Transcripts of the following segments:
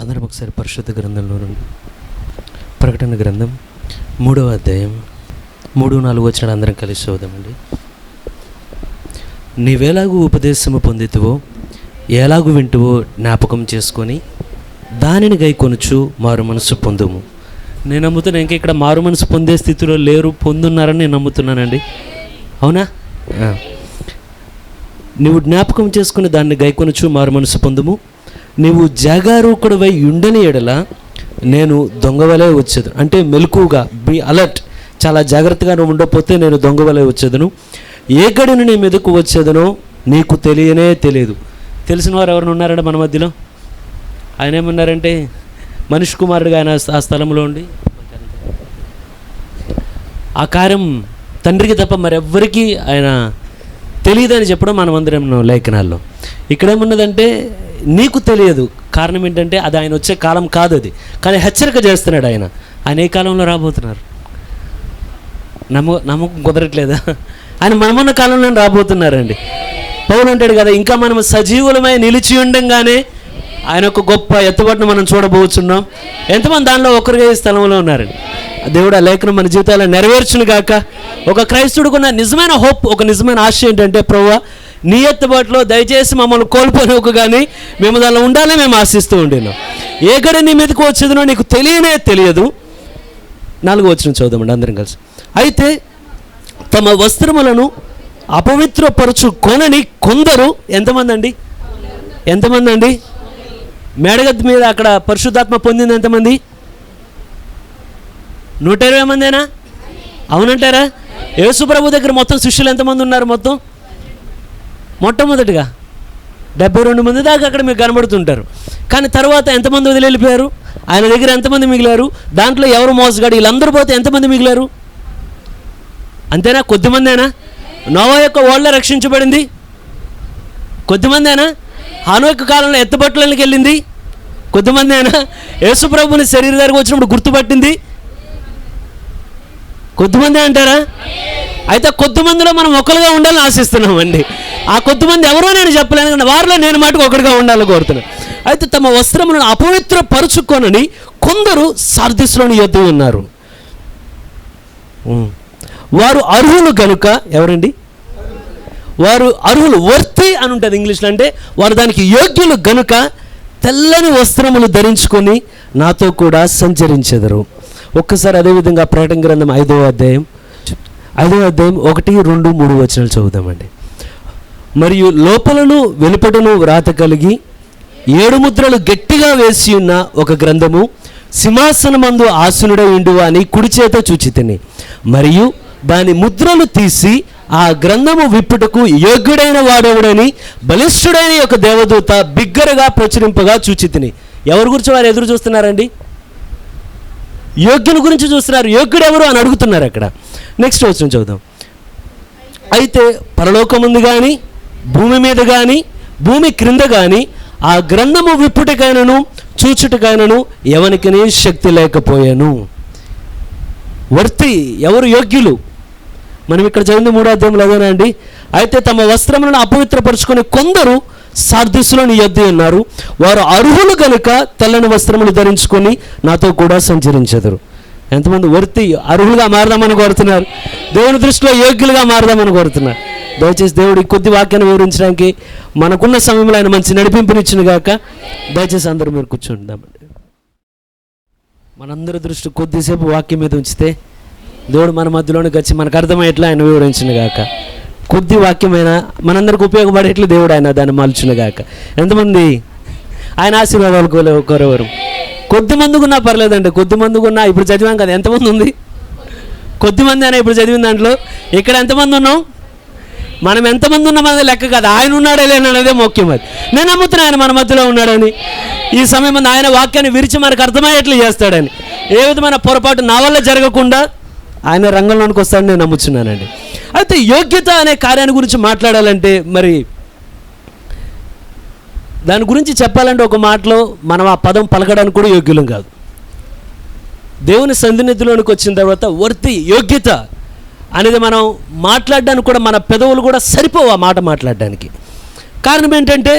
అందరం ఒకసారి పరిశుద్ధ గ్రంథంలో నుండి ప్రకటన గ్రంథం 3వ అధ్యాయం 3-4 వచనాలు అందరం కలిసి చదువుదామండి. నీవేలాగూ ఉపదేశము పొందితువో ఎలాగూ వింటువో జ్ఞాపకం చేసుకొని దానిని గైకొనుచు మారు మనసు పొందుము. నేను నమ్ముతున్నా ఇంకా ఇక్కడ మారు మనసు పొందే స్థితిలో లేరు, పొందున్నారని నేను నమ్ముతున్నానండి. అవునా? నువ్వు జ్ఞాపకం చేసుకుని దాన్ని గైకొనుచు మారు మనసు పొందుము. నీవు జాగరూకుడివై ఉండని ఎడల నేను దొంగవలే వచ్చేది. అంటే మెలకుగా బి అలర్ట్, చాలా జాగ్రత్తగా నువ్వు ఉండకపోతే నేను దొంగవలే వచ్చేదను. ఏ గడిని నీ మీదకు వచ్చేదనో నీకు తెలియనే తెలియదు. తెలిసిన వారు ఎవరైనా ఉన్నారంటే మన మధ్యలో? ఆయన ఏమన్నారంటే మనిషి కుమారుడిగా ఆయన ఆ స్థలంలో ఉండి ఆ కార్యం తండ్రికి తప్ప మరెవ్వరికీ ఆయన తెలియదని చెప్పడం మనం అందరం లేఖనాల్లో. ఇక్కడేమున్నదంటే నీకు తెలియదు. కారణం ఏంటంటే అది ఆయన వచ్చే కాలం కాదు, అది కానీ హెచ్చరిక చేస్తున్నాడు ఆయన. ఆయన ఏ కాలంలో రాబోతున్నారు? నమ్మకం కుదరట్లేదా? ఆయన మనమున్న కాలంలో రాబోతున్నారండి. పౌలు అంటాడు కదా, ఇంకా మనం సజీవులమై నిలిచి ఉండంగానే ఆయన ఒక గొప్ప ఎత్తుబాటును మనం చూడబోతున్నాం. ఎంతమంది దానిలో ఒకరిగా ఈ స్థలంలో ఉన్నారండి? దేవుడు ఆ లేఖనం మన జీవితాల్లో నెరవేర్చును గాక. ఒక క్రైస్తవుడికున్న నిజమైన హోప్, ఒక నిజమైన ఆశ ఏంటంటే, ప్రభువా నీ ఎత్తుబాటులో దయచేసి మమ్మల్ని కోల్పోనివ్వకు, కానీ మేము దానిలో ఉండాలని మేము ఆశిస్తూ ఉండినాం. ఏ గడి నీ మీదకు వచ్చేదనో నీకు తెలియనే తెలియదు. 4వ వచనం చదువుదామండి అందరం కలిసి. అయితే తమ వస్త్రములను అపవిత్రపరచు కొనని కొందరు, ఎంతమంది అండి? మేడగద్ద మీద అక్కడ పరిశుద్ధాత్మ పొందింది ఎంతమంది? 120 మందేనా? అవునంటారా? యేసు ప్రభు దగ్గర మొత్తం శిష్యులు ఎంతమంది ఉన్నారు? మొట్టమొదటిగా 72 మంది దాకా అక్కడ మీకు కనబడుతుంటారు. కానీ తర్వాత ఎంతమంది వదిలి వెళ్ళిపోయారు? ఆయన దగ్గర ఎంతమంది మిగిలారు? దాంట్లో ఎవరు మోసగాడు? వీళ్ళందరూ పోతే ఎంతమంది మిగిలారు? అంతేనా? కొద్దిమందేనా? నోవా యొక్క ఓళ్ళ రక్షించబడింది కొద్దిమందేనా? హానో యొక్క కాలంలో ఎత్తుబట్టలకి వెళ్ళింది కొద్దిమందేనా? యేసు ప్రభుని శరీర దగ్గరకు వచ్చినప్పుడు గుర్తుపట్టింది కొద్దిమంది అంటారా? అయితే కొద్దిమందిలో మనం ఒకరుగా ఉండాలని ఆశిస్తున్నామండి. ఆ కొద్దిమంది ఎవరో నేను చెప్పలేను, కానీ వారిలో నేను మటుకు ఒకటిగా ఉండాలని కోరుతున్నాను. అయితే తమ వస్త్రములను అపవిత్రపరుచుకొనని కొందరు సార్దిస్లోని యొద్ద ఉన్నారు. వారు అర్హులు గనుక, ఎవరండి వారు? అర్హులు, వర్తి అని ఉంటుంది ఇంగ్లీష్లో. అంటే వారు దానికి యోగ్యులు గనుక తెల్లని వస్త్రములు ధరించుకొని నాతో కూడా సంచరించెదరు. ఒక్కసారి అదేవిధంగా ప్రకటన గ్రంథం 5వ అధ్యాయం 1, 2, 3 వచనాలు చదువుదామండి. మరియు లోపలను వెలుపటను వ్రాత కలిగి 7 ముద్రలు గట్టిగా వేసి ఉన్న ఒక గ్రంథము సింహాసనమందు ఆసనుడై ఉండువా అని కుడి చేత చూచితిని. మరియు దాని ముద్రలు తీసి ఆ గ్రంథము విప్పుటకు యోగ్యుడైన వాడెవడని బలిష్ఠుడైన ఒక దేవదూత బిగ్గరగా ప్రచురింపగా చూచితిని. ఎవరి గురించి వారు ఎదురు చూస్తున్నారండి? యోగ్యుని గురించి చూస్తున్నారు. యోగ్యుడు ఎవరు అని అడుగుతున్నారు అక్కడ. నెక్స్ట్ వచనం చదువుదాం. అయితే పరలోకముందు కానీ, భూమి మీద కానీ, భూమి క్రింద కానీ ఆ గ్రంథము విప్పుటకైనను చూచుటకైనను ఎవనికిని శక్తి లేకపోయాను. వర్తి ఎవరు? యోగ్యులు. మనం ఇక్కడ చదివింది 3వ అధ్యాయంలో అదేనా అండి? అయితే తమ వస్త్రములను అపవిత్రపరుచుకుని కొందరు సార్దిస్సులో నీ యొద్ద ఉన్నారు. వారు అర్హులు కనుక తెల్లని వస్త్రములు ధరించుకొని నాతో కూడా సంచరించెదరు. ఎంతమంది వర్తి అర్హులుగా మారదామని కోరుతున్నారు? దేవుని దృష్టిలో యోగ్యులుగా మారదామని కోరుతున్నారు. దయచేసి దేవుడి కొద్ది వాక్యాన్ని వివరించడానికి మనకున్న సమయంలో ఆయన మంచి నడిపింపునిచ్చిన గాక. దయచేసి అందరూ మీరు కూర్చుందామండి. మనందరి దృష్టి కొద్దిసేపు వాక్యం మీద ఉంచితే దేవుడు మన మధ్యలోనికి వచ్చి మనకు అర్థమయ్యేట్లా ఆయన వివరించిన గాక. కొద్ది వాక్యమైనా మనందరికి ఉపయోగపడేట్లు దేవుడు ఆయన దాన్ని మలుచును గాక. ఎంతమంది ఆయన ఆశీర్వాదాలు కోరేవారు? కొద్ది మందికి ఉన్నా పర్లేదండి. కొద్ది మందికి ఉన్నా ఇప్పుడు చదివాం కదా, ఎంతమంది ఉంది? కొద్దిమంది అయినా ఇప్పుడు చదివిన దాంట్లో ఇక్కడ ఎంతమంది ఉన్నాం? మనం ఎంతమంది ఉన్నామనేది లెక్క కాదు, ఆయన ఉన్నాడే లేననేదే ముఖ్యం. అది నేను నమ్ముతున్నా ఆయన మన మధ్యలో ఉన్నాడని. ఈ సమయం ఆయన వాక్యాన్ని విరిచి మనకు అర్థమయ్యేట్లు చేస్తాడని. ఏ విధమైన పొరపాటు నా వల్ల జరగకుండా ఆయన రంగంలోనికి వస్తాడని నేను నమ్ముతున్నానండి. అయితే యోగ్యత అనే కార్యాన్ని గురించి మాట్లాడాలంటే, మరి దాని గురించి చెప్పాలంటే ఒక మాటలో మనం ఆ పదం పలకడానికి కూడా యోగ్యులం కాదు. దేవుని సన్నిధిలోనికి వచ్చిన తర్వాత వర్తి, యోగ్యత అనేది మనం మాట్లాడడానికి కూడా మన పెదవులు కూడా సరిపోవు ఆ మాట మాట్లాడడానికి. కారణం ఏంటంటే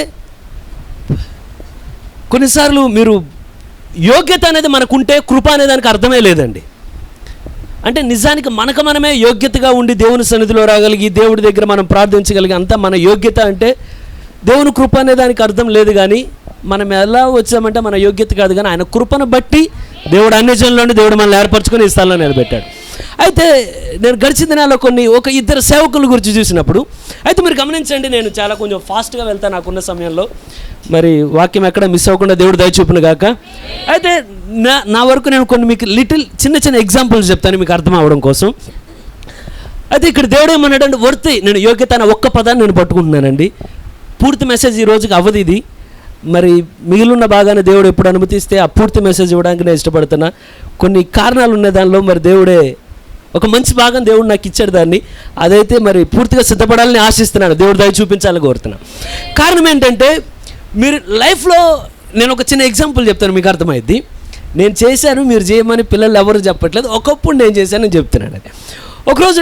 కొన్నిసార్లు మీరు యోగ్యత అనేది మనకుంటే కృప అనే దానికి అర్థమే లేదండి. అంటే నిజానికి మనమే యోగ్యతగా ఉండి దేవుని సన్నిధిలో రాగలిగి దేవుడి దగ్గర మనం ప్రార్థించగలిగి అంతా మన యోగ్యత అంటే దేవుని కృప అనే దానికి అర్థం లేదు. కానీ మనం ఎలా వచ్చామంటే మన యోగ్యత కాదు, కానీ ఆయన కృపను బట్టి దేవుడు అన్ని జనులను దేవుడు మనల్ని ఏర్పరచుకొని ఈ స్థలంలో నిలబెట్టాడు. అయితే నేను గడిచిన దినాల్లో ఒక ఇద్దరు సేవకుల గురించి చూసినప్పుడు, అయితే మీరు గమనించండి, నేను చాలా కొంచెం ఫాస్ట్గా వెళ్తాను నాకున్న సమయంలో, మరి వాక్యం ఎక్కడ మిస్ అవ్వకుండా దేవుడు దయ చూపును గాక. అయితే నా వరకు నేను కొన్ని మీకు చిన్న ఎగ్జాంపుల్స్ చెప్తాను మీకు అర్థం అవ్వడం కోసం. అయితే ఇక్కడ దేవుడు ఏమన్నాడంటే వర్తి, నేను యోగ్యత అనే ఒక్క పదాన్ని నేను పట్టుకుంటున్నానండి. పూర్తి మెసేజ్ ఈ రోజుకి అవ్వదు ఇది, మరి మిగిలిన భాగాన్ని దేవుడు ఎప్పుడు అనుమతిస్తే ఆ పూర్తి మెసేజ్ ఇవ్వడానికి నేను ఇష్టపడుతున్నా. కొన్ని కారణాలు ఉన్నాయి దానిలో, మరి దేవుడే ఒక మంచి భాగం దేవుడు నాకు ఇచ్చాడు దాన్ని, అదైతే మరి పూర్తిగా సిద్ధపడాలని ఆశిస్తున్నాను, దేవుడు దయ చూపించాలని కోరుతున్నాను. కారణం ఏంటంటే మీరు లైఫ్లో, నేను ఒక చిన్న ఎగ్జాంపుల్ చెప్తాను మీకు అర్థమైద్ది. నేను చేశాను, మీరు చేయమని పిల్లలు ఎవరు చెప్పట్లేదు, ఒకప్పుడు నేను చేశానని చెప్తున్నాను. అది ఒకరోజు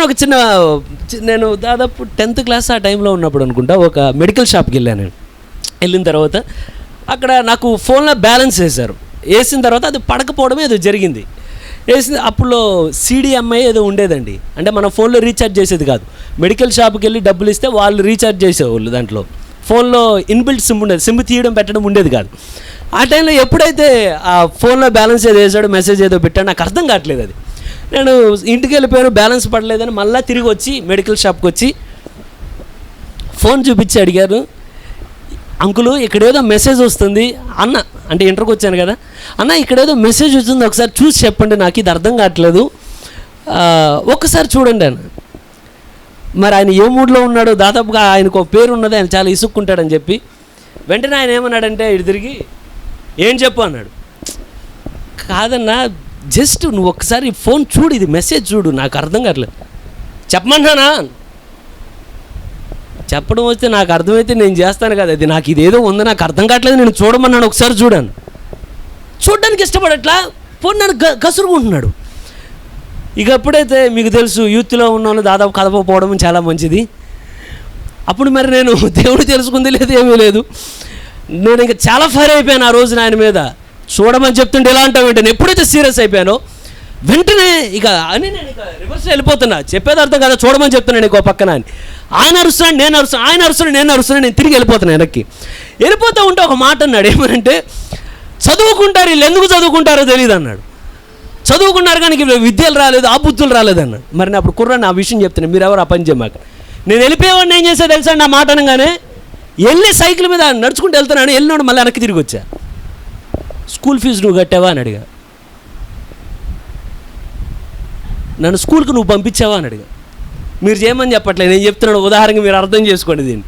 నేను దాదాపు 10th క్లాస్ ఆ టైంలో ఉన్నప్పుడు అనుకుంటా ఒక మెడికల్ షాప్కి వెళ్ళాను. వెళ్ళిన తర్వాత అక్కడ నాకు ఫోన్లో బ్యాలెన్స్ వేసిన తర్వాత అది పడకపోవడమే ఏదో జరిగింది. అప్పుడు CDMI ఏదో ఉండేదండి, అంటే మన ఫోన్లో రీఛార్జ్ చేసేది కాదు. మెడికల్ షాప్కి వెళ్ళి డబ్బులు ఇస్తే వాళ్ళు రీఛార్జ్ చేసేవాళ్ళు. దాంట్లో ఫోన్లో ఇన్బిల్ట్ సిమ్ ఉండేది, సిమ్ తీయడం పెట్టడం ఉండేది కాదు. ఆ టైంలో ఎప్పుడైతే ఆ ఫోన్లో బ్యాలెన్స్ ఏదో వేసాడో మెసేజ్ ఏదో పెట్టాడు, నాకు అర్థం కావట్లేదు. అది నేను ఇంటికి వెళ్ళిపోయాను, బ్యాలెన్స్ పడలేదని మళ్ళీ తిరిగి వచ్చి మెడికల్ షాప్కి వచ్చి ఫోన్ చూపించి అడిగారు, అంకులు ఇక్కడేదో మెసేజ్ వస్తుంది అన్న, అంటే ఇంటర్కి వచ్చాను కదా అన్న, ఇక్కడేదో మెసేజ్ వస్తుంది ఒకసారి చూసి చెప్పండి, నాకు ఇది అర్థం కావట్లేదు, ఒక్కసారి చూడండి అన్న. మరి ఆయన ఏ మూడ్లో ఉన్నాడో, దాదాపుగా ఆయనకు ఒక పేరు ఉన్నది, ఆయన చాలా ఇసుక్కుంటాడని చెప్పి వెంటనే ఆయన ఏమన్నాడంటే ఇటు తిరిగి ఏం చెప్పు అన్నాడు. కాదన్నా, జస్ట్ నువ్వు ఒకసారి ఫోన్ చూడు, ఇది మెసేజ్ చూడు, నాకు అర్థం కావట్లేదు. చెప్పమన్నానా? చెప్పడం వస్తే నాకు అర్థమైతే నేను చేస్తాను కదా, అది నాకు ఇదేదో ఉంది నాకు అర్థం కావట్లేదు, నేను చూడమన్నాను, ఒకసారి చూడాను. చూడడానికి ఇష్టపడట్లా, ఫోన్ నన్ను కసురుకుంటున్నాడు. ఇక ఎప్పుడైతే మీకు తెలుసు యూత్లో ఉన్న వాళ్ళు దాదాపు కదపకపోవడం చాలా మంచిది. అప్పుడు మరి నేను దేవుడు తెలుసుకుంది లేదు, ఏమీ లేదు. నేను ఇంకా చాలా ఫైర్ అయిపోయాను ఆ రోజున ఆయన మీద. చూడమని చెప్తుంటే ఎలా అంటావు వెంటనే, ఎప్పుడైతే సీరియస్ అయిపోయానో వెంటనే ఇక అని నేను ఇక రివర్స్ వెళ్ళిపోతున్నా. చెప్పేది అర్థం కదా, చూడమని చెప్తున్నాను ఇంకో పక్కన అని. ఆయన అరుస్తున్నాడు, నేను అరుస్తున్నాను, ఆయన అరుస్తున్నాడు, నేను అరుస్తున్నాను, నేను తిరిగి వెళ్ళిపోతున్నాను వెనక్కి. వెళ్ళిపోతూ ఉంటే ఒక మాట అన్నాడు, ఏమనంటే చదువుకుంటారు, వీళ్ళు ఎందుకు చదువుకుంటారో తెలియదు అన్నాడు. చదువుకున్నారు కానీ విద్యలు రాలేదు, ఆ బుద్ధులు రాలేదు అన్నాడు. మరి నేను అప్పుడు కుర్రాన్ని ఆ విషయం చెప్తున్నాను, మీరు ఎవరు ఆ పని చేయమాక. నేను వెళ్ళిపోయేవాడిని ఏం చేసా తెలుసా, నా మాట అనగానే వెళ్ళి సైకిల్ మీద నడుచుకుంటూ వెళ్తున్నాను, వెళ్ళినాడు మళ్ళీ వెనక్కి తిరిగి వచ్చా. స్కూల్ ఫీజు నువ్వు కట్టావా అని అడిగా. నన్ను స్కూల్కి నువ్వు పంపించావా అని అడిగా. మీరు చేయమని చెప్పట్లేదు, నేను చెప్తున్నాను ఉదాహరణగా, మీరు అర్థం చేసుకోండి దీన్ని.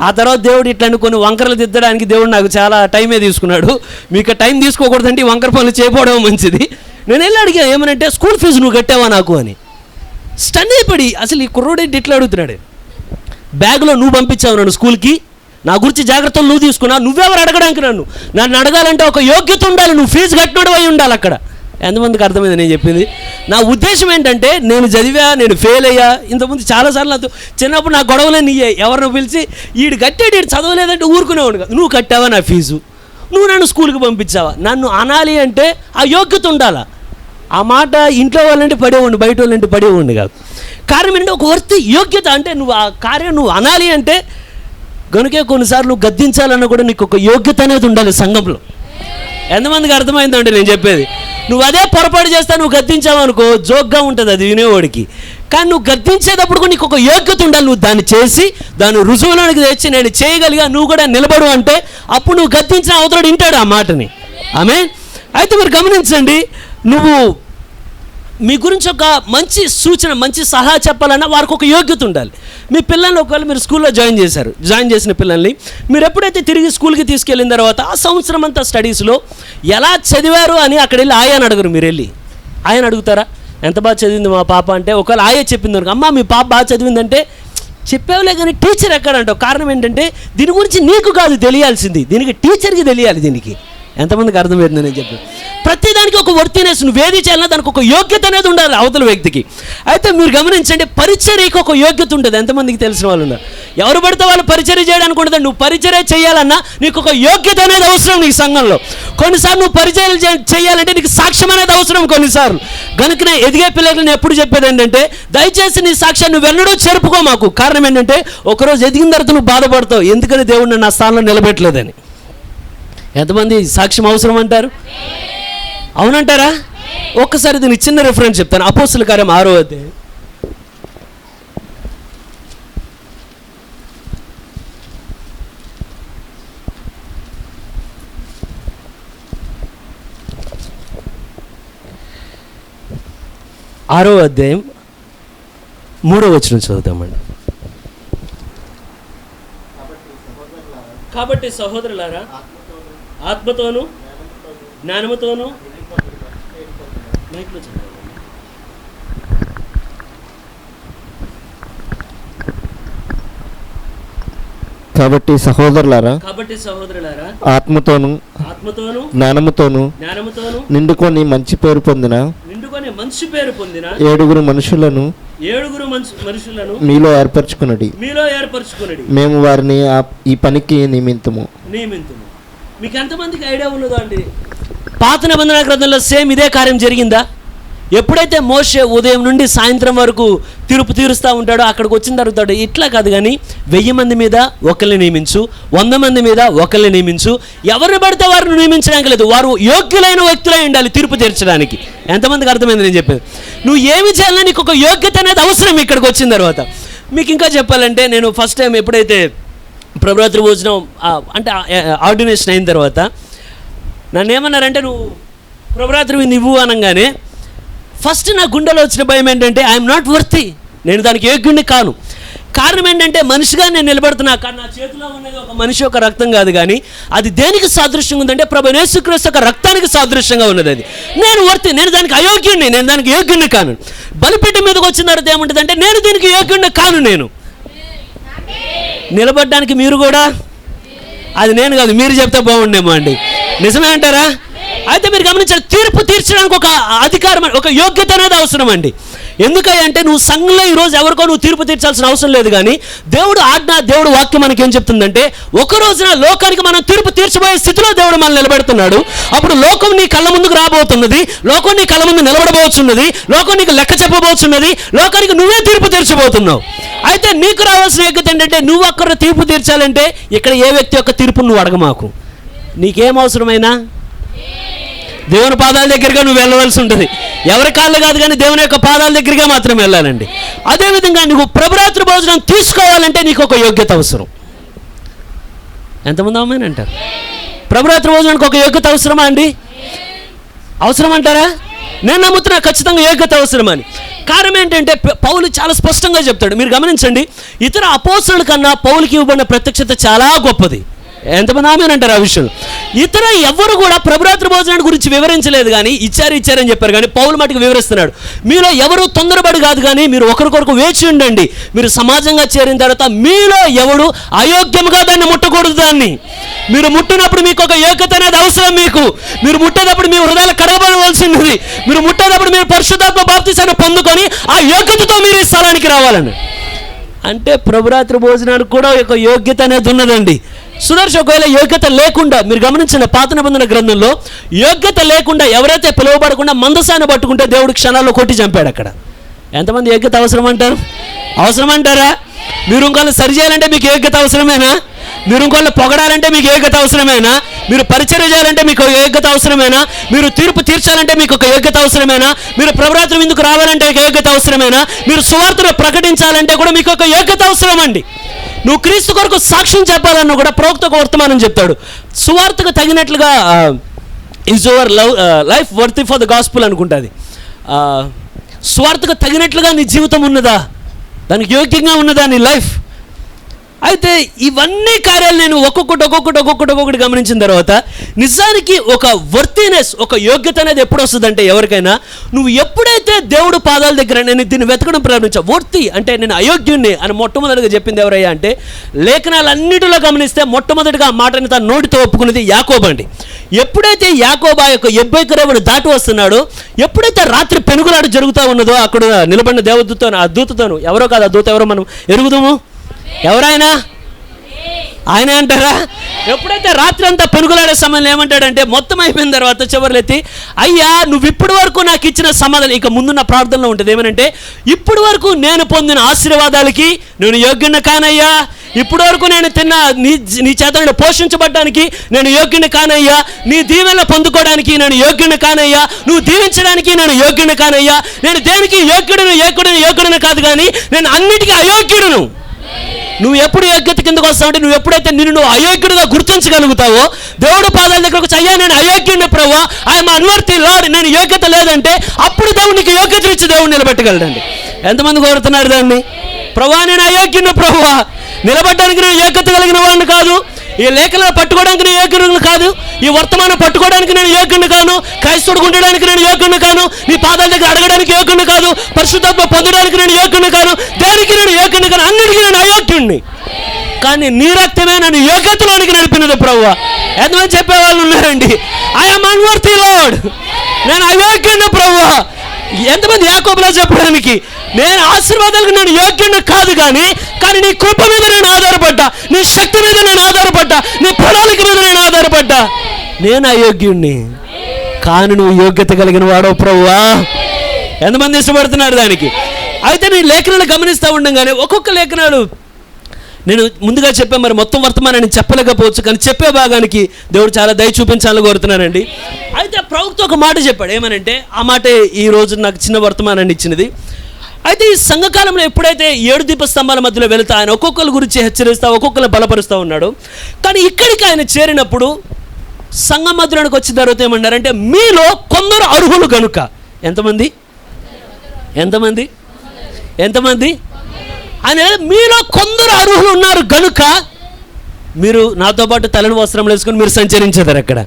ఆ తర్వాత దేవుడు ఇట్లాంటి కొన్ని వంకరలు దిద్దడానికి దేవుడు నాకు చాలా టైమే తీసుకున్నాడు. మీకు టైం తీసుకోకూడదంటే ఈ వంకర పనులు చేయకపోవడం మంచిది. నేను వెళ్ళి అడిగా, ఏమనంటే స్కూల్ ఫీజు నువ్వు కట్టావా నాకు అని. స్టన్ అయిపడి అసలు ఈ కుర్రోడేంటి ఇట్లా అడుగుతున్నాడు. బ్యాగ్లో నువ్వు పంపించావు నన్ను స్కూల్కి, నా గురించి జాగ్రత్తలు నువ్వు తీసుకున్నావు, నువ్వెవరు అడగడానికి నన్ను అడగాలంటే ఒక యోగ్యత ఉండాలి, నువ్వు ఫీజు కట్టినోడు అయి ఉండాలి. అక్కడ ఎంతమందికి అర్థమైంది నేను చెప్పింది? నా ఉద్దేశం ఏంటంటే నేను చదివా, నేను ఫెయిల్ అయ్యా. ఇంతకుముందు చాలాసార్లు నాతో చిన్నప్పుడు నా గొడవలే నీయే, ఎవరినో పిలిచి ఈడు కట్టాడు, ఈడు చదవలేదంటే ఊరుకునేవాడు కాదు. నువ్వు కట్టావా నా ఫీజు, నువ్వు నన్ను స్కూల్కి పంపించావా, నన్ను అనాలి అంటే ఆ యోగ్యత ఉండాలా. ఆ మాట ఇంట్లో వాళ్ళంటే పడేవాడిని, బయట వాళ్ళంటే పడేవాడిని కాదు. కారణం ఏంటంటే ఒక వర్తి యోగ్యత అంటే నువ్వు ఆ కార్యం నువ్వు అనాలి అంటే, కనుకే కొన్నిసార్లు నువ్వు గద్దించాలన్నా కూడా నీకు ఒక యోగ్యత అనేది ఉండాలి సంఘంలో. ఎంతమందికి అర్థమైందంటే నేను చెప్పేది? నువ్వు అదే పొరపాటు చేస్తా, నువ్వు గద్దించావు అనుకో, జోక్గా ఉంటుంది అది వినేవాడికి. కానీ నువ్వు గద్దించేటప్పుడు కూడా నీకు ఒక యోగ్యత ఉండాలి. నువ్వు దాన్ని చేసి దాన్ని రుజువులోనికి తెచ్చి నేను చేయగలిగా, నువ్వు కూడా నిలబడు అంటే అప్పుడు నువ్వు గద్దించిన అవతలడు వింటాడు ఆ మాటని. ఆమేన్. అయితే మీరు గమనించండి, నువ్వు మీ గురించి ఒక మంచి సూచన, మంచి సలహా చెప్పాలన్నా వారికి ఒక యోగ్యత ఉండాలి. మీ పిల్లల్ని ఒకవేళ మీరు స్కూల్లో జాయిన్ చేసిన పిల్లల్ని మీరు ఎప్పుడైతే తిరిగి స్కూల్కి తీసుకెళ్ళిన తర్వాత ఆ సంవత్సరం అంతా స్టడీస్లో ఎలా చదివారు అని అక్కడ వెళ్ళి ఆయన అడగరు. మీరు వెళ్ళి ఆయన అడుగుతారా, ఎంత బాగా చదివింది మా పాప అంటే? ఒకవేళ ఆయే చెప్పింది అనుకో, అమ్మ మీ పాప బాగా చదివిందంటే చెప్పేవలే కానీ టీచర్ ఎక్కడంటావు. కారణం ఏంటంటే దీని గురించి నీకు కాదు తెలియాల్సింది, దీనికి టీచర్కి తెలియాలి. దీనికి ఎంతమందికి అర్థమవుతుంది నేను చెప్పాను? ప్రతిదానికి ఒక వర్తినెస్, నువ్వు ఏది చేయాలన్నా దానికి ఒక యోగ్యత అనేది ఉండాలి అవతల వ్యక్తికి. అయితే మీరు గమనించండి, పరిచర్యకి ఒక యోగ్యత ఉంటుంది. ఎంతమందికి తెలిసిన వాళ్ళు ఉన్నారు? ఎవరు పడితే వాళ్ళు పరిచర్య చేయడానికి ఉండదు. నువ్వు పరిచర్య చేయాలన్నా నీకు ఒక యోగ్యత అనేది అవసరం నీ సంఘంలో. కొన్నిసార్లు నువ్వు పరిచర్యలు చేయాలంటే నీకు సాక్ష్యం అనేది అవసరం కొన్నిసార్లు. కనుకనే ఎదిగే పిల్లలకు నేను ఎప్పుడు చెప్పేది ఏంటంటే, దయచేసి నీ సాక్ష్యాన్ని నువ్వు వెన్నడూ చెరుపుకో మాకు. కారణం ఏంటంటే ఒకరోజు ఎదిగిన తర్వాత నువ్వు బాధపడతావు, ఎందుకని దేవుడు నన్ను నా స్థానంలో నిలబెట్టలేదని. ఎంతమంది సాక్ష్యం అవసరం అంటారు? అవునంటారా? ఒక్కసారి దీనికి చిన్న రిఫరెన్స్ చెప్తాను. అపోస్తుల కార్యం 6వ అధ్యాయం. ఆరో అధ్యాయం 3వ వచనం చదువుతామండి. కాబట్టి సహోదరులారా, ఆత్మతోను జ్ఞానముతోను కాబట్టి సహోదరులారా ఆత్మతోను జ్ఞానముతోను నిండుకొని మంచి పేరు పొందిన ఏడుగురు మనుషులను మీలో ఏర్పరచుకున్నది. మేము వారిని ఈ పనికి నియమింతుము. మీకు ఎంతమందికి ఐడియా ఉన్నదో అండి? పాత నిబంధన గ్రంథంలో సేమ్ ఇదే కార్యం జరిగిందా? ఎప్పుడైతే మోషే ఉదయం నుండి సాయంత్రం వరకు తీర్పు తీరుస్తూ ఉంటాడో, అక్కడికి వచ్చిన తర్వాత ఇట్లా కాదు కానీ 1000 మంది మీద ఒకరిని నియమించు, 100 మంది మీద ఒకరిని నియమించు, ఎవరిని పడితే వారిని నియమించడానికి లేదు. వారు యోగ్యులైన వ్యక్తులై ఉండాలి తీర్పు తీర్చడానికి. ఎంతమందికి అర్థమైంది నేను చెప్పేది? నువ్వు ఏమి చేయాలని నీకు ఒక యోగ్యత అనేది అవసరం ఇక్కడికి వచ్చిన తర్వాత. మీకు ఇంకా చెప్పాలంటే, నేను ఫస్ట్ టైం ఎప్పుడైతే ప్రభురాత్రి భోజనం అంటే ఆర్డినేషన్ అయిన తర్వాత నన్ను ఏమన్నారంటే, నువ్వు ప్రభురాత్రి నువ్వు అనగానే ఫస్ట్ నా గుండెలో వచ్చిన భయం ఏంటంటే, ఐఎమ్ నాట్ వర్తి, నేను దానికి యోగ్యుడిని కాను. కారణం ఏంటంటే, మనిషిగా నేను నిలబడుతున్నా, కానీ నా చేతిలో ఉన్నది ఒక మనిషి యొక్క రక్తం కాదు, కానీ అది దేనికి సాదృశ్యంగా ఉందంటే ప్రభువైన యేసుక్రీస్తు యొక్క రక్తానికి సాదృశ్యంగా ఉన్నది. అది నేను వర్తి, నేను దానికి అయోగ్యుడిని, నేను దానికి యోగ్యుడిని కాను. బలిపీఠం మీదకి వచ్చిన తర్వాత ఏముంటుందంటే, నేను దీనికి యోగ్యుడిని కాను. నేను నిలబడడానికి మీరు కూడా, అది నేను కాదు, మీరు చెప్తే బాగుండేమో అండి. నిజమే అంటారా? అయితే మీరు గమనించాలి, తీర్పు తీర్చడానికి ఒక అధికారం, ఒక యోగ్యత అనేది అవసరం అండి. ఎందుకంటే నువ్వు సంఘంలో ఈరోజు ఎవరికో నువ్వు తీర్పు తీర్చాల్సిన అవసరం లేదు, కానీ దేవుడు ఆజ్ఞ, దేవుడు వాక్యం మనకి ఏం చెప్తుందంటే, ఒక రోజున లోకానికి మనం తీర్పు తీర్చబోయే స్థితిలో దేవుడు మనల్ని నిలబెడుతున్నాడు. అప్పుడు లోకం నీ కళ్ళ ముందుకు రాబోతున్నది, లోకం నీ కళ్ళ ముందు నిలబడబోతున్నది, లోకం నీకు లెక్క చెప్పబోతున్నది, లోకానికి నువ్వే తీర్పు తీర్చబోతున్నావు. అయితే నీకు రావాల్సిన యోగ్యత ఏంటంటే, నువ్వు అక్కడ తీర్పు తీర్చాలంటే ఇక్కడ ఏ వ్యక్తి యొక్క తీర్పును నువ్వు అడగమాకు. నీకేం అవసరమైనా దేవుని పాదాల దగ్గరగా నువ్వు వెళ్ళవలసి ఉంటుంది. ఎవరి కాళ్ళు కాదు, కానీ దేవుని యొక్క పాదాల దగ్గరగా మాత్రం వెళ్ళాలండి. అదేవిధంగా నువ్వు ప్రభురాత్రి భోజనం తీసుకోవాలంటే నీకు ఒక యోగ్యత అవసరం. ఎంతమంది అమ్మాయిని అంటారు? ప్రభురాత్రి భోజనానికి ఒక యోగ్యత అవసరమా అండి? అవసరం అంటారా? నేను నమ్ముతున్నా ఖచ్చితంగా యోగ్యత అవసరమని. కారణం ఏంటంటే పౌలు చాలా స్పష్టంగా చెప్తాడు. మీరు గమనించండి, ఇతర అపోస్తలుల కన్నా పౌలుకి ఇవ్వబడిన ప్రత్యక్షత చాలా గొప్పది. ఎంతమంది ఆమె అంటారు ఆ విషయం? ఇతర ఎవరు కూడా ప్రభురాత్రి భోజనాన్ని గురించి వివరించలేదు, కానీ ఇచ్చారని చెప్పారు. కానీ పౌలు మటుకు వివరిస్తున్నాడు. మీలో ఎవరు తొందరపడి కాదు, కానీ మీరు ఒకరికొరకు వేచి ఉండండి. మీరు సమాజంగా చేరిన తర్వాత మీలో ఎవడు అయోగ్యంగా దాన్ని ముట్టకూడదు. దాన్ని మీరు ముట్టినప్పుడు మీకు ఒక యోగ్యత అనేది అవసరం. మీరు ముట్టేటప్పుడు మీ హృదయాలు కడగబడవలసినది. మీరు ముట్టేటప్పుడు మీరు పరిశుద్ధాత్మ బాప్తిసాన్ని పొందుకొని ఆ యోగ్యతతో మీరు ఈ స్థలానికి రావాలని. అంటే ప్రభురాత్రి భోజనానికి కూడా ఒక యోగ్యత అనేది ఉన్నదండి. సుదర్శ ఒకవేళ యోగ్యత లేకుండా, మీరు గమనించండి, పాత నిబంధన గ్రంథంలో యోగ్యత లేకుండా ఎవరైతే పిలువబడకుండా మందసాన్ని పట్టుకుంటే దేవుడు క్షణాల్లో కొట్టి చంపాడు. అక్కడ ఎంతమంది యోగ్యత అవసరం అంటారు? అవసరం అంటారా? మీరు ఇంకోళ్ళు సరి చేయాలంటే మీకు యోగ్యత అవసరమేనా? మీరు ఇంకోళ్ళు పొగడాలంటే మీకు యోగ్యత అవసరమేనా? మీరు పరిచర్య చేయాలంటే మీకు యోగ్యత అవసరమేనా? మీరు తీర్పు తీర్చాలంటే మీకు ఒక యోగ్యత అవసరమేనా? మీరు ప్రభురాత్రి విందుకు రావాలంటే యోగ్యత అవసరమేనా? మీరు సువార్తను ప్రకటించాలంటే కూడా మీకు ఒక యోగ్యత అవసరం అండి. నువ్వు క్రీస్తు కొరకు సాక్ష్యం చెప్పాలన్నా కూడా ప్రవక్త ఒక వర్తమానం చెప్తాడు. సువార్తకు తగినట్లుగా is your life worthy for the gospel అనుకుంటుంది. సువార్తకు తగినట్లుగా నీ జీవితం ఉన్నదా? దానికి యోగ్యంగా ఉన్నదా నీ లైఫ్? అయితే ఇవన్నీ కార్యాలు నేను ఒక్కొక్కటి గమనించిన తర్వాత నిజానికి ఒక వర్తీనెస్, ఒక యోగ్యత అనేది ఎప్పుడు వస్తుందంటే ఎవరికైనా, నువ్వు ఎప్పుడైతే దేవుడు పాదాల దగ్గర నేను దీన్ని వెతకడం ప్రారంభించా. వర్తి అంటే నేను అయోగ్యుణ్ణి అని మొట్టమొదటిగా చెప్పింది ఎవరయ్యా అంటే, లేఖనాలన్నిటిలో గమనిస్తే మొట్టమొదటిగా ఆ మాటని తన నోటితో ఒప్పుకున్నది యాకోబు అండి. ఎప్పుడైతే యాకోబు ఆ యొక్క ఎబ్బైకరేవును దాటి వస్తున్నాడో, ఎప్పుడైతే రాత్రి పెనుగులాట జరుగుతూ ఉన్నదో అక్కడ నిలబడిన దేవదూతను, ఆ దూతతోను, ఎవరో కాదు ఆ దూత ఎవరో మనం ఎరుగుదాము, ఎవరైనా ఆయన అంటారా? ఎప్పుడైతే రాత్రి అంతా పెనుగులాడే సమయంలో ఏమంటాడంటే, మొత్తం అయిపోయిన తర్వాత చివరిలెత్తి, అయ్యా నువ్వు ఇప్పటి వరకు నాకు ఇచ్చిన సమాధానం, ఇక ముందున్న ప్రార్థనలో ఉంటుంది ఏమనంటే, ఇప్పటి వరకు నేను పొందిన ఆశీర్వాదాలకి నేను యోగ్యుని కానయ్యా, ఇప్పటి వరకు నేను తిన్న నీ చేత నేను పోషించబడ్డానికి నేను యోగ్యుని కానయ్యా, నీ దీవెనలు పొందుకోవడానికి నేను యోగ్యుని కానయ్యా, నువ్వు దీవించడానికి నేను యోగ్యుని కానయ్యా, నేను దేనికి యోగ్యుడిని కాదు కానీ నేను అన్నిటికీ అయోగ్యుడును. నువ్వు ఎప్పుడు యోగ్యత కిందకు వస్తావంటే, నువ్వు ఎప్పుడైతే నువ్వు అయోగ్యుడిగా గుర్తించగలుగుతావో, దేవుడు పాదాల దగ్గరకు వచ్చి, అయ్యా నేను అయోగ్యుడిని ప్రభువా, ఐఎమ్ అన్వర్తి లార్డ్, నేను యోగ్యత లేదంటే అప్పుడు దేవుడు నీకు యోగ్యత ఇచ్చి దేవుడు నిలబెట్టగలడండి. ఎంతమంది కోరుతున్నారు దాన్ని? ప్రభువా నేను అయోగ్యుడిని ప్రభువా, నిలబడడానికి నేను యోగ్యత కలిగిన వాడిని కాదు, ఈ లేఖలను పట్టుకోవడానికి నేను యోగ్యుడిని కాదు, ఈ వర్తమానం పట్టుకోవడానికి నేను యోగ్యుడిని కాను, క్రైస్తవుడిగా ఉండడానికి నేను యోగ్యుడిని కాను, నీ పాదాల దగ్గర అడగడానికి యోగ్యుడిని కాదు, పరిశుద్ధాత్మ పొందడానికి నేను యోగ్యుడిని కాను, దేనికి నేను యోగ్యుడిని కాను, అన్నిటికీ నేను అయోగ్యుడిని. కానీ నీ రక్తమే నన్ను యోగ్యతలోనికి నడిపినది ప్రభువా. ఎంతమంది చెప్పేవాళ్ళు ఉన్నారండి? ఐఎమ్ అన్వర్తి లార్డ్, నేను అయోగ్యుడిని ప్రభువా. ఎంతమంది యాకోబులా చెప్పడానికి, నేను ఆశీర్వాదాలకు నేను యోగ్యుడిని కాదు కానీ నీ కృప మీద నేను ఆధారపడ్డా, నీ శక్తి మీద నేను ఆధారపడ్డా, నీ ప్రణాళిక మీద నేను ఆధారపడ్డా, నేను అయోగ్యుడిని కానీ నువ్వు యోగ్యత కలిగిన వాడవు ప్రభువా. ఎంతమంది ఇష్టపడుతున్నారు దానికి? అయితే నీ లేఖనాలు గమనిస్తూ ఉండగానే ఒక్కొక్క లేఖనాలు నేను ముందుగా చెప్పే, మరి మొత్తం వర్తమానాన్ని చెప్పలేకపోవచ్చు కానీ చెప్పే భాగానికి దేవుడు చాలా దయ చూపించాలని కోరుతున్నానండి. అయితే ప్రవక్త ఒక మాట చెప్పాడు, ఏమనంటే ఆ మాటే ఈ రోజు నాకు చిన్న వర్తమానాన్ని ఇచ్చినది. అయితే ఈ సంఘకాలంలో ఎప్పుడైతే 7 దీపస్తంభాల మధ్యలో వెళుతా ఆయన ఒక్కొక్కరి గురించి హెచ్చరిస్తా, ఒక్కొక్కరు బలపరుస్తూ ఉన్నాడు. కానీ ఇక్కడికి ఆయన చేరినప్పుడు సంఘ మధ్యలోనికి వచ్చిన తర్వాత ఏమన్నారంటే, మీలో కొందరు అర్హులు గనుక. ఎంతమంది ఆయన మీలో కొందరు అర్హులు ఉన్నారు గనుక మీరు నాతో పాటు తెల్లని వస్త్రం వేసుకొని మీరు సంచరించేదారు అక్కడ.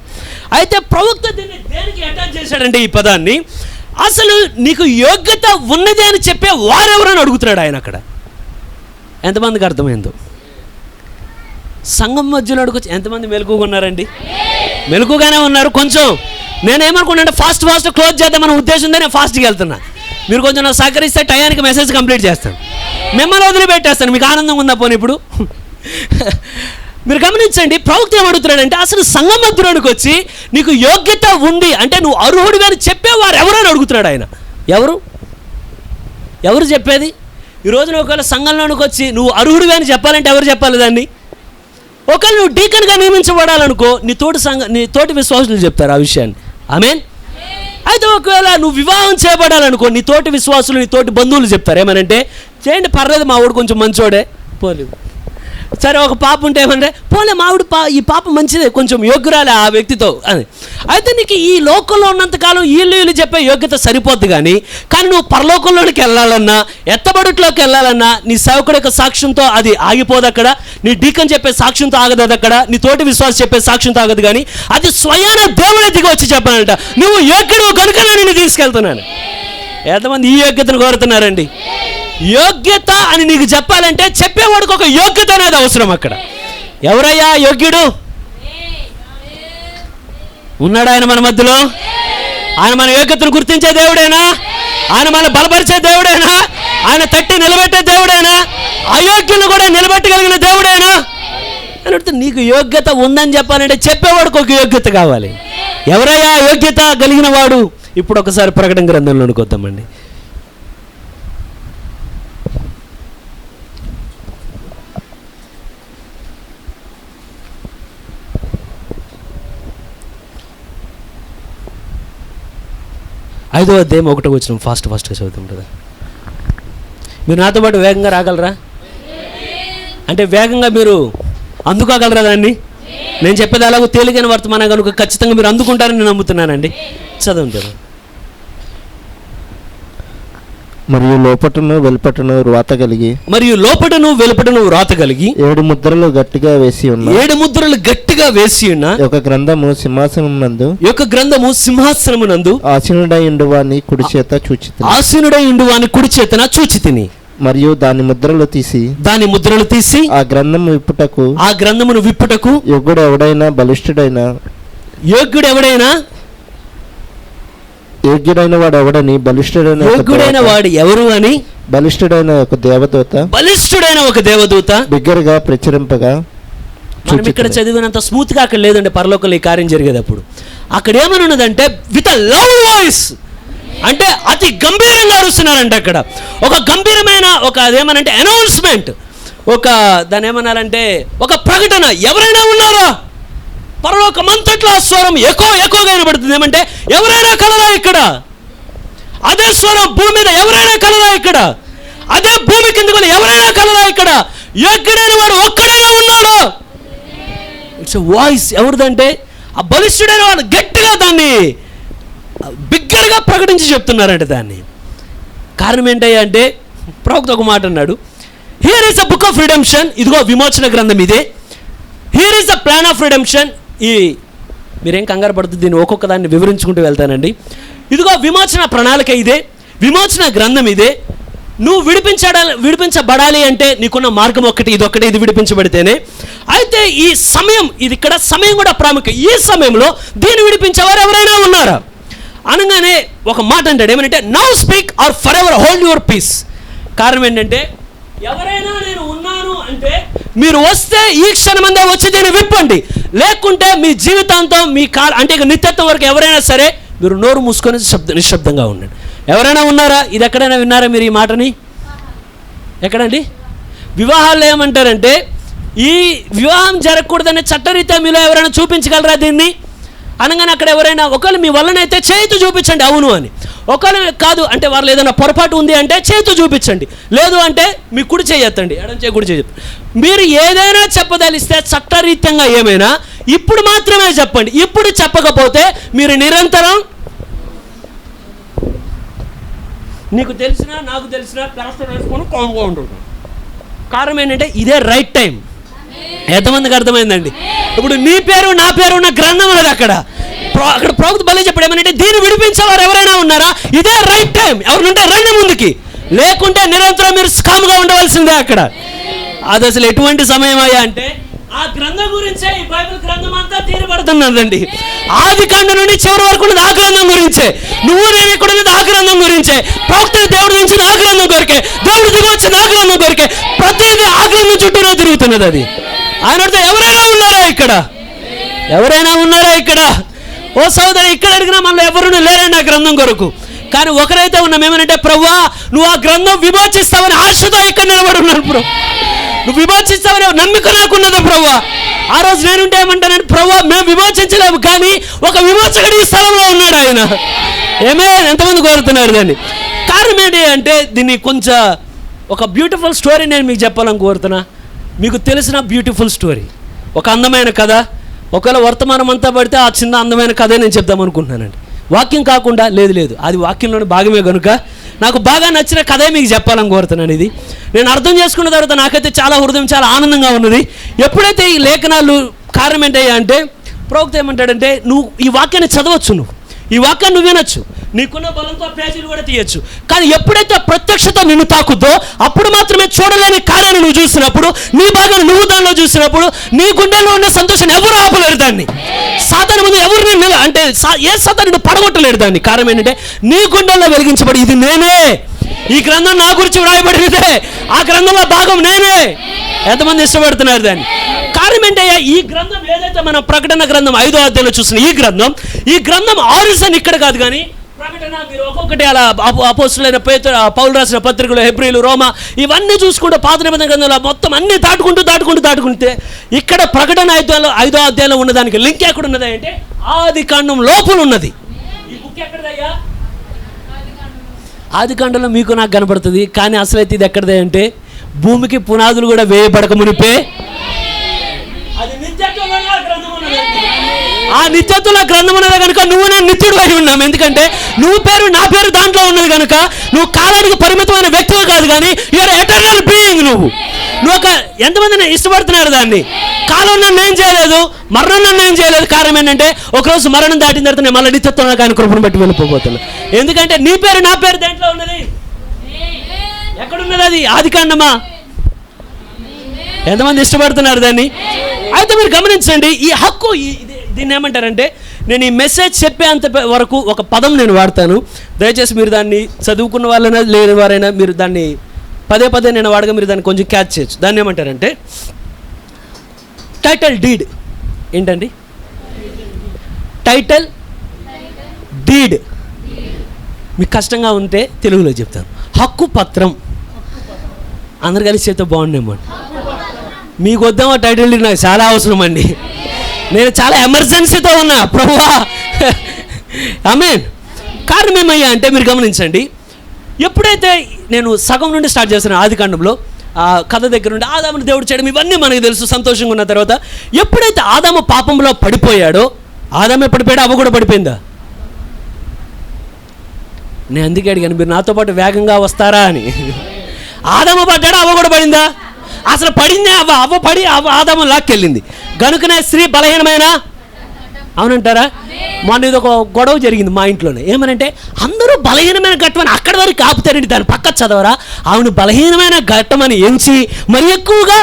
అయితే ప్రవక్త దీన్ని దేనికి అటాచ్ చేశాడంటే ఈ పదాన్ని, అసలు నీకు యోగ్యత ఉన్నది అని చెప్పే వారెవరని అడుగుతున్నాడు ఆయన అక్కడ. ఎంతమందికి అర్థమైందో? సంఘం మధ్యలో అడుగుచ్చు. ఎంతమంది మెలకుగా ఉన్నారండి? మెలకుగానే ఉన్నారు. కొంచెం నేనేమనుకున్నానంటే ఫాస్ట్ క్లోజ్ చేద్దామన్న ఉద్దేశంతో నేను ఫాస్ట్గా వెళ్తున్నా. మీరు కొంచెం నాకు సహకరిస్తే టయానికి మెసేజ్ కంప్లీట్ చేస్తాను, మిమ్మల్ని వదిలిపెట్టేస్తాను. మీకు ఆనందం ఉందా పోనీ? ఇప్పుడు మీరు గమనించండి, ప్రవక్త ఏమడుగుతున్నాడంటే అసలు సంఘం మధ్యలోనికి వచ్చి నీకు యోగ్యత ఉంది అంటే నువ్వు అర్హుడివి అని చెప్పేవారు ఎవరని అడుగుతున్నాడు ఆయన. ఎవరు చెప్పేది? ఈ రోజున ఒకవేళ సంఘంలోనికి వచ్చి నువ్వు అర్హుడివి అని చెప్పాలంటే ఎవరు చెప్పాలి దాన్ని? ఒకవేళ నువ్వు డీకన్గా నియమించబడాలనుకో, నీ తోటి విశ్వాసులు చెప్తారు ఆ విషయాన్ని. ఆమేన్. అయితే ఒకవేళ నువ్వు వివాహం చేయబడాలనుకో, నీ తోటి విశ్వాసులు, నీ తోటి బంధువులు చెప్తారు ఏమనంటే, చేయండి పర్లేదు మా వాడు కొంచెం మంచోడే, పోలేదు. సరే ఒక పాప ఉంటే ఏమంటే, పోలే మావిడు ఈ పాప మంచిదే, కొంచెం యోగ్యురాలే ఆ వ్యక్తితో అని. అయితే నీకు ఈ లోకంలో ఉన్నంతకాలం వీళ్ళు చెప్పే యోగ్యత సరిపోద్ది కానీ నువ్వు పరలోకంలోనికి వెళ్ళాలన్నా, ఎత్తబడుట్లోకి వెళ్ళాలన్నా నీ సేవకుడు యొక్క సాక్ష్యంతో అది ఆగిపోదు అక్కడ, నీ డీకన్ చెప్పే సాక్ష్యంతో ఆగదు అది అక్కడ, నీ తోటి విశ్వాసం చెప్పే సాక్ష్యంతో ఆగదు కానీ అది స్వయాన దేవుడే దిగి వచ్చి చెప్పానంట, నువ్వు యోగ్యుడు కనుక నేను తీసుకెళ్తున్నాను. ఎంతమంది ఈ యోగ్యతను కోరుతున్నారండి? యోగ్యత అని నీకు చెప్పాలంటే చెప్పేవాడికి ఒక యోగ్యత అనేది అవసరం అక్కడ. ఎవరయ్యా యోగ్యుడు? ఉన్నాడు ఆయన మన మధ్యలో? ఆయన మన యోగ్యతను గుర్తించే దేవుడేనా? ఆయన మన బలపరిచే దేవుడేనా? ఆయన తట్టి నిలబెట్టే దేవుడేనా? అయోగ్యులను కూడా నిలబెట్టగలిగిన దేవుడేనా అని అడిగితే, నీకు యోగ్యత ఉందని చెప్పాలంటే చెప్పేవాడికి ఒక యోగ్యత కావాలి. ఎవరయ్యా యోగ్యత కలిగిన వాడు? ఇప్పుడు ఒకసారి ప్రకటన గ్రంథంలోనికి వద్దామండి. ఐదో అధ్యాయం 1వ వచనం ఫాస్ట్గా చదువుతాం కదా. మీరు నాతో పాటు వేగంగా రాగలరా? అంటే వేగంగా మీరు అందుకోగలరా దాన్ని? నేను చెప్పేది అలాగో తేలికైన వర్తమానం కనుక ఖచ్చితంగా మీరు అందుకుంటారని నేను నమ్ముతున్నానండి. చదువుతాను. మరియు లోపటను వెలుపటను వ్రాత కలిగి వ్రాత కలిగి 7 ముద్రలు గట్టిగా వేసి ఉన్న ఒక గ్రంథము సింహాసనమునందు ఆసీనుడై ఉండువాని కుడి చేతన చూచితిని మరియు దాని ముద్రలు తీసి ఆ గ్రంథమును విప్పుటకు యోగ్యుడు ఎవడైన వాడు ఎవడని యోగ్యుడైన వాడు ఎవరు అని బలిష్ఠుడైన ఒక దేవదూత బిగ్గరగా ప్రచురింపగా. మనం ఇక్కడ చదివినంత స్మూత్ గా అక్కడ లేదండి పరలోకంలో ఈ కార్యం జరిగేటప్పుడు. అక్కడ ఏమని ఉన్నదంటే విత్ లవ్ వాయిస్, అంటే అతి గంభీరంగా అరుస్తున్నారంటే అక్కడ ఒక గంభీరమైన అదేమనంటే అనౌన్స్మెంట్, దాని ఏమన్నారంటే ఒక ప్రకటన. ఎవరైనా ఉన్నారా? పరలోకమంతట్లో ఆ స్వరం ఎక్కువగా వినబడుతుంది. ఏమంటే ఎవరైనా కలరా ఇక్కడ? అదే స్వరం భూమి మీద ఎవరైనా కలరా ఇక్కడ? అదే భూమి కిందకు ఎవరైనా కలరా ఇక్కడ? యోగ్యుడైన వాడు ఒక్కడైనా ఉన్నాడు. ఇట్స్ వాయిస్ ఎవరిదంటే ఆ బలిష్ఠుడైన వాడు గట్టిగా దాన్ని బిగ్గరగా ప్రకటించి చెప్తున్నారంటే దాన్ని. కారణం ఏంటయ్యా అంటే ప్రవక్త ఒక మాట అన్నాడు, here is the book of redemption, ఇదిగో విమోచన గ్రంథం ఇదే. Here is the plan of redemption. మీరేం కంగారు పడుతుంది, దీన్ని ఒక్కొక్క దాన్ని వివరించుకుంటూ వెళ్తానండి. ఇదిగో విమోచన ప్రణాళిక ఇదే, విమోచన గ్రంథం ఇదే. నువ్వు విడిపించబడాలి అంటే నీకున్న మార్గం ఇదొక్కటే, ఇది విడిపించబడితేనే. అయితే ఈ సమయం, ఇది ఇక్కడ సమయం కూడా ప్రాముఖ్యం. ఈ సమయంలో దీన్ని విడిపించేవారు ఎవరైనా ఉన్నారా అనగానే ఒక మాట అంటాడు, ఏమంటే now speak or for ever hold your peace. కారణం ఏంటంటే ఎవరైనా నేను ఉన్నాను అంటే మీరు వస్తే ఈ క్షణమందే వచ్చి దీన్ని విప్పండి, లేకుంటే మీ జీవితాంతం అంటే ఇక నిత్యత్వం వరకు ఎవరైనా సరే మీరు నోరు మూసుకొని నిశ్శబ్దంగా ఉండండి. ఎవరైనా ఉన్నారా? ఇది ఎక్కడైనా విన్నారా మీరు ఈ మాటని? ఎక్కడండి? వివాహాల్లో ఏమంటారంటే ఈ వివాహం జరగకూడదనే చట్టరీత్యా మీలో ఎవరైనా చూపించగలరా దీన్ని అనగానే అక్కడ ఎవరైనా ఒకవేళ మీ వల్లనైతే చేతి చూపించండి అవును అని, ఒకవేళ కాదు అంటే వాళ్ళు ఏదైనా పొరపాటు ఉంది అంటే చేతి చూపించండి, లేదు అంటే మీ కుడి చేయొద్దండి, ఎడం చేయి కుడి చేయ. మీరు ఏదైనా చెప్పదలిస్తే చట్టరీత్యంగా ఏమైనా ఇప్పుడు మాత్రమే చెప్పండి. ఇప్పుడు చెప్పకపోతే మీరు నిరంతరం నీకు తెలిసినా నాకు తెలిసినా ప్లాస్టర్ వేసుకొని కామ్గా ఉంటుంటాం. కారణం ఏంటంటే ఇదే రైట్ టైం. ఎంతమందికి అర్థమైందండి? ఇప్పుడు నీ పేరు నా పేరు ఉన్న గ్రంథం అనేది అక్కడ ప్రవక్త బలి చెప్పాడు ఏమంటే దీన్ని విడిపించేవారు ఎవరైనా ఉన్నారా? ఇదే రైట్ టైం. ఎవరుంటే రండి ముందుకి, లేకుంటే నిరంతరం మీరు స్కామ్గా ఉండవలసిందే అక్కడ. అది అసలు ఎటువంటి సమయం అయ్యా అంటే ఆ గ్రంథం గురించే ఈ బైబిల్ గ్రంథం అంతా తీరబడుతున్నదండి. ఆది కాండం నుండి చివరి వరకు ఉన్నది ఆ గ్రంథం గురించే. నువ్వు నేను ఇక్కడ ఉన్నది ఆ గ్రంథం గురించే. ప్రవక్తని దేవుడు నుంచి ఆ గ్రంథం కొరికే, దేవుడు దిగి వచ్చింది ఆ గ్రంథం కొరికే. ప్రతిదీ ఆ గ్రంథం చుట్టూనే తిరుగుతున్నది అది. ఆయన ఎవరైనా ఉన్నారా ఇక్కడ? ఎవరైనా ఉన్నారా ఇక్కడ? ఓ సోదరి, ఇక్కడ అడిగినా మళ్ళీ ఎవరు లేరండి ఆ గ్రంథం కొరకు. కానీ ఒకరైతే ఉన్నాం, ఏమనంటే ప్రభువా నువ్వు ఆ గ్రంథం విమోచిస్తావని ఆశతో ఇక్కడ నిలబడి ఉన్నాను ప్రభు. నువ్వు విమోచిస్తావని నమ్మిక నాకున్నదా ప్రభువా. ఆ రోజు నేనుంటే ఏమంటానంటే ప్రభువా మేము విమోచించలేము, కానీ ఒక విమోచకుడు ఈ స్థలంలో ఉన్నాడు ఆయన. ఎంతమంది కోరుతున్నారు దాన్ని? కారణం ఏంటి అంటే దీన్ని కొంచెం ఒక బ్యూటిఫుల్ స్టోరీ నేను మీకు చెప్పాలని కోరుతున్నా. మీకు తెలిసిన బ్యూటిఫుల్ స్టోరీ, ఒక అందమైన కథ. ఒకవేళ వర్తమానం అంతా పడితే ఆ చిన్న అందమైన కథే నేను చెప్దాం అనుకుంటున్నానండి. వాక్యం కాకుండా లేదు అది వాక్యంలోని భాగమే కనుక నాకు బాగా నచ్చిన కథే మీకు చెప్పాలని కోరుతున్నాను. ఇది నేను అర్థం చేసుకున్న తర్వాత నాకైతే చాలా హృదయం చాలా ఆనందంగా ఉన్నది. ఎప్పుడైతే ఈ లేఖనాలు కారణం ఏంటయ్యా అంటే ప్రవక్త ఏమంటాడంటే నువ్వు ఈ వాక్యాన్ని చదవచ్చు, నువ్వు ఈ వాక్యాన్ని నువ్వు వినొచ్చు, నీకున్న బలంతో పేజీలు కూడా తీయచ్చు. కానీ ఎప్పుడైతే ప్రత్యక్షత నిన్ను తాకుద్దో అప్పుడు మాత్రమే చూడలేని కార్యాన్ని నువ్వు చూసినప్పుడు, నీ భాగాన్ని నువ్వు దానిలో చూసినప్పుడు నీ గుండెల్లో ఉన్న సంతోషాన్ని ఎవరు ఆపలేరు దాన్ని. సాతాను ముందు ఎవరిని అంటే ఏ సాతాను పడగొట్టలేడు దాన్ని. కారణం ఏంటంటే నీ గుండెల్లో వెలిగించబడి ఇది నేనే, ఈ గ్రంథం నా గురించి వ్రాయబడినదే, ఆ గ్రంథంలో భాగం నేనే. ఎంతమంది ఇష్టపడుతున్నారు దాన్ని? కారణం ఏంటయ్యా ఈ గ్రంథం ఏదైతే మనం ప్రకటన గ్రంథం 5వ అధ్యాయంలో చూసిన ఈ గ్రంథం ఆరిజిన్ ఇక్కడ కాదు, కానీ ప్రకటన మీరు ఒక్కొక్కటి అలా అపోస్తులైన పౌలు రాసిన పత్రికలు, హెబ్రీలు, రోమా ఇవన్నీ చూసుకుంటూ పాత నిబంధన గ్రంథంలో మొత్తం అన్ని దాటుకుంటే ఇక్కడ ప్రకటన 5వ అధ్యాయంలో ఉన్నదానికి లింక్ ఎక్కడ ఉన్నది అంటే ఆది కాండం లోపల ఉన్నది. ఈ బుక్ ఎక్కడదయ్యా? ఆది కాండంలో మీకు నాకు కనపడుతుంది, కానీ అసలైతే ఇది ఎక్కడదే అంటే భూమికి పునాదులు కూడా వేయబడక మునిపే అది నిత్యత్వమైన గ్రంథం ఉన్నది. ఆ నిత్యత్వంలో గ్రంథం ఉన్నది కనుక నువ్వు నేను నిత్యుడు అయి ఉన్నాం. ఎందుకంటే నువ్వు పేరు నా పేరు దాంట్లో ఉన్నది కనుక నువ్వు కాలానికి పరిమితమైన వ్యక్తివి కాదు, కానీ యూఆర్ ఎటర్నల్ బీయింగ్. నువ్వు ఒక ఎంతమంది ఇష్టపడుతున్నారు దాన్ని. కాలం నన్ను ఏం చేయలేదు, మరణం నన్ను ఏం చేయలేదు. కారణం ఏంటంటే ఒకరోజు మరణం దాటిన తర్వాత నేను మళ్ళీ నిత్యత్వంలో ఆయన కృపను బట్టి వెళ్ళిపోతున్నాను. ఎందుకంటే నీ పేరు నా పేరు దేంట్లో ఉన్నది, ఎక్కడున్నది? అది ఆదికాండమా? ఎంతమంది ఇష్టపడుతున్నారు దాన్ని? అయితే మీరు గమనించండి, ఈ హక్కు దీన్ని ఏమంటారంటే, నేను ఈ మెసేజ్ చెప్పేంత వరకు ఒక పదం నేను వాడతాను. దయచేసి మీరు దాన్ని చదువుకున్న వాళ్ళైనా లేని వారైనా మీరు దాన్ని పదే పదే నేను వాడగా మీరు దాన్ని కొంచెం క్యాచ్ చేయొచ్చు. దాన్ని ఏమంటారంటే టైటిల్ డీడ్. ఏంటండి టైటిల్ డీడ్? మీకు కష్టంగా ఉంటే తెలుగులో చెప్తాను. హక్కు పత్రం. అందరు కలిసి చెప్తే బాగుండేమో. మీకు వద్దామో టైటిల్ డీడ్? నాకు చాలా అవసరం అండి. నేను చాలా ఎమర్జెన్సీతో ఉన్నా ప్రభువా. ఆమేన్. కారణం ఏమయ్యా అంటే మీరు గమనించండి, ఎప్పుడైతే నేను సగం నుండి స్టార్ట్ చేస్తున్నాను ఆదికాండంలో, ఆ కథ దగ్గర నుండి ఆదాముని దేవుడు చేయడం ఇవన్నీ మనకు తెలుసు. సంతోషంగా ఉన్న తర్వాత ఎప్పుడైతే ఆదాము పాపంలో పడిపోయాడో, ఆదామే పడిపోయాడు, అవ్వ కూడా పడిపోయిందా? నేను అందుకే అడిగాను మీరు నాతో పాటు వేగంగా వస్తారా అని. ఆదాము పడ్డాడు, అవ్వ కూడా పడిందా? అసలు పడిందే అవ్వ పడి ఆదాము లాక్కెళ్ళింది. గనుకనే స్త్రీ బలహీనమైన, అవునంటారా? మొన్న ఇది ఒక గొడవ జరిగింది మా ఇంట్లోనే. ఏమనంటే అందరూ బలహీనమైన ఘట్టమని అక్కడి వరకు ఆపుతారండి, దాని పక్క చదవరా? ఆవిడ బలహీనమైన ఘట్టమని ఎంచి మరి ఎక్కువగా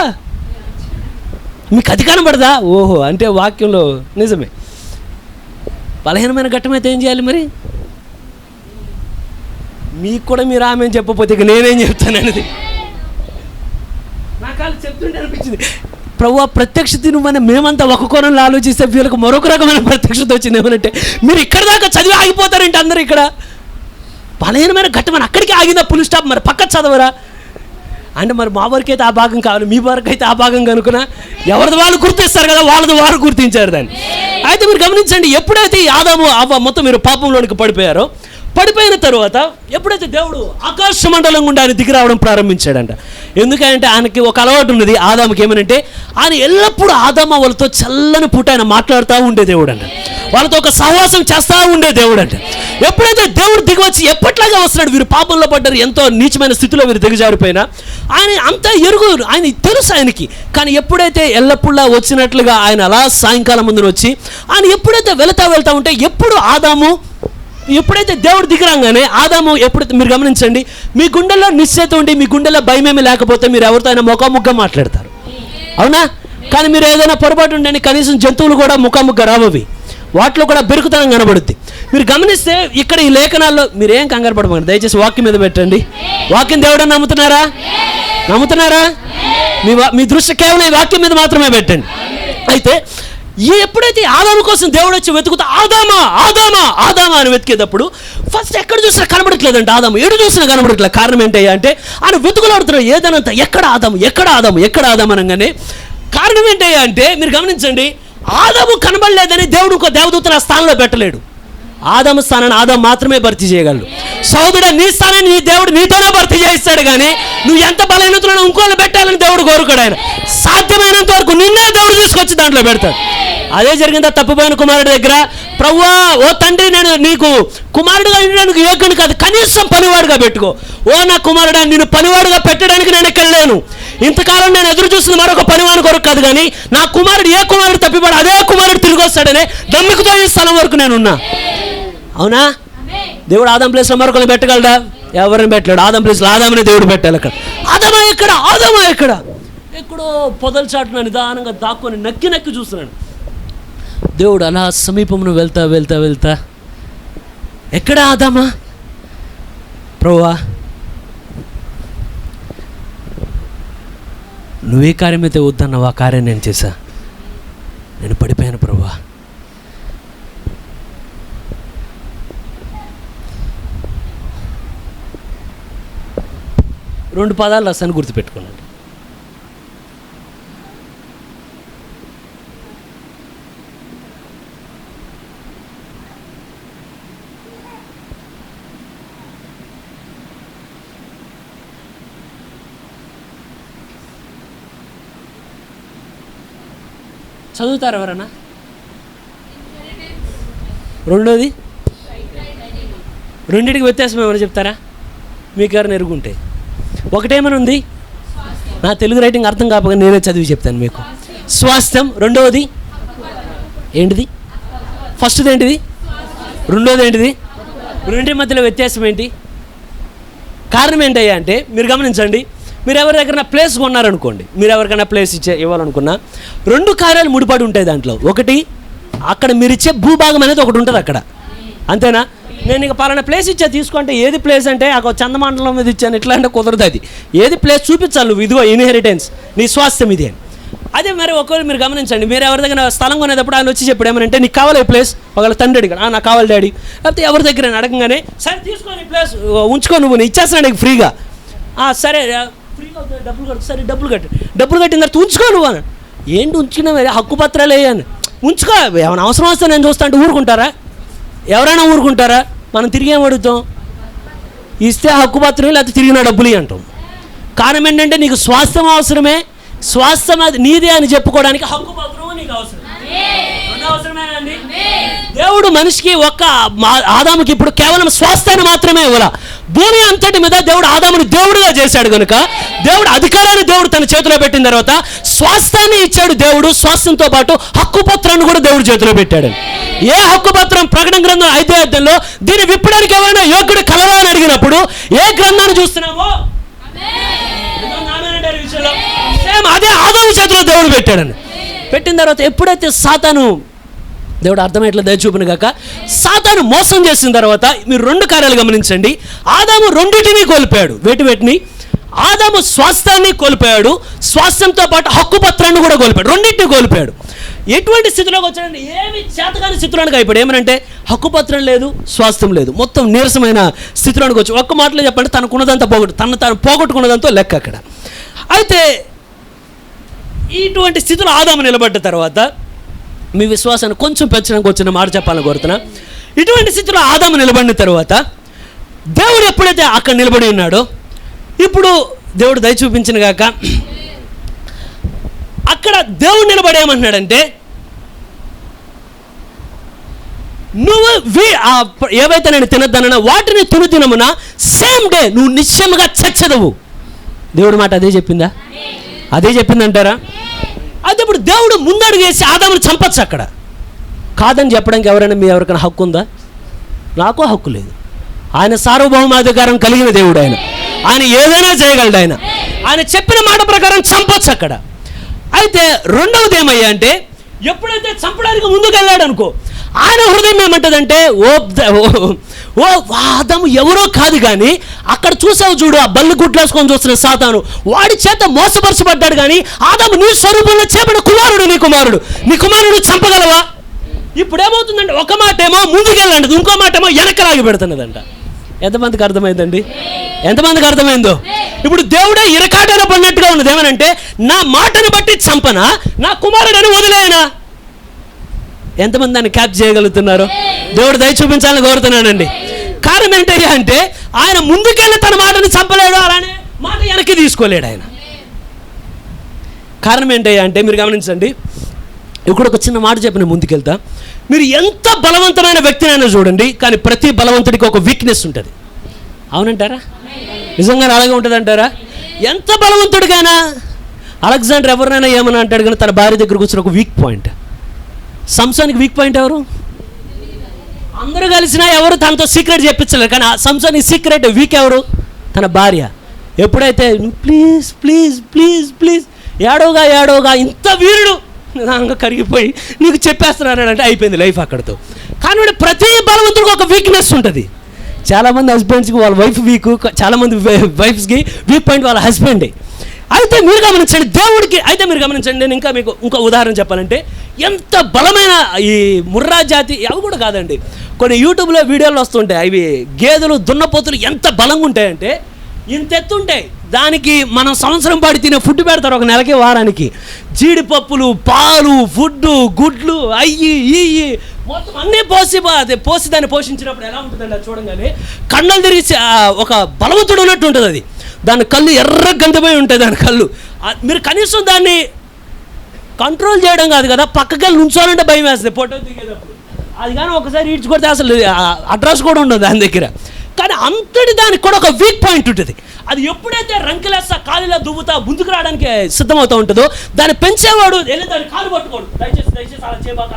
మీకు అది కనబడదా? ఓహో, అంటే వాక్యంలో నిజమే. బలహీనమైన ఘట్టం అయితే ఏం చేయాలి మరి? మీకు కూడా మీరు ఆమె చెప్పకపోతే ఇక నేనేం చెప్తాను అనేది నాకు వాళ్ళు చెప్తుంటే అనిపించింది. ప్రభు ప్రత్యక్షత నువ్వని మేమంతా ఒక కోణంలో ఆలోచిస్తే వీళ్ళకి మరొక రకమైన ప్రత్యక్షత వచ్చింది. ఏమనంటే మీరు ఇక్కడ దాకా చదివి ఆగిపోతారంటే అందరూ ఇక్కడ బలహీనమైన ఘట్టమని అక్కడికి ఆగిందా ఫుల్ స్టాప్? మరి పక్క చదవరా అంటే మరి మా వరకు అయితే ఆ భాగం కావాలి, మీ వరకు అయితే ఆ భాగం కనుకున్నా ఎవరిది వాళ్ళు గుర్తిస్తారు కదా, వాళ్ళది వారు గుర్తించారు దాన్ని. అయితే మీరు గమనించండి, ఎప్పుడైతే ఆదాము అవ్వ మొత్తం మీరు పాపంలోనికి పడిపోయారో, పడిపోయిన తర్వాత ఎప్పుడైతే దేవుడు ఆకాశ మండలం గుండా ఆయన దిగి రావడం ప్రారంభించాడంట. ఎందుకంటే ఆయనకి ఒక అలవాటు ఉన్నది ఆదాముకి. ఏమనంటే ఆయన ఎల్లప్పుడూ ఆదాము వాళ్ళతో చల్లని పూట ఆయన మాట్లాడుతూ ఉండే దేవుడు అంట, వాళ్ళతో ఒక సహవాసం చేస్తూ ఉండే దేవుడు అంట. ఎప్పుడైతే దేవుడు దిగి వచ్చి ఎప్పట్లాగా వస్తున్నాడు, వీరు పాపంలో పడ్డారు, ఎంతో నీచమైన స్థితిలో వీరు దిగజారిపోయినా ఆయన అంతా ఎరుగు, ఆయన తెలుసు ఆయనకి. కానీ ఎప్పుడైతే ఎల్లప్పుడూ వచ్చినట్లుగా ఆయన అలా సాయంకాలం ముందు వచ్చి ఆయన ఎప్పుడైతే వెళ్తా ఉంటే ఎప్పుడు ఆదాము ఎప్పుడైతే దేవుడు దిగిరాగానే ఆదాము ఎప్పుడైతే మీరు గమనించండి, మీ గుండెల్లో నిశ్చయిత ఉండి మీ గుండెల్లో భయమేమి లేకపోతే మీరు ఎవరితో అయినా ముఖాముఖిగా మాట్లాడతారు, అవునా? కానీ మీరు ఏదైనా పొరపాటు ఉండని కనీసం జంతువులు కూడా ముఖాముఖిగా రావవి, వాటిలో కూడా బెరుకుతనం కనబడుద్ది. మీరు గమనిస్తే ఇక్కడ ఈ లేఖనాల్లో మీరేం కంగారు పడమండి, దయచేసి వాక్యం మీద పెట్టండి. వాక్యం దేవుడని నమ్ముతున్నారా? మీ దృష్టి కేవలం ఈ వాక్యం మీద మాత్రమే పెట్టండి. అయితే ఎప్పుడైతే ఆదాము కోసం దేవుడు వచ్చి వెతుకుతా ఆదామా అని వెతికేటప్పుడు ఫస్ట్ ఎక్కడ చూసినా కనబడట్లేదంటే ఆదాము, ఎటు చూసినా కనబడట్లేదు. కారణం ఏంటయ్యా అంటే ఆయన వెతుకులాడుతున్నాడు ఏదనంత, ఎక్కడ ఆదాము అనగానే కారణం ఏంటయ్యా అంటే మీరు గమనించండి, ఆదాము కనబడలేదని దేవుడు ఇంకో దేవదూతను ఆ స్థానంలో పెట్టలేడు. ఆదాము స్థానాన్ని ఆదాము మాత్రమే భర్తీ చేయగలడు. సోదరుడా, నీ స్థానాన్ని నీ దేవుడు నీతోనే భర్తీ చేయిస్తాడు, కానీ నువ్వు ఎంత బలహీనతలో ఇంకోళ్ళు పెట్టాలని దేవుడు కోరుకోడు. ఆయన సాధ్యమైనంత వరకు నిన్నే దేవుడు తీసుకొచ్చి దాంట్లో పెడతాడు. అదే జరిగిందా తప్పిపోయిన కుమారుడి దగ్గర? ప్రభువా, ఓ తండ్రి, నేను నీకు కుమారుడుగా ఉండడానికి యోగ్యుని కాదు, కనీసం పనివాడుగా పెట్టుకో. ఓ నా కుమారుడా, నేను పనివాడుగా పెట్టడానికి నేను ఎక్కడ లేను. ఇంతకాలం నేను ఎదురు చూస్తున్న మరొక పనివాని కొరకు కాదు, కానీ నా కుమారుడు ఏ కుమారుడు తప్పిపోడు అదే కుమారుడు తిరిగి వస్తాడనే నమ్మికతో ఈ స్థలం వరకు నేనున్నా. అవునా? దేవుడు ఆదాం ప్లేస్లో మరొకరిని పెట్టగలడా? ఎవరిని పెట్టలేడు. ఆదాం ప్లేస్లో ఆదామని దేవుడు పెట్టాలి. అక్కడ ఆదామా ఎక్కడో పొదల చాటున నిదానంగా దాక్కొని నక్కి చూస్తున్నాడు. దేవుడు అలా సమీపమును వెళ్తా ఎక్కడ ఆదామా? ప్రభువా, నువ్వే కార్యం అయితే వద్దన్నావు, ఆ కార్యం నేను చేశా, నేను పడిపోయాను ప్రభువా. రెండు పదాలు రాస్తాను, గుర్తుపెట్టుకున్నాను. చదువుతారు ఎవరన్నా? రెండోది రెండింటికి వ్యత్యాసం ఏమైనా చెప్తారా? మీకు ఎవరైనా ఎరుగుంటే. ఒకటేమైనా ఉంది, నా తెలుగు రైటింగ్ అర్థం కాకపోతే నేనే చదివి చెప్తాను మీకు. స్వాస్థ్యం. రెండవది ఏంటిది? ఫస్ట్ది ఏంటిది? రెండోది ఏంటిది? రెండింటి మధ్యలో వ్యత్యాసం ఏంటి? కారణం ఏంటయ్యా అంటే మీరు గమనించండి, మీరు ఎవరి దగ్గర ప్లేస్ కొన్నారనుకోండి, మీరు ఎవరికైనా ప్లేస్ ఇవ్వాలనుకున్నా 2 కార్యాలు ముడిపడి ఉంటాయి దాంట్లో. ఒకటి, అక్కడ మీరు ఇచ్చే భూభాగం అనేది ఒకటి ఉంటుంది అక్కడ, అంతేనా? నేను ఇక పలానా ప్లేస్ ఇచ్చా తీసుకుంటే ఏది ప్లేస్ అంటే అక్కడ చందమండలం మీద ఇచ్చాను ఇట్లా అంటే కుదరదు. అది ఏది ప్లేస్ చూపించాలి నువ్వు, ఇదిగో ఇన్హెరిటెన్స్, నీ స్వాస్థ్యం ఇది అని. అదే మరి ఒకవేళ మీరు గమనించండి, మీరు ఎవరి దగ్గర స్థలం కొనేటప్పుడు ఆయన వచ్చి చెప్పాడు ఏమంటే నీకు కావాలి ఈ ప్లేస్, ఒకవేళ తండ్రి అడిగాడు నాకు కావాలి డాడీ, లేకపోతే ఎవరి దగ్గర అడగంగానే సరే తీసుకొని ఈ ప్లేస్ ఉంచుకో నువ్వు, నేను ఇచ్చేస్తున్నాను నీకు ఫ్రీగా. సరే ఫ్రీగా డబ్బులు కట్టు, సరే డబ్బులు కట్టిన తర్వాత ఉంచుకో నువ్వు అని. ఏంటి ఉంచుకున్నావు? హక్కు పత్రాలు వేయని ఉంచుకో, ఏమైనా అవసరం వస్తే నేను చూస్తా అంటే ఊరుకుంటారా? ఎవరైనా ఊరుకుంటారా? మనం తిరిగి ఏం అడుగుతాం? ఇస్తే హక్కు పత్రం, లేకపోతే తిరిగిన డబ్బులు అంటాం. కారణం ఏంటంటే నీకు స్వాస్థ్యం అవసరమే, స్వాస్థ్యం అది నీదే అని చెప్పుకోవడానికి హక్కు పత్రం నీకు అవసరం. అవసరమేనండి. దేవుడు మనిషికి ఆదాముకి ఇప్పుడు కేవలం స్వాస్థ్యాన్ని మాత్రమే ఇవ్వాల. భూమి అంతటి మీద దేవుడు ఆదాముని దేవుడుగా చేశాడు కనుక దేవుడు అధికారాన్ని దేవుడు తన చేతిలో పెట్టిన తర్వాత స్వాస్థ్యాన్ని ఇచ్చాడు దేవుడు. స్వాస్థ్యంతో పాటు హక్కు పత్రాన్ని కూడా దేవుడు చేతిలో పెట్టాడు. ఏ హక్కు పత్రం? ప్రకటన గ్రంథం 5వ అధ్యాయంలో దీన్ని విప్పడానికి ఎవరైనా యోగ్యుడు కలవా అని అడిగినప్పుడు ఏ గ్రంథాన్ని చూస్తున్నామో అదే ఆదాము చేతిలో దేవుడు పెట్టాడని. పెట్టిన తర్వాత ఎప్పుడైతే సాతాను, దేవుడు అర్థమయ్యేట్లా దయచూపును గాక, సాతాను మోసం చేసిన తర్వాత మీరు 2 కార్యాలు గమనించండి. ఆదాము రెండింటినీ కోల్పోయాడు. వేటిని? ఆదాము స్వాస్థ్యాన్ని కోల్పోయాడు, స్వాస్థ్యంతో పాటు హక్కు పత్రాన్ని కూడా కోల్పోయాడు. రెండింటినీ కోల్పోయాడు. ఎటువంటి స్థితిలోకి వచ్చాడంటే ఏమి చేతకాని స్థితిలోనికి అయిపోయాడు. ఏమనంటే హక్కు పత్రం లేదు, స్వాస్థ్యం లేదు, మొత్తం నీరసమైన స్థితిలోనికి వచ్చి ఒక్క మాటలో చెప్పండి తనకున్నదంతా తను పోగొట్టుకున్నదంతా లెక్క అక్కడ. అయితే ఇటువంటి స్థితిలో ఆదాము నిలబడ్డ తర్వాత మీ విశ్వాసాన్ని కొంచెం పెంచడానికి వచ్చిన మాట చెప్పాలని కోరుతున్నా. ఇటువంటి స్థితిలో ఆదాము నిలబడిన తర్వాత దేవుడు ఎప్పుడైతే అక్కడ నిలబడి ఉన్నాడో, ఇప్పుడు దేవుడు దయ చూపించిన గాక అక్కడ దేవుడు నిలబడేమంటున్నాడంటే నువ్వు ఏవైతే నేను తినద్దన్నా వాటిని తినమున సేమ్ డే నువ్వు నిశ్చయముగా చచ్చదవు. దేవుడు మాట అదే చెప్పిందా? అదే చెప్పిందంటారా? అయితే ఇప్పుడు దేవుడు ముందడుగు వేసి ఆదామును చంపచ్చు అక్కడ. కాదని చెప్పడానికి ఎవరికైనా హక్కు ఉందా? నాకు హక్కు లేదు. ఆయన సార్వభౌమాధికారం కలిగిన దేవుడు. ఆయన ఏదైనా చేయగలడు. ఆయన చెప్పిన మాట ప్రకారం చంపచ్చు అక్కడ. అయితే రెండవది ఏమయ్యా అంటే ఎప్పుడైతే చంపడానికి ముందుకు వెళ్ళాడు అనుకో, ఆయన హృదయం ఏమంటదంటే ఓ ఆదాము ఎవరో కాదు కానీ అక్కడ చూసావు చూడు, ఆ బల్లి గుడ్లేసుకొని చూస్తున్న సాతాను, వాడి చేత మోసపరచబడ్డాడు. కానీ ఆదాము నీ స్వరూపంలో చేపడిన కుమారుడు, నీ కుమారుడు చంపగలవా? ఇప్పుడు ఏమవుతుందంటే ఒక మాట ఏమో ముందుకెళ్ళండి, ఇంకో మాట ఏమో వెనకలాగి పెడుతున్నదంట. ఎంతమందికి అర్థమైందండి? ఎంతమందికి అర్థమైందో? ఇప్పుడు దేవుడే ఇరకాటన పడినట్టుగా ఉన్నది. ఏమనంటే నా మాటను బట్టి చంపనా, నా కుమారుడని వదిలేయనా? ఎంతమంది దాన్ని క్యాప్ చేయగలుగుతున్నారు? దేవుడు దయ చూపించాలని కోరుతున్నానండి. కారణం ఏంటయ్యా అంటే ఆయన ముందుకెళ్ళి తన మాటని చంపలేడు, అలానే మాట వెనక్కి తీసుకోలేడు ఆయన. కారణం ఏంటయ్యా అంటే మీరు గమనించండి, ఇక్కడ ఒక చిన్న మాట చెప్పిన ముందుకెళ్తా. మీరు ఎంత బలవంతమైన వ్యక్తినైనా చూడండి, కానీ ప్రతి బలవంతుడికి ఒక వీక్నెస్ ఉంటుంది. అవునంటారా? నిజంగా అలాగే ఉంటుంది అంటారా? ఎంత బలవంతుడికైనా అలెగ్జాండర్ ఎవరినైనా ఏమని అంటాడు కానీ తన భార్య దగ్గర కూర్చుని ఒక వీక్ పాయింట్. సంసోనికి వీక్ పాయింట్ ఎవరు? అందరూ కలిసినా ఎవరు తనతో సీక్రెట్ చెప్పించలేరు, కానీ సంసోనికి సీక్రెట్ వీక్ ఎవరు? తన భార్య. ఎప్పుడైతే ప్లీజ్ ప్లీజ్ ప్లీజ్ ప్లీజ్ ఏడోగా ఇంత వీరుడు నిదానంగా కరిగిపోయి నీకు చెప్పేస్తున్నానంటే అయిపోయింది లైఫ్ అక్కడితో. కానీ ప్రతి బలవంతుడికి ఒక వీక్నెస్ ఉంటుంది. చాలామంది హస్బెండ్స్కి వాళ్ళ వైఫ్ వీక్, చాలామంది వైఫ్స్కి వీక్ పాయింట్ వాళ్ళ హస్బెండే. అయితే మీరు గమనించండి దేవుడికి. అయితే మీరు గమనించండి, నేను ఇంకా మీకు ఇంకో ఉదాహరణ చెప్పాలంటే ఎంత బలమైన ఈ ముర్రా జాతి అవి కూడా కాదండి, కొన్ని యూట్యూబ్లో వీడియోలు వస్తుంటాయి. అవి గేదెలు దున్నపోతులు ఎంత బలంగా ఉంటాయంటే ఇంత ఎత్తుంటాయి. దానికి మనం సంవత్సరం పాటు తినే ఫుడ్ పెడతారు ఒక నెలకి వారానికి. జీడిపప్పులు, పాలు, ఫుడ్డు, గుడ్లు, ఇయ్యి మొత్తం అన్నీ పోసి దాన్ని పోషించినప్పుడు ఎలా ఉంటుందండి అది చూడంగానే కన్నులు తిరిగి ఒక బలవంతుడు ఉన్నట్టు ఉంటుంది. అది దాని కళ్ళు ఎర్ర గంధమై ఉంటాయి. దాని కళ్ళు మీరు కనీసం దాన్ని కంట్రోల్ చేయడం కాదు కదా, పక్కకెళ్ళి నుంచోవాలంటే భయం వేస్తుంది ఫోటో దిగేటప్పుడు. అది కానీ ఒకసారి ఈడ్చుకొడితే అసలు అడ్రస్ కూడా ఉండదు దాని దగ్గర. కానీ అంతటి దానికి కూడా ఒక వీక్ పాయింట్ ఉంటుంది. అది ఎప్పుడైతే రంకెలేస్తా కాలులా దువ్వుతా ముందుకు రావడానికి సిద్ధమవుతూ ఉంటుందో దాన్ని పెంచేవాడు వెళ్ళి దాన్ని కాలు పట్టుకోడు. దయచేసి అలా చేయబాక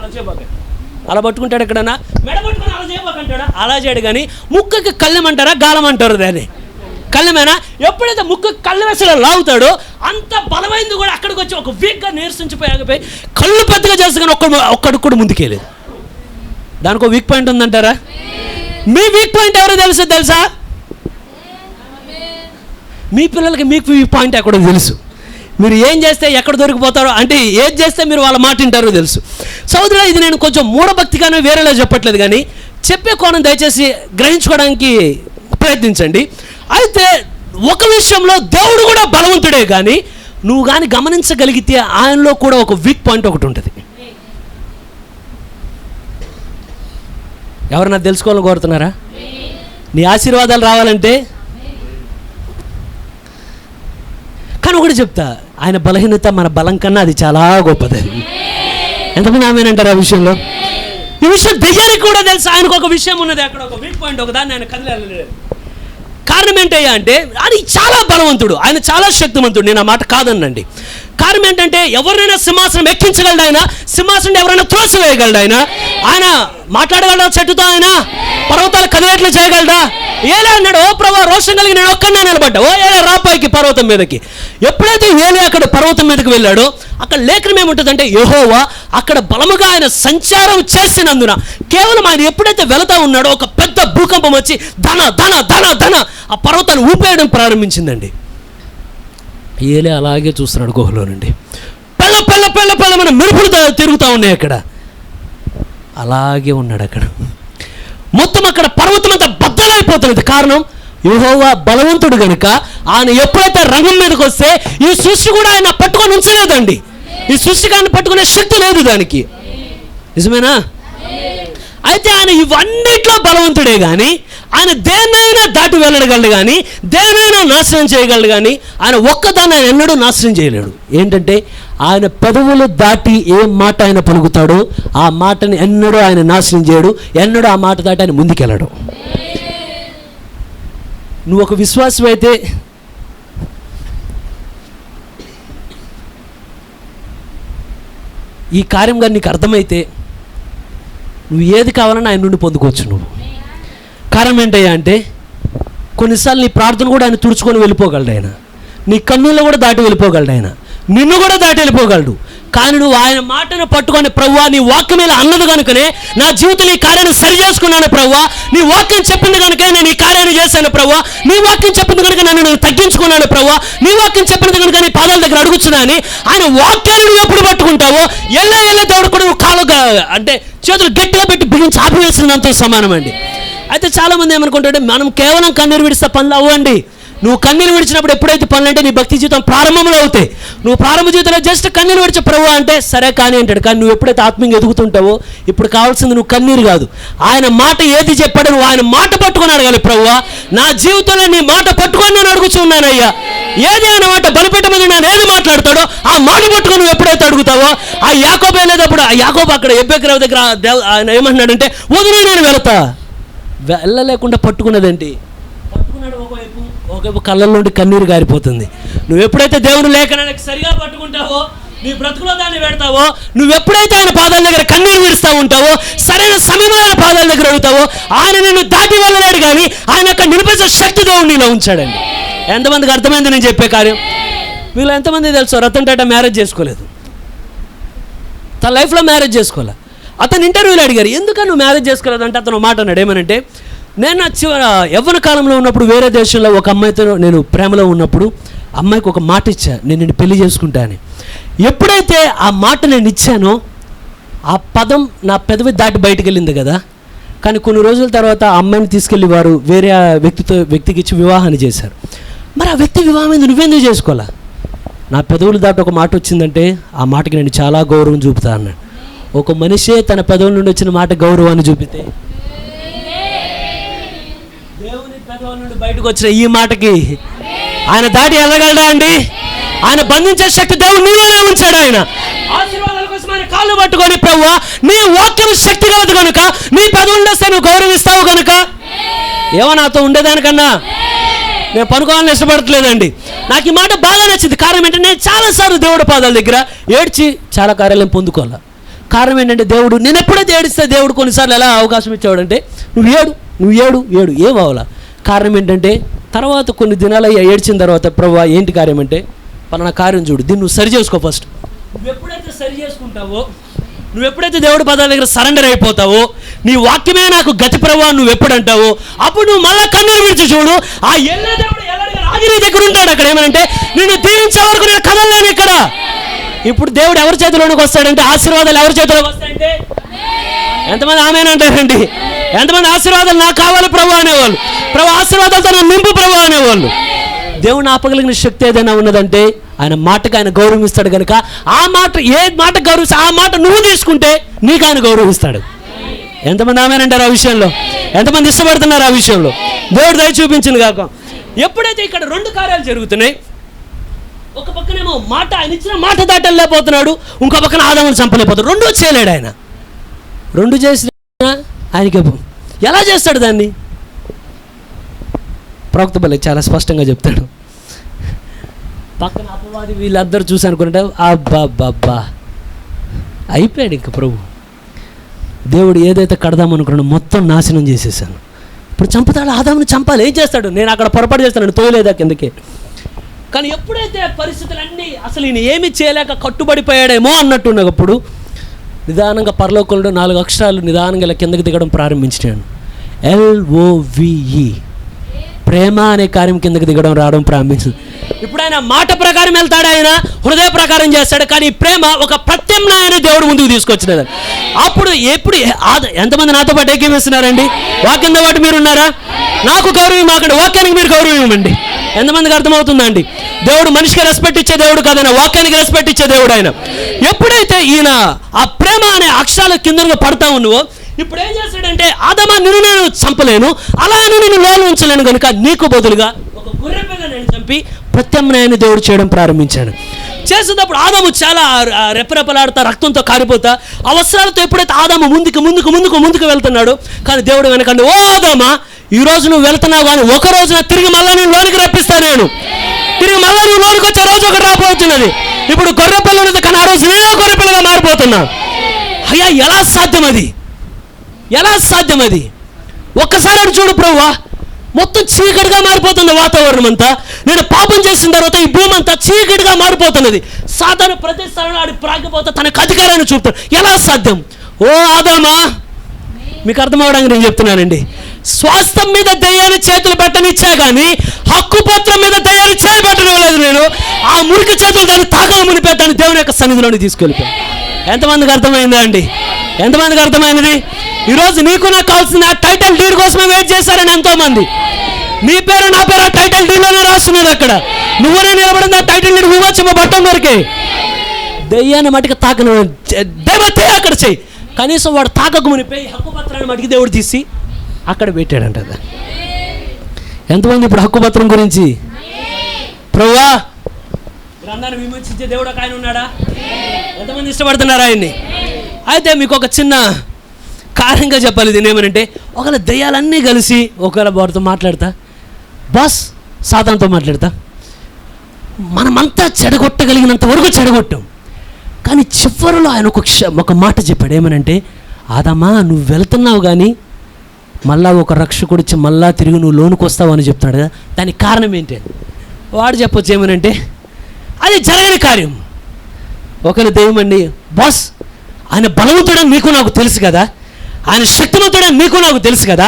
అలా పట్టుకుంటాడు. ఎక్కడన్నా మెడ పట్టుకొని అలా చేయబాకంటాడా? అలా చేయడు. కానీ ముక్కకి కళ్ళెమంటారా గాలం అంటారు దాన్ని, కళ్ళమేనా? ఎప్పుడైతే ముక్కకి కళ్ళెం అసలు లాగుతాడో అంత బలమైంది కూడా అక్కడికి వచ్చి ఒక వీక్గా నీరసించిపోయి కళ్ళు పెద్దగా చేసుకుని ఒక్కడికి కూడా ముందుకెళ్ళేది. దానికి ఒక వీక్ పాయింట్ ఉందంటారా? మీ వీక్ పాయింట్ ఎవరో తెలుసా? మీ పిల్లలకి మీకు వీక్ పాయింట్ ఎక్కడో తెలుసు. మీరు ఏం చేస్తే ఎక్కడ దొరికిపోతారో, అంటే ఏం చేస్తే మీరు వాళ్ళ మాట వింటారో తెలుసు. సోదరుడా, ఇది నేను కొంచెం మూఢభక్తిగానే వేరేలా చెప్పట్లేదు, కానీ చెప్పే కోణం దయచేసి గ్రహించుకోవడానికి ప్రయత్నించండి. అయితే ఒక విషయంలో దేవుడు కూడా బలవంతుడే, కానీ నువ్వు కానీ గమనించగలిగితే ఆయనలో కూడా ఒక వీక్ పాయింట్ ఒకటి ఉంటుంది. ఎవరన్నా తెలుసుకోవాలని కోరుతున్నారా? నీ ఆశీర్వాదాలు రావాలంటే? కానీ ఒకటి చెప్తా, ఆయన బలహీనత మన బలం కన్నా అది చాలా గొప్పది. ఎంతమంది ఆమెనంటారు ఆ విషయంలో? ఈ విషయం దగ్గరికి కూడా తెలుసు. ఆయనకు ఒక విషయం ఉన్నది, అక్కడ ఒక వీక్ పాయింట్, ఒకదాన్ని ఆయన కదిలేదు. కారణం ఏంటయ్యా అంటే ఆయన చాలా బలవంతుడు, ఆయన చాలా శక్తివంతుడు. నేను ఆ మాట కాదనండి. కారణం ఏంటంటే ఎవరినైనా సింహాసనం ఎక్కించగలడు ఆయన, సింహాసనం ఎవరైనా త్రోసివేయగలడు ఆయన. ఆయన మాట్లాడగలడా చెట్టుతో? ఆయన పర్వతాలు కదిలేట్లు చేయగలడా? ఏలే అన్నాడు, ఓ ప్రభా రోషం కలిగి నేను ఒక్కడే నిలబడ్డా, ఓ ఏలే రాపాయికి పర్వతం మీదకి. ఎప్పుడైతే ఏలే అక్కడ పర్వతం మీదకి వెళ్ళాడో అక్కడ లేఖనం ఏముంటుందంటే యెహోవా అక్కడ బలముగా ఆయన సంచారం చేసినందున కేవలం ఆయన ఎప్పుడైతే వెళతా ఉన్నాడో ఒక పెద్ద భూకంపం వచ్చి ధన ధన ధన ధన ఆ పర్వతాన్ని ఊపేయడం ప్రారంభించిందండి. ఏలే అలాగే చూస్తున్నాడు గుహలో నుండి. పెళ్ళ మన మెరుపులు తిరుగుతూ ఉన్నాయి అక్కడ. అలాగే ఉన్నాడు అక్కడ. మొత్తం అక్కడ పర్వతం అంతా బద్దలైపోతున్నది. కారణం యెహోవా బలవంతుడు కనుక ఆయన ఎప్పుడైతే రంగం మీదకి వస్తే ఈ సృష్టి కూడా ఆయన పట్టుకొని ఉంచలేదండి. ఈ సృష్టికి ఆయన పట్టుకునే శక్తి లేదు దానికి. నిజమేనా? అయితే ఆయన ఇవన్నిట్లో బలవంతుడే, కానీ ఆయన దేన్నైనా దాటి వెళ్ళగలడు, కానీ దేన్నైనా నాశనం చేయగలడు, కానీ ఆయన ఒక్కదాన్ని ఆయన ఎన్నడూ నాశనం చేయలేడు. ఏంటంటే ఆయన పెదవులు దాటి ఏ మాట ఆయన పలుకుతాడో ఆ మాటని ఎన్నడూ ఆయన నాశనం చేయడు, ఎన్నడూ ఆ మాట దాటి ఆయన ముందుకెళ్ళడు. నువ్వు ఒక విశ్వాసం అయితే ఈ కార్యం కానీ నీకు అర్థమైతే నువ్వు ఏది కావాలన్నా ఆయన నుండి పొందుకోవచ్చు. నువ్వు కారణం ఏంటయ్యా అంటే కొన్నిసార్లు నీ ప్రార్థన కూడా ఆయన తుడుచుకొని వెళ్ళిపోగలడు. ఆయన నీ కన్నుల్లో కూడా దాటి వెళ్ళిపోగలడు. ఆయన నిన్ను కూడా దాటి వెళ్ళిపోగలడు. కానీ నువ్వు ఆయన మాటను పట్టుకొని ప్రభువా నీ వాక్యం ఇలా అన్నది కనుకనే నా జీవితంలో ఈ కార్యాన్ని సరి చేసుకున్నాను ప్రభువా, నీ వాక్యం చెప్పింది కనుక నేను ఈ కార్యాన్ని చేశాను ప్రభువా, నీ వాక్యం చెప్పింది కనుక నేను తగ్గించుకున్నాను ప్రభువా, నీ వాక్యం చెప్పింది కనుక నీ పాదాల దగ్గర అడుగుతున్నా అని ఆయన వాక్యాన్ని నువ్వు ఎప్పుడు పట్టుకుంటావో ఎల్ల దేవుడు కూడా నువ్వు కాలుగా అంటే చేతులు గట్టిగా పెట్టి బిగించి ఆపివేసినంత సమానం అండి. అయితే చాలామంది ఏమనుకుంటారంటే మనం కేవలం కన్నీరు విడిస్తే పనులు అవ్వండి. నువ్వు కన్నీరు విడిచినప్పుడు ఎప్పుడైతే పనులు అంటే నీ భక్తి జీవితం ప్రారంభంలో అవుతాయి. నువ్వు ప్రారంభ జీవితంలో జస్ట్ కన్నీరు విడిచే ప్రభు అంటే సరే కానీ అంటాడు. కానీ నువ్వు ఎప్పుడైతే ఆత్మీయంగా ఎదుగుతుంటావో ఇప్పుడు కావాల్సింది నువ్వు కన్నీరు కాదు, ఆయన మాట ఏది చెప్పాడు నువ్వు ఆయన మాట పట్టుకొని అడగాలి. ప్రభువా నా జీవితంలో నీ మాట పట్టుకొని నేను అడుగుతున్నానయ్యా, ఏది ఆయన మాట బలిపెట్టమని నేను ఏది మాట్లాడతాడో ఆ మాట పట్టుకొని నువ్వు ఎప్పుడైతే అడుగుతావో ఆ యాకోబు వెళ్ళేటప్పుడు ఆ యాకోబు అక్కడ ఎబ్బెక్రావు దగ్గర ఆయన ఏమంటున్నాడంటే వదిలే నేను వెళతా, వెళ్ళలేకుండా పట్టుకున్నదేంటి? పట్టుకున్నాడు ఒకవైపు కళ్ళ నుండి కన్నీరు గారిపోతుంది. నువ్వు ఎప్పుడైతే దేవుని లేఖనానికి సరిగా పట్టుకుంటావో నీ బ్రతుకులో దాన్ని పెడతావో, నువ్వు ఎప్పుడైతే ఆయన పాదాల దగ్గర కన్నీరు విడుస్తూ ఉంటావో సరైన సమయంలో ఆయన పాదాల దగ్గర అడుగుతావో ఆయన నిన్ను దాటి వెళ్ళలేడు, కానీ ఆయన అక్కడ నిలిపేసే శక్తి దేవుడు నీలో ఉంచాడండి. ఎంతమందికి అర్థమైంది నేను చెప్పే కార్యం? వీళ్ళు ఎంతమంది తెలుసు రతన్ టాటా మ్యారేజ్ చేసుకోలేదు, తన లైఫ్లో మ్యారేజ్ చేసుకోలే. అతను ఇంటర్వ్యూలో అడిగారు ఎందుకని నువ్వు మ్యారేజ్ చేసుకోలేదంటే అతను మాట అన్నాడు ఏమనంటే నేను యవ్వన కాలంలో ఉన్నప్పుడు వేరే దేశంలో ఒక అమ్మాయితో నేను ప్రేమలో ఉన్నప్పుడు అమ్మాయికి ఒక మాట ఇచ్చా, నేను నిన్ను పెళ్లి చేసుకుంటా అని. ఎప్పుడైతే ఆ మాట నేను ఇచ్చానో ఆ పదం నా పెదవి దాటి బయటకు వెళ్ళింది కదా, కానీ కొన్ని రోజుల తర్వాత ఆ అమ్మాయిని తీసుకెళ్ళి వారు వేరే వ్యక్తికి ఇచ్చి వివాహాన్ని చేశారు. మరి ఆ వ్యక్తి వివాహం ఏంది నువ్వెందుకు చేసుకోవాలా? నా పెదవులు దాటి ఒక మాట వచ్చిందంటే ఆ మాటకి నేను చాలా గౌరవం చూపుతా అన్నాడు. ఒక మనిషే తన పెదవుల నుండి వచ్చిన మాట గౌరవాన్ని చూపితే దేవుని పెదవుల నుండి బయటకు వచ్చిన ఈ మాటకి ఆయన దాటి వెళ్ళగలడా అండి? ఆయన బంధించే శక్తి దేవుడు నీలోనే ఉంచాడు. ఆయన ఆశీర్వాదాల కోసం ఆయన కాళ్ళు పట్టుకొని, ప్రభువా నీ వాక్యం శక్తి కలదు కనుక, నీ పదవులు వస్తే నువ్వు గౌరవిస్తావు కనుక, ఏమో నాతో ఉండేదానికన్నా నేను పనుకోవాలని ఇష్టపడట్లేదండి. నాకు ఈ మాట బాగా నచ్చింది. కారణం ఏంటంటే నేను చాలాసార్లు దేవుడి పాదాల దగ్గర ఏడ్చి చాలా కార్యాలయం పొందుకోవాలి. కారణం ఏంటంటే దేవుడు, నేను ఎప్పుడైతే ఏడిస్తే దేవుడు కొన్నిసార్లు ఎలా అవకాశం ఇచ్చేవాడంటే, నువ్వు ఏడు ఏం అవ్వాలా. కారణం ఏంటంటే తర్వాత కొన్ని దినాలు ఏడ్చిన తర్వాత, ప్రభువా ఏంటి కార్యం అంటే, పలానా కార్యం చూడు, దీన్ని నువ్వు సరి చేసుకో ఫస్ట్. నువ్వు ఎప్పుడైతే సరి చేసుకుంటావో, నువ్వు ఎప్పుడైతే దేవుడి పదాల దగ్గర సరెండర్ అయిపోతావో, నీ వాక్యమే నాకు గతి ప్రభువా నువ్వు ఎప్పుడు అంటావో, అప్పుడు నువ్వు మళ్ళీ కన్నీరు విడిచి చూడు, ఆ ఎల్ల దేవుడు ఎల్లడిగా రాజు నీ దగ్గర ఉంటాడు. అక్కడ ఏమనంటే, నిన్ను దీవించే వరకు నేను కదలలేను ఇక్కడ. ఇప్పుడు దేవుడు ఎవరి చేతిలోనికి వస్తాడంటే, ఆశీర్వాదాలు ఎవరి చేతిలోకి వస్తాయంటే, ఎంతమంది ఆమేనంటారండి? ఎంతమంది ఆశీర్వాదాలు నాకు కావాలి ప్రభు అనేవాళ్ళు, ప్రభు ఆశీర్వాదాలతో నన్ను నింపు ప్రభు అనేవాళ్ళు. దేవుని ఆపగలిగిన శక్తి ఏదైనా ఉన్నదంటే ఆయన మాటకు ఆయన గౌరవిస్తాడు కనుక, ఆ మాట ఏ మాట గౌరవిస్తే ఆ మాట నువ్వు తీసుకుంటే నీకు ఆయన గౌరవిస్తాడు. ఎంతమంది ఆమేనంటారు ఆ విషయంలో? ఎంతమంది ఇష్టపడుతున్నారు ఆ విషయంలో? దేవుడు దయ చూపించింది కాక. ఎప్పుడైతే ఇక్కడ రెండు కార్యాలు జరుగుతున్నాయి, ఒక పక్కనేమో మాట, ఆయన ఇచ్చిన మాట దాటలేకపోతున్నాడు, ఇంకో పక్కన ఆదామును చంపలేకపోతున్నాడు. రెండూ చేయలేడు ఆయన. రెండు చేసిన ఆయనకి ఎలా చేస్తాడు దాన్ని? ప్రవక్త బలి చాలా స్పష్టంగా చెప్తాడు. పక్కన అపవాది వీళ్ళందరూ చూసి అనుకుంటే, అబ్బా అయిపోయాడు ఇంక ప్రభు. దేవుడు ఏదైతే కడదామనుకున్నాడో మొత్తం నాశనం చేసేసాను. ఇప్పుడు చంపుతాడు, ఆదాముని చంపాలి. ఏం చేస్తాడు? నేను అక్కడ పొరపాటు చేస్తాను, తోయలేదా కిందకి. కానీ ఎప్పుడైతే పరిస్థితులన్నీ అసలు ఈయన ఏమి చేయలేక కట్టుబడిపోయాడేమో అన్నట్టున్నప్పుడు, నిదానంగా పరలోకంలో 4 అక్షరాలు నిదానంగా ఇలా కిందకి దిగడం ప్రారంభించాను. LOVE, ప్రేమ అనే కార్యం కిందకి దిగడం రావడం ప్రారంభించింది. ఇప్పుడు ఆయన మాట ప్రకారం వెళ్తాడు, ఆయన హృదయ ప్రకారం చేస్తాడు. కానీ ప్రేమ ఒక ప్రత్యామ్నాయాన్ని దేవుడు ముందుకు తీసుకొచ్చినది. అప్పుడు ఎంతమంది నాతో పాటు ఏకీమిస్తున్నారండి? వాక్యంతో పాటు మీరు ఉన్నారా? నాకు గౌరవం ఇవ్వకండి, వాక్యానికి మీరు గౌరవం ఇవ్వండి. ఎంతమందికి అర్థమవుతుందండి? దేవుడు మనిషికి రెస్పెక్ట్ ఇచ్చే దేవుడు కాదైనా, వాక్యానికి రెస్పెక్ట్ ఇచ్చే దేవుడు ఆయన. ఎప్పుడైతే ఈయన ఆ ప్రేమ అనే అక్షరాల కిందగా పడతా ఉన్నావో, ఇప్పుడు ఏం చేస్తాడంటే, ఆదామా నిన్ను నేను చంపలేను, అలా నేను లోను ఉంచలేను కనుక నీకు బదులుగా ఒక గొర్రె పిల్ల నేను చంపి ప్రత్యామ్నాయాన్ని దేవుడు చేయడం ప్రారంభించాడు. చేసేటప్పుడు ఆదాము చాలా రెప్పరెప్పలాడుతా, రక్తంతో కారిపోతా, అవసరాలతో ఎప్పుడైతే ఆదాము ముందుకు వెళ్తున్నాడు, కానీ దేవుడు వెనకండి, ఓ ఆదామా ఈరోజు నువ్వు వెళ్తున్నావు, కానీ ఒక రోజున తిరిగి మళ్ళీ నేను లోనికి రప్పిస్తాను. తిరిగి మళ్ళీ నువ్వు లోనికి వచ్చే రోజు ఒకటి రాబోతున్నది. ఇప్పుడు గొర్రె పిల్ల ఉన్నది, కానీ ఆ రోజు నేను గొర్రె పిల్లగా మారిపోతున్నా. అయ్యా ఎలా సాధ్యం అది? ఎలా సాధ్యం అది? ఒక్కసారి అటు చూడు ప్రభువా, మొత్తం చీకటిగా మారిపోతుంది వాతావరణం అంతా. నేను పాపం చేసిన తర్వాత ఈ భూమి అంతా చీకటిగా మారిపోతున్నది. సాతాను ప్రతి స్థలంలో ఆడి ప్రాగిపోతే తనకు అధికారాన్ని చూపుతాడు. ఎలా సాధ్యం? ఓ ఆదామా, మీకు అర్థమవడానికి నేను చెప్తున్నానండి. స్వాస్థ్యం మీద దయ్యాన్ని చేతులు పెట్టనిచ్చా కానీ హక్కుపత్రం మీద దయ్యాన్ని చేయి పెట్టనివ్వలేదు నేను. ఆ మురికి చేతులు దాన్ని తాకగా మునిపేద్దాన్ని దేవుని యొక్క సన్నిధిలోని తీసుకెళ్ళిపోయాను. ఎంతమందికి అర్థమైందా అండి? ఎంతమందికి అర్థమైనది? ఈరోజు నీకు నాకు కావాల్సిన టైటిల్ డీడ్ కోసమే వెయిట్ చేశారని ఎంతోమంది. నీ పేరు నా పేరు ఆ టైటిల్ డీడ్లోనే రాస్తున్నాడు. అక్కడ నువ్వునే నిలబడింది ఆ టైటిల్ డీడ్ విమోచన పట్టం వరకే. దయ్యాన్ని మటుకు తాకను దేవతే అక్కడ చెయ్యి, కనీసం వాడు తాకకు మునిపోయి హక్కుపత్రాన్ని మటుకు దేవుడు తీసి అక్కడ పెట్టాడంట. ఎంతమంది ఇప్పుడు హక్కుపత్రం గురించి, ప్రభువా గ్రంథాన్ని విమోచించే దేవుడు ఒక ఆయన ఉన్నాడా? ఎంతమంది ఇష్టపడుతున్నారు ఆయన్ని? అయితే మీకు ఒక చిన్న కార్యంగా చెప్పాలి. దీని ఏమనంటే, ఒకవేళ దయ్యాలన్నీ కలిసి ఒకవేళ వాడితో మాట్లాడతా, బాస్ సాతానుతో మాట్లాడతా, మనమంతా చెడగొట్టగలిగినంత వరకు చెడగొట్టాం. కానీ చివరిలో ఆయన ఒక మాట చెప్పాడు. ఏమనంటే, ఆదామా నువ్వు వెళ్తున్నావు కానీ మళ్ళా ఒక రక్షకుడు వచ్చి మళ్ళా తిరిగి నువ్వు లోనికి వస్తావు అని చెప్తాడు కదా. దానికి కారణం ఏంటి? వాడు చెప్పొచ్చు ఏమనంటే, అది జరగని కార్యం. ఒకవేళ దెయ్యమండి, బాస్ ఆయన బలవంతుడని మీకు నాకు తెలుసు కదా, ఆయన శక్తివంతుడని మీకు నాకు తెలుసు కదా,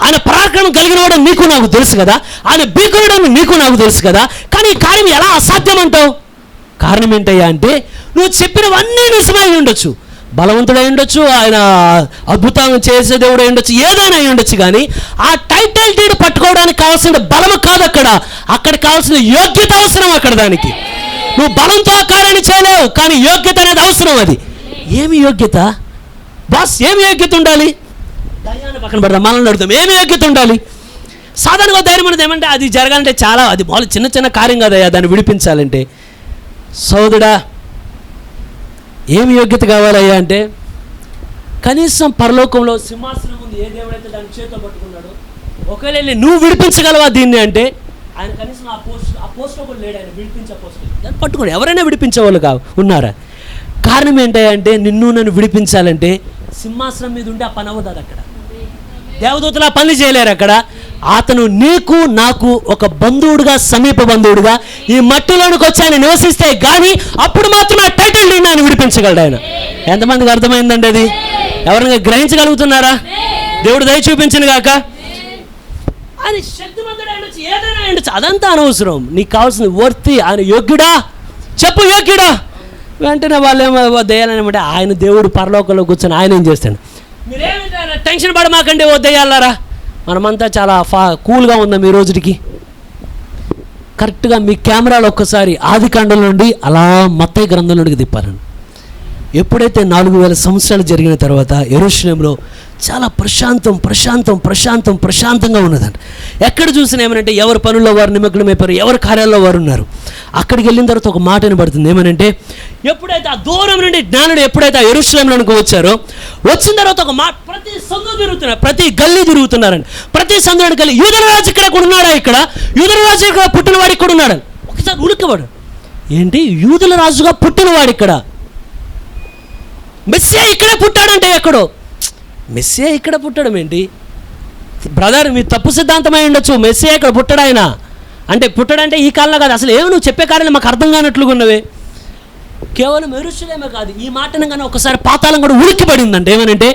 ఆయన పరాక్రమం కలిగిన వాడని మీకు నాకు తెలుసు కదా, ఆయన భీకరుడని మీకు నాకు తెలుసు కదా, కానీ ఈ కార్యం ఎలా అసాధ్యం అంటావు? కారణం ఏంటయ్యా అంటే, నువ్వు చెప్పినవన్నీ నిజమై ఉండొచ్చు, బలవంతుడై ఉండొచ్చు, ఆయన అద్భుతం చేసే దేవుడు అయి ఉండొచ్చు, ఏదైనా అయి ఉండొచ్చు, కానీ ఆ టైటిల్ డీడ్ పట్టుకోవడానికి కావాల్సిన బలము కాదు అక్కడ కావాల్సిన యోగ్యత అవసరం. అక్కడ దానికి నువ్వు బలంతో ఆ కార్యాన్ని చేయలేవు, కానీ యోగ్యత అనేది అవసరం. అది ఏమి యోగ్యత బాస్? ఏమి యోగ్యత ఉండాలి? దయ్యాన్ని పక్కన పెడదాం, మనల్ని అడుగుతాం ఏమి యోగ్యత ఉండాలి? సాధారణంగా ధైర్యం అనేది ఏమంటే, అది జరగాలంటే చాలా, అది మామూలు చిన్న చిన్న కార్యం కదయ్యా, దాన్ని విడిపించాలంటే. సోదరుడా ఏమి యోగ్యత కావాలయ్యా అంటే, కనీసం పరలోకంలో సింహాసనం ముందు ఏ దేవుడైతే దాన్ని చేతితో పట్టుకున్నాడో, ఒకవేళ నువ్వు విడిపించగలవా దీన్ని అంటే, ఆయన కనీసం ఆ పోస్ట్లో కూడా లేడు. ఆయన విడిపించే పోస్ట్ దాన్ని పట్టుకోండి. ఎవరైనా విడిపించేవాళ్ళు ఉన్నారా? కారణం ఏంటంటే, నిన్ను నన్ను విడిపించాలంటే సింహాసనం మీద ఉంటే ఆ పని అవ్వదు. అక్కడ దేవదూతలు ఆ పని చేయలేరు. అక్కడ అతను నీకు నాకు ఒక బంధువుడుగా, సమీప బంధువుడుగా ఈ మట్టిలోనికి వచ్చి ఆయన నివసిస్తే కానీ అప్పుడు మాత్రం ఆ టైటిల్ నిన్ను ఆయన విడిపించగలడు. ఆయన ఎంతమందికి అర్థమైందండి? అది ఎవరైనా గ్రహించగలుగుతున్నారా? దేవుడు దయ చూపించను గాక. ఆయన శక్తిమంతుడు అయ్యొచ్చు, ఏదైనా అయ్యొచ్చు, అదంతా అనవసరం. నీకు కావాల్సింది వర్తి. ఆయన యోగ్యుడా? చెప్పు యోగ్యుడా? వెంటనే వాళ్ళు ఏమో దయ్యాలనమాట. ఆయన దేవుడు పరలోకంలో కూర్చొని ఆయన ఏం చేస్తాడు? మీరేమి టెన్షన్ పడమాకండి ఓ దయ్యాలారా. మనమంతా చాలా కూల్గా ఉందాం ఈ రోజుకి. కరెక్ట్గా మీ కెమెరాలో ఒక్కసారి ఆదికాండం నుండి అలా మత్తయి గ్రంథం నుండికి తిప్పారండి. ఎప్పుడైతే 4000 సంవత్సరాలు జరిగిన తర్వాత యెరూషలేములో చాలా ప్రశాంతంగా ఉన్నదండి. ఎక్కడ చూసినా ఏమనంటే ఎవరి పనుల్లో వారు నిమగ్నమైపోయారు, ఎవరి కార్యాల్లో వారు ఉన్నారు. అక్కడికి వెళ్ళిన తర్వాత ఒక మాట వినబడుతుంది. ఏమనంటే, ఎప్పుడైతే ఆ దూరం నుండి జ్ఞానుడు ఎప్పుడైతే ఆ యెరూషలేములోకి వచ్చారో, వచ్చిన తర్వాత ఒక మాట, ప్రతి సందు తిరుగుతున్నారు, ప్రతి గల్లీ తిరుగుతున్నారండి. ప్రతి సందులోకి వెళ్ళి యూదుల రాజు ఇక్కడ కూడా ఉన్నాడా? ఇక్కడ యూదుల రాజు ఇక్కడ పుట్టినవాడు ఇక్కడ ఉన్నాడు. ఒకసారి ఉలిక్కవాడు, ఏంటి యూదుల రాజుగా పుట్టినవాడు ఇక్కడ? మెస్సియా ఇక్కడే పుట్టాడంటే ఎక్కడో. మెస్సియా ఇక్కడ పుట్టడం ఏంటి బ్రదర్? మీ తప్పు సిద్ధాంతమై ఉండొచ్చు. మెస్సియా ఇక్కడ పుట్టడు. ఆయన అంటే పుట్టడంటే ఈ కాలంలో కాదు. అసలు ఏమో నువ్వు చెప్పే కార్యాలు మాకు అర్థం కానట్లుగా ఉన్నవే. కేవలం యెరూషలేమే కాదు, ఈ మాటను కానీ ఒకసారి పాతాళం కూడా ఉలిక్కిపడిందంటే ఏమనంటే,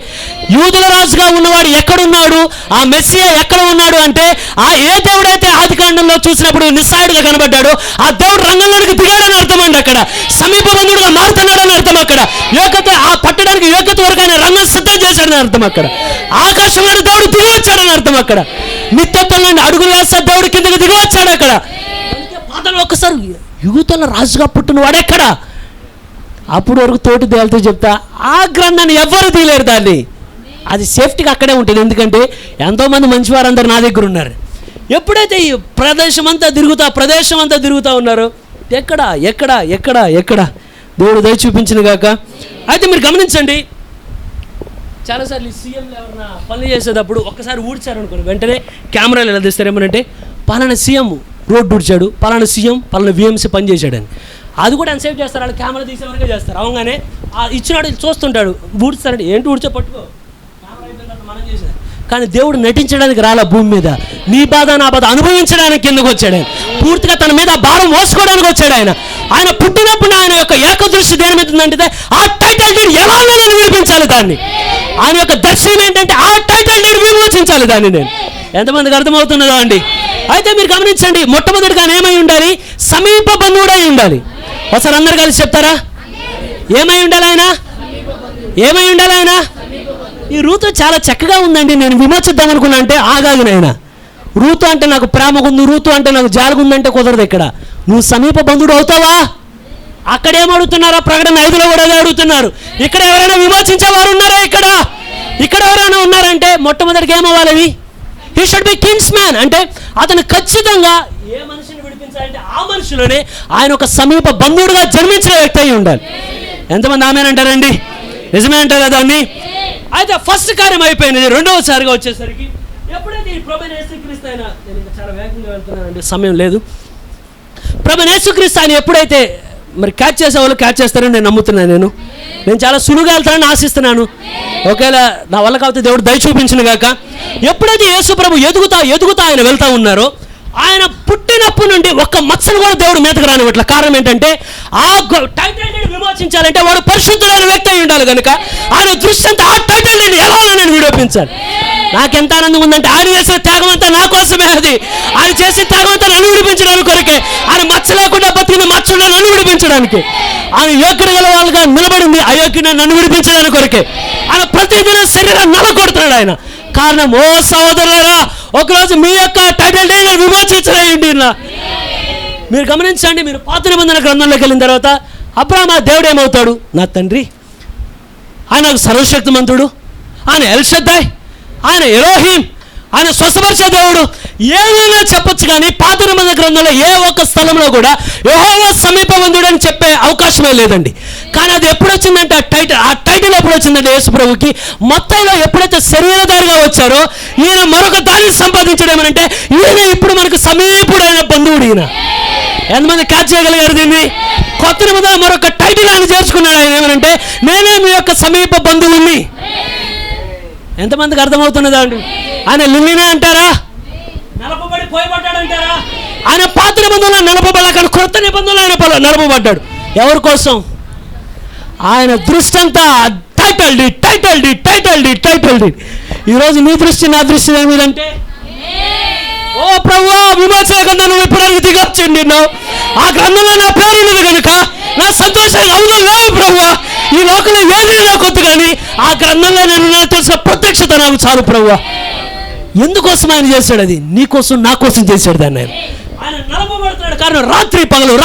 యూదుల రాజుగా ఉన్నవాడు ఎక్కడున్నాడు, ఆ మెస్సియా ఎక్కడ ఉన్నాడు అంటే, ఆ ఏ దేవుడైతే ఆదికాండంలో చూసినప్పుడు నిస్సాయుడుగా కనబడ్డాడో ఆ దేవుడు రంగంలోనికి దిగాడని అర్థం అండి. అక్కడ సమీప బంధువుడుగా మారుతున్నాడని అర్థం. అక్కడ యోగ్యత, ఆ పట్టడానికి యోగ్యత వరకు ఆయన రంగం సిద్ధం చేశాడని అర్థం. అక్కడ ఆకాశంలో దేవుడు దిగి వచ్చాడని అర్థం. అక్కడ నిత్యత్వం నుండి అడుగులు వేస్తే దేవుడు కిందకి దిగి వచ్చాడు. అక్కడ పాతాళం ఒక్కసారి యూదుల రాజుగా పుట్టిన వాడెక్కడ? అప్పుడు వరకు తోటి దేవతతో చెప్తా, ఆ గ్రంథాన్ని ఎవ్వరు తీయలేరు. దాన్ని అది సేఫ్టీగా అక్కడే ఉంటుంది. ఎందుకంటే ఎంతోమంది మంచివారందరూ నా దగ్గర ఉన్నారు. ఎప్పుడైతే ఈ ప్రదేశం అంతా తిరుగుతూ ఉన్నారో, ఎక్కడ దేవుడు దయ చూపించిన గాక. అయితే మీరు గమనించండి, చాలాసార్లు ఈ సీఎంలు ఎవరన్నా పనులు చేసేటప్పుడు ఒక్కసారి ఊడ్చారనుకోండి, వెంటనే కెమెరాలు ఎలా తీస్తారు? ఏమనంటే, పలానా సీఎం రోడ్డు ఊడ్చాడు, పలానా సీఎం పలానా VMC పని చేశాడని. అది కూడా ఎంతసేపు చేస్తారు? వాళ్ళు కెమెరా తీసేవరకే చేస్తారు. అవగానే ఇచ్చినాడు చూస్తుంటాడు, ఊడ్స్తాడు. ఏంటి ఊడ్చే పట్టుకో, మనం చేసేది. కానీ దేవుడు నటించడానికి రాలా భూమి మీద. నీ బాధ నా బాధ అనుభవించడానికి కిందకు వచ్చాడు ఆయన. పూర్తిగా తన మీద భారం మోసుకోవడానికి వచ్చాడు ఆయన. ఆయన పుట్టినప్పుడు ఆయన యొక్క ఏకదృష్టి దేని మీద ఉందంటే, ఆ టైటిల్ డీడ్ ఎలా నేను వినిపించాలి దాన్ని. ఆయన యొక్క దర్శనం ఏంటంటే, ఆ టైటిల్ డీడ్ విమోచించాలి దాన్ని. నేను ఎంతమందికి అర్థమవుతున్నదో అండి. అయితే మీరు గమనించండి, మొట్టమొదటిగా ఏమై ఉండాలి? సమీప బంధువుడై ఉండాలి. ఒకసారి అందరు కలిసి చెప్తారా? ఏమై ఉండాలి ఆయన? ఏమై ఉండాలి ఆయన? ఈ రూతు చాలా చక్కగా ఉందండి, నేను విమర్శిద్దాం అనుకున్నా అంటే ఆగాదు నాయన. రూతు అంటే నాకు ప్రేమగుంది, రూతు అంటే నాకు జాలుగుందంటే కుదరదు. ఇక్కడ నువ్వు సమీప బంధువుడు అవుతావా? అక్కడేమడుగుతున్నారా? ప్రకటన 5లో కూడా అదే అడుగుతున్నారు. ఇక్కడ ఎవరైనా విమర్శించేవారు ఉన్నారా? ఇక్కడ ఎవరైనా ఉన్నారంటే మొట్టమొదటిగా ఏమవ్వాలి? He should be king's man. అంటే అతను ఖచ్చితంగా ఏ మనిషిని విడిపించాలంటే ఆ మనిషిలోనే ఆయన ఒక సమీప బంధువుడుగా జన్మించిన వ్యక్తి అయి ఉండాలి. ఎంతమంది ఆమేనంటారండి? నిజమే అంటారు కదా అన్ని. అయితే ఫస్ట్ కార్యం అయిపోయినది. రెండవసారిగా వచ్చేసరికి ఎప్పుడైతే ఈ ప్రభువైన యేసుక్రీస్తు ఆయన, నేను ఇంకా చాలా వేగంగా వెళ్తున్నానండి, సమయం లేదు. ప్రభువైన యేసుక్రీస్తు ఆయన ఎప్పుడైతే మరి క్యాచ్ చేసేవాళ్ళు క్యాచ్ చేస్తారని నేను నమ్ముతున్నాను. నేను చాలా సులువుగా వెళ్తానని ఆశిస్తున్నాను. ఒకవేళ నా వల్ల కాకపోతే దేవుడు దయ చూపించిన గాక. ఎప్పుడైతే యేసు ప్రభు ఎదుగుతా ఆయన వెళ్తూ ఉన్నారో, ఆయన పుట్టినప్పటి నుండి ఒక్క మచ్చను కూడా దేవుడు మీదకు రానివ్వట్ల. కారణం ఏంటంటే, ఆ టైటిల్ విమోచించాలంటే వాడు పరిశుద్ధులైన వ్యక్తి అయి ఉండాలి కనుక ఆయన దృష్టి అంతా ఆ టైటిల్ నేను ఎలా నేను విడిపించాలి. నాకెంత ఆనందం ఉందంటే, ఆయన చేసిన త్యాగం అంతా నా కోసమే. అది ఆయన చేసిన త్యాగం అంతా నన్ను విడిపించడానికి కొరకే. ఆయన మచ్చ లేకుండా బతికిన మచ్చలో నన్ను విడిపించడానికి. ఆయన యోగ్యుడు గల వాళ్ళుగా నిలబడింది అయోగ్యుని నన్ను విడిపించడానికి కొరకే. ఆయన ప్రతిదిన శరీరాన్ని నలగొడుతున్నాడు ఆయన. కారణం, ఓ సహోదరులారా, ఒకరోజు మీ యొక్క టైటిల్ నేను విమోచించలేండి. మీరు గమనించండి, మీరు పాత నిబంధన గ్రంథంలోకి వెళ్ళిన తర్వాత అబ్రాహాము దేవుడు ఏమవుతాడు? నా తండ్రి. ఆయన సర్వశక్తిమంతుడు, ఆయన ఎల్ షద్దాయ్, ఆయన ఎలోహీం, ఆయన స్వస్థపరిచే దేవుడు. ఏదైనా చెప్పొచ్చు, కానీ పాత నిబంధన గ్రంథంలో ఏ ఒక్క స్థలంలో కూడా యెహోవా సమీపవంతుడు అని చెప్పే అవకాశమే లేదండి. కానీ అది ఎప్పుడు వచ్చిందంటే ఆ టైటిల్ ఎప్పుడు వచ్చిందంటే యేసు ప్రభుకి మత్తయిలో ఎప్పుడైతే శరీరధారిగా వచ్చారో ఈయన మరొక దాన్ని సంపాదించడం ఏమనంటే ఈయన ఇప్పుడు మనకు సమీపుడైన బంధువుడు. ఈయన ఎంతమంది క్యాచ్ చేయగలిగారు దీన్ని? కొత్త నిబంధన మరొక టైటిల్ ఆయన చేర్చుకున్నాడు. ఆయన ఏమనంటే నేనే మీ యొక్క సమీప బంధువుని. ఎంతమందికి అర్థమవుతున్నదా అండి? ఆయన లిల్లినే అంటారా? నలపబడి పోయబడ్డాడంటారా? ఆయన పాత నిబంధనలో నలపబడ్డా, కానీ కొత్త నిబంధనలో ఆయన నలపబడ్డాడు. ఎవరి కోసం? ఆయన దృష్టి అంతా టైటిల్. ఈరోజు నీ దృష్టి నా దృష్టి ఏమిటంటే, ఓ ప్రభువా విమోచన గ్రంథం నువ్వు ఎప్పుడానికి దిగొచ్చండి, ఆ గ్రంథంలో నా పేరు ఉన్నది కనుక నా సంతోషానికి అవధులు లేవు ప్రభువా. ఈ లోకంలో ఏది నాకు వద్దు, కానీ ఆ గ్రంథంలో నేను తెలిసిన ప్రత్యక్షత నాకు చాలు ప్రభువా. ఎందుకోసం ఆయన చేశాడు? అది నీ కోసం నా కోసం చేశాడు దాన్ని. ఆయన నలపబడుతున్నాడు కారణం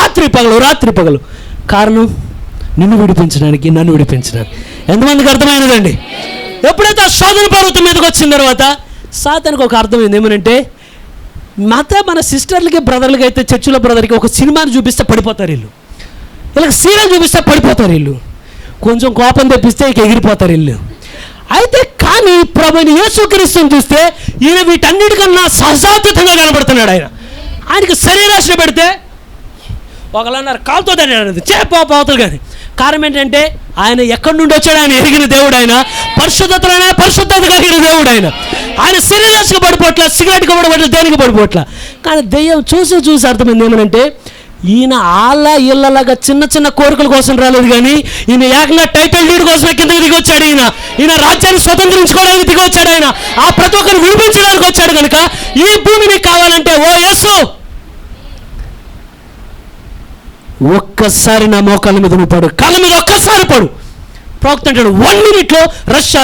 రాత్రి పగలు కారణం నిన్ను విడిపించడానికి, నన్ను విడిపించడానికి. ఎంతమందికి అర్థమైనదండి? ఎప్పుడైతే ఆ శోధన పర్వతం మీదకి వచ్చిన తర్వాత సాతానికి ఒక అర్థమైంది ఏమనంటే, మన సిస్టర్లకి బ్రదర్లకి అయితే చర్చిలో బ్రదర్కి ఒక సినిమాని చూపిస్తే పడిపోతారు వీళ్ళు, ఇలా సీరియల్ చూపిస్తే పడిపోతారు వీళ్ళు, కొంచెం కోపం తెప్పిస్తే ఇక ఎగిరిపోతారు వీళ్ళు. అయితే కానీ ప్రభుని యేసుక్రీస్తుని చూస్తే ఈయన వీటన్నిటికన్నా సహజాతీతంగా కనబడుతున్నాడు. ఆయనకి శరీరాశ పెడితే ఒకళ్ళన్నారు కాలుతో దాన్ని చేపోతారు, కానీ కారణం ఏంటంటే ఆయన ఎక్కడి నుండి వచ్చాడు? ఆయన ఎరిగిన దేవుడు, ఆయన పరిశుద్ధత కలిగిన దేవుడు. ఆయన శరీరాశకు పడిపోట్ల, సిగరెట్కి పడిపోట్ల, దేనికి పడిపోట్ల. కానీ దెయ్యం చూసి అర్థమైంది ఏమనంటే ఈయన ఇళ్ళలాగా చిన్న కోరికల కోసం రాలేదు, కానీ ఈయన ఏకంగా టైటిల్ డీడ్ కోసం కిందకి దిగి వచ్చాడు. ఈయన రాజ్యాన్ని స్వతంత్రించుకోవడానికి దిగి వచ్చాడు. ఆయన ఆ ప్రతి ఒక్కరిని విడిపించడానికి వచ్చాడు. కనుక ఈ భూమిని కావాలంటే ఓ యేసు ఒక్కసారి నా మోకాళ్ళ మీద నువ్వు పడు, కాళ్ళ మీద ఒక్కసారి పడు. ప్రవక్త అంటాడు 1 minute Russia,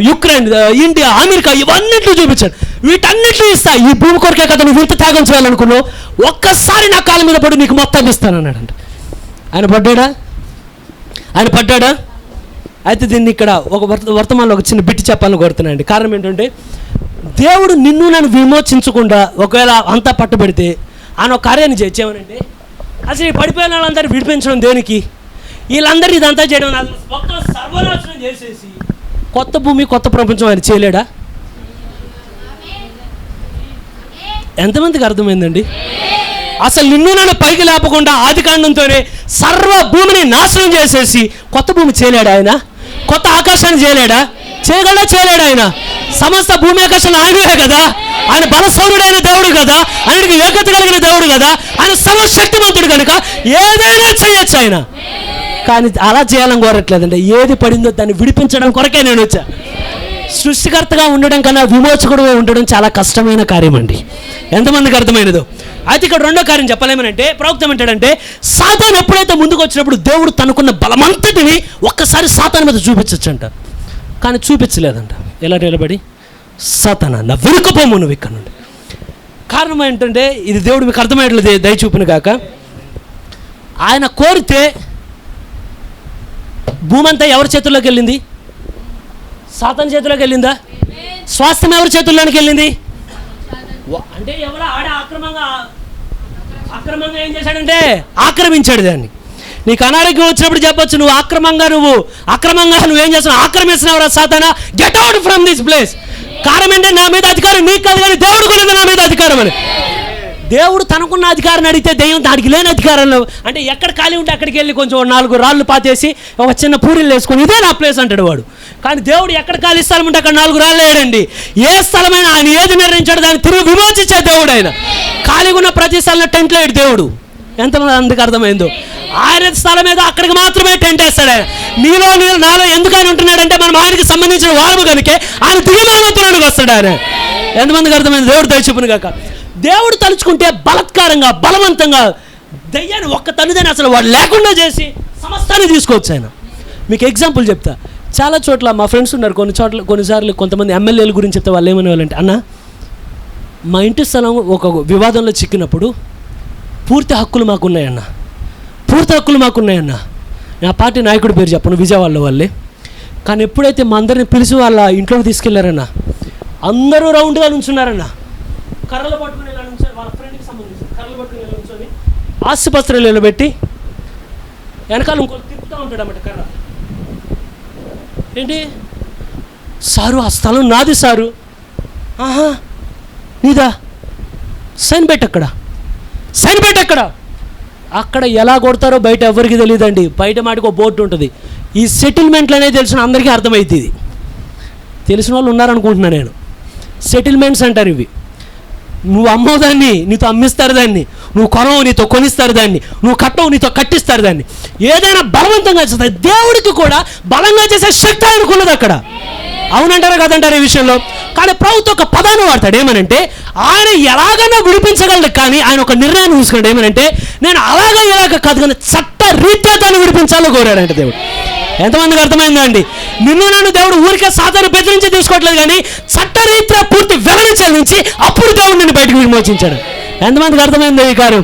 Ukraine, India, America ఇవన్నింటిలో చూపించాడు. వీటన్నిటిలో ఇస్తా, ఈ భూమి కొరకే కదా నువ్వు ఇంత త్యాగం చేయాలనుకున్నావు, ఒక్కసారి నా కాళ్ళ మీద పడు, నీకు మొత్తాన్ని ఇస్తానన్నాడంట. ఆయన పడ్డాడా? అయితే దీన్ని ఇక్కడ ఒక వర్తమానంలో ఒక చిన్న బిట్టి చెప్పాలని కోరుతున్నానండి. కారణం ఏంటంటే దేవుడు నిన్ను నన్ను విమోచించకుండా ఒకవేళ అంతా పట్టుబడితే ఆయన ఒక కార్యాన్ని చేయమనంటే, అసలు ఈ పడిపోయిన వాళ్ళందరూ విడిపించడం దేనికి? వీళ్ళందరూ ఇదంతా చేయడం మొత్తం సర్వనాశనం చేసేసి కొత్త భూమి కొత్త ప్రపంచం ఆయన చేయలేడా? ఎంతమందికి అర్థమైందండి? అసలు నిన్ను నన్ను పైకి లేపకుండా ఆదికాండంతోనే సర్వ భూమిని నాశనం చేసేసి కొత్త భూమి చేయలేడా ఆయన? కొత్త ఆకాశాన్ని చేయలేడా? చేయలేడా ఆయన? సమస్త భూమి ఆకాశాలు ఆయనవే కదా. ఆయన బలశౌరుడైన దేవుడు కదా, ఆయనకి ఏకత కలిగిన దేవుడు కదా, ఆయన సర్వశక్తిమంతుడు కనుక ఏదైనా చేయొచ్చు ఆయన. కానీ అలా చేయాలని కోరట్లేదంటే ఏది పడిందో దాన్ని విడిపించడం కొరకే నేను వచ్చా. సృష్టికర్తగా ఉండడం కన్నా విమోచకుడుగా ఉండడం చాలా కష్టమైన కార్యం అండి. ఎంతమందికి అర్థమైనదో? అయితే ఇక్కడ రెండో కార్యం చెప్పలేమనంటే ప్రవక్త ఏమంటాడంటే సాతాను ఎప్పుడైతే ముందుకు వచ్చినప్పుడు దేవుడు తనకున్న బలమంతటిని ఒక్కసారి సాతాను మీద చూపించచ్చంట, కానీ చూపించలేదంట. ఎలా నిలబడి సాతానా నా వెనుకపోము నువ్వు ఇక్కడ నుండి. కారణం ఏంటంటే ఇది దేవుడు మీకు అర్థమయ్యట్లేదు, దయ చూపిన కాక. ఆయన కోరితే భూమి అంతా ఎవరి చేతుల్లోకి వెళ్ళింది? సాతాను చేతుల్లోకి వెళ్ళిందా? స్వాస్థ్యం ఎవరి చేతుల్లోనికి వెళ్ళింది? అంటే ఎవరో అక్రమంగా ఏం చేశాడంటే ఆక్రమించాడు దాన్ని. నీకు అనారోగ్యం వచ్చినప్పుడు చెప్పొచ్చు, నువ్వు అక్రమంగా నువ్వేం చేస్తున్నావు? ఆక్రమిస్తున్నావు రా సాతానా, get out from this place. కారణం అంటే నా మీద అధికారం నీకు కాదు, కానీ దేవుడు కూడా నా మీద అధికారం అని. దేవుడు తనకున్న అధికారాన్ని అడిగితే దెయ్యం దానికి లేని అధికారంలో, అంటే ఎక్కడ ఖాళీ ఉంటే అక్కడికి వెళ్ళి కొంచెం 4 రాళ్ళు పాతేసి ఒక చిన్న పూరీలు వేసుకొని ఇదే నా ప్లేస్ అంటాడు వాడు. కానీ దేవుడు ఎక్కడ ఖాళీ స్థలం ఉంటే అక్కడ 4 రాళ్ళు వేయడండి. ఏ స్థలమైనా ఆయన ఏది నిర్ణయించాడు దాన్ని తిరిగి విమోచించే దేవుడు ఆయన. ఖాళీగా ఉన్న ప్రతి స్థలంలో టెంట్ లేడు దేవుడు. ఎంతమంది అందుకు అర్థమైందో? ఆయన స్థలం మీద అక్కడికి మాత్రమే టెంట్ వేస్తాడు ఆయన. నీలో నాలో ఎందుకు ఆయన ఉంటున్నాడంటే మనం ఆయనకి సంబంధించిన వాళ్ళము కనుక ఆయన దిగుమానవుతున్నానికి వస్తాడు ఆయన. ఎంతమందికి అర్థమైంది? దేవుడు దయచూపును కాక. దేవుడు తలుచుకుంటే బలత్కారంగా బలవంతంగా దయ్యాన్ని ఒక్క తనుదని అసలు వాడు లేకుండా చేసి సమస్తాన్ని తీసుకోవచ్చు ఆయన. మీకు ఎగ్జాంపుల్ చెప్తా. చాలా చోట్ల మా ఫ్రెండ్స్ ఉన్నారు, కొన్నిసార్లు కొంతమంది ఎమ్మెల్యేల గురించి చెప్తే వాళ్ళు ఏమనేవాళ్ళంటే, అన్న మా ఇంటి స్థలం ఒక వివాదంలో చిక్కినప్పుడు పూర్తి హక్కులు మాకున్నాయన్న. నా పార్టీ నాయకుడి పేరు చెప్పను, విజయవాడలో వాళ్ళే. కానీ ఎప్పుడైతే మా అందరిని పిలిచి వాళ్ళ ఇంట్లోకి తీసుకెళ్లారన్న, అందరూ రౌండ్గా నుంచున్నారన్న. కర్రలు పట్టుకుని ఇలా నుంచొని, వాళ్ళ ఫ్రెండ్కి సంబంధించి కర్రలు పట్టుకుని ఇలా నుంచొని ఆసుపత్రిలో నిలబెట్టి వెనకాల ఇంకోటి తిప్పుతూ ఉంటాడు అన్నమాట కర్ర. ఏంటి సారు, ఆ స్థలం నాది సారు. ఆహా, నీదా? సైన్ పెట్టక్కడ, సైన్ పెట్టక్కడ. అక్కడ ఎలా కొడతారో బయట ఎవరికి తెలియదండి. బయట మాటికి ఒక బోర్డు ఉంటుంది. ఈ సెటిల్మెంట్లు అనేది తెలిసిన అందరికీ అర్థమవుతుంది. ఇది తెలిసిన వాళ్ళు ఉన్నారనుకుంటున్నాను నేను. సెటిల్మెంట్స్ అంటారు ఇవి. నువ్వు అమ్మవు దాన్ని, నీతో అమ్మిస్తారు దాన్ని. నువ్వు కొనవు, నీతో కొనిస్తారు దాన్ని. నువ్వు కట్టవు, నీతో కట్టిస్తారు దాన్ని. ఏదైనా బలవంతంగా చేస్తారు. దేవుడికి కూడా బలంగా చేసే శక్తి ఆయనకున్నది అక్కడ. అవునంటారా కాదంటారా ఈ విషయంలో? కానీ ప్రభుత్వం ఒక పదాన్ని వాడతాడు. ఏమనంటే ఆయన ఎలాగైనా విడిపించగలడు, కానీ ఆయన ఒక నిర్ణయాన్ని తీసుకున్నాడు. ఏమనంటే నేను ఇలాగ కాదు, కానీ చట్ట రీత్యా దాన్ని విడిపించాలో కోరాడంటే దేవుడు. ఎంతమందికి అర్థమైందా అండి? నిన్ను నన్ను దేవుడు ఊరికే సాధారణ బెదిరించి తీసుకోవట్లేదు, కానీ చట్టరీత్యా పూర్తి వెలని చెల్లించి అప్పుడు దేవుడు నిన్ను బయటకు విమోచించాడు. ఎంతమందికి అర్థమైందో ఈ కారు?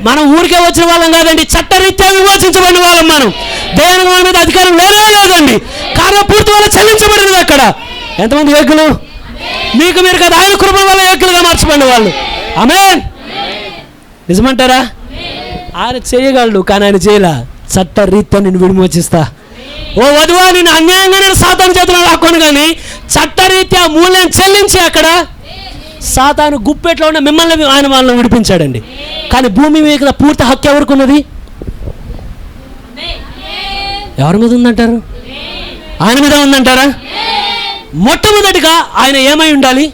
మనం ఊరికే వచ్చిన వాళ్ళం కాదండి, చట్టరీత్యా విమోచించబడిన వాళ్ళం. మనం దేవుని మన మీద అధికారం లేదే లేదండి, కారణం పూర్తి వల్ల చెల్లించబడినది అక్కడ. ఎంతమంది యోగ్యులు? మీకు మీరు కదా, ఆయన కృప వల్ల యోగ్యులుగా మార్చబడిన వాళ్ళు. ఆమేన్. నిజమంటారా? ఆయన చేయగలడు, కానీ ఆయన చేయలా. చట్టరీత్యా నిన్ను విమోచిస్తా. ఓ వధువా, నేను అన్యాయంగా నేను సాతాను చేతులు లాక్కోను, కానీ చట్టరీత్యా మూల్యం చెల్లించి అక్కడ సాతాను గుప్పెట్లో ఉన్న మిమ్మల్ని ఆయన వాళ్ళని విడిపించాడండి. కానీ భూమి మీద పూర్తి హక్కు ఎవరికి ఉన్నది? ఎవరి మీద ఉందంటారు? ఆయన మీద ఉందంటారా? మొట్టమొదటిగా ఆయన ఏమై ఉండాలి?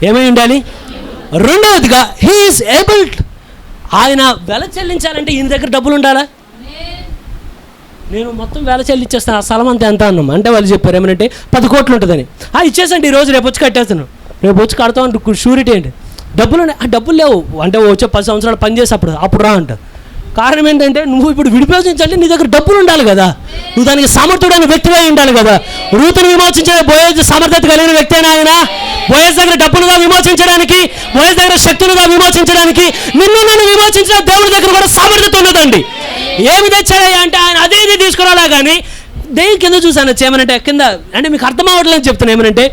ఏమై ఉండాలి? రెండవదిగా హీ ఈజ్ ఏబుల్. ఆయన వెల చెల్లించాలంటే ఈయన దగ్గర డబ్బులు ఉండాలా? నేను మొత్తం వేల చెల్లిచ్చేస్తాను, ఆ స్థలం అంతా ఎంత అన్నాం అంటే వాళ్ళు చెప్పారు ఏమనంటే 10 కోట్లు ఉంటుందని. ఇచ్చేసండి, ఈరోజు రేపు వచ్చి కట్టేస్తాను, రేపు వచ్చి కడతాం అంటే షూరిటీ ఏంటి? డబ్బులు ఉన్నాయి. ఆ డబ్బులు లేవు అంటే వచ్చే 10 సంవత్సరాలు పనిచేసి అప్పుడు రా అంట. కారణం ఏంటంటే నువ్వు ఇప్పుడు విడిపోజించాలంటే నీ దగ్గర డబ్బులు ఉండాలి కదా, నువ్వు దానికి సమర్థుడైన వ్యక్తిగా ఉండాలి కదా. రూతును విమోచించే బోయజ్ సమర్థత కలిగిన వ్యక్తి అయినా ఆయన. బోయజ్ దగ్గర డబ్బులుగా విమోచించడానికి, బోయజ్ దగ్గర శక్తులుగా విమోచించడానికి, నిన్ను నన్ను విమోచించిన దేవుడి దగ్గర కూడా సమర్థత ఉన్నదండి. ఏమి తెచ్చాడయ్యా అంటే ఆయన అదేది తీసుకురాలా. కానీ దేని కింద చూసాను ఏమనంటే కింద అంటే మీకు అర్థం అవ్వట్లేదని చెప్తున్నా. ఏమనంటే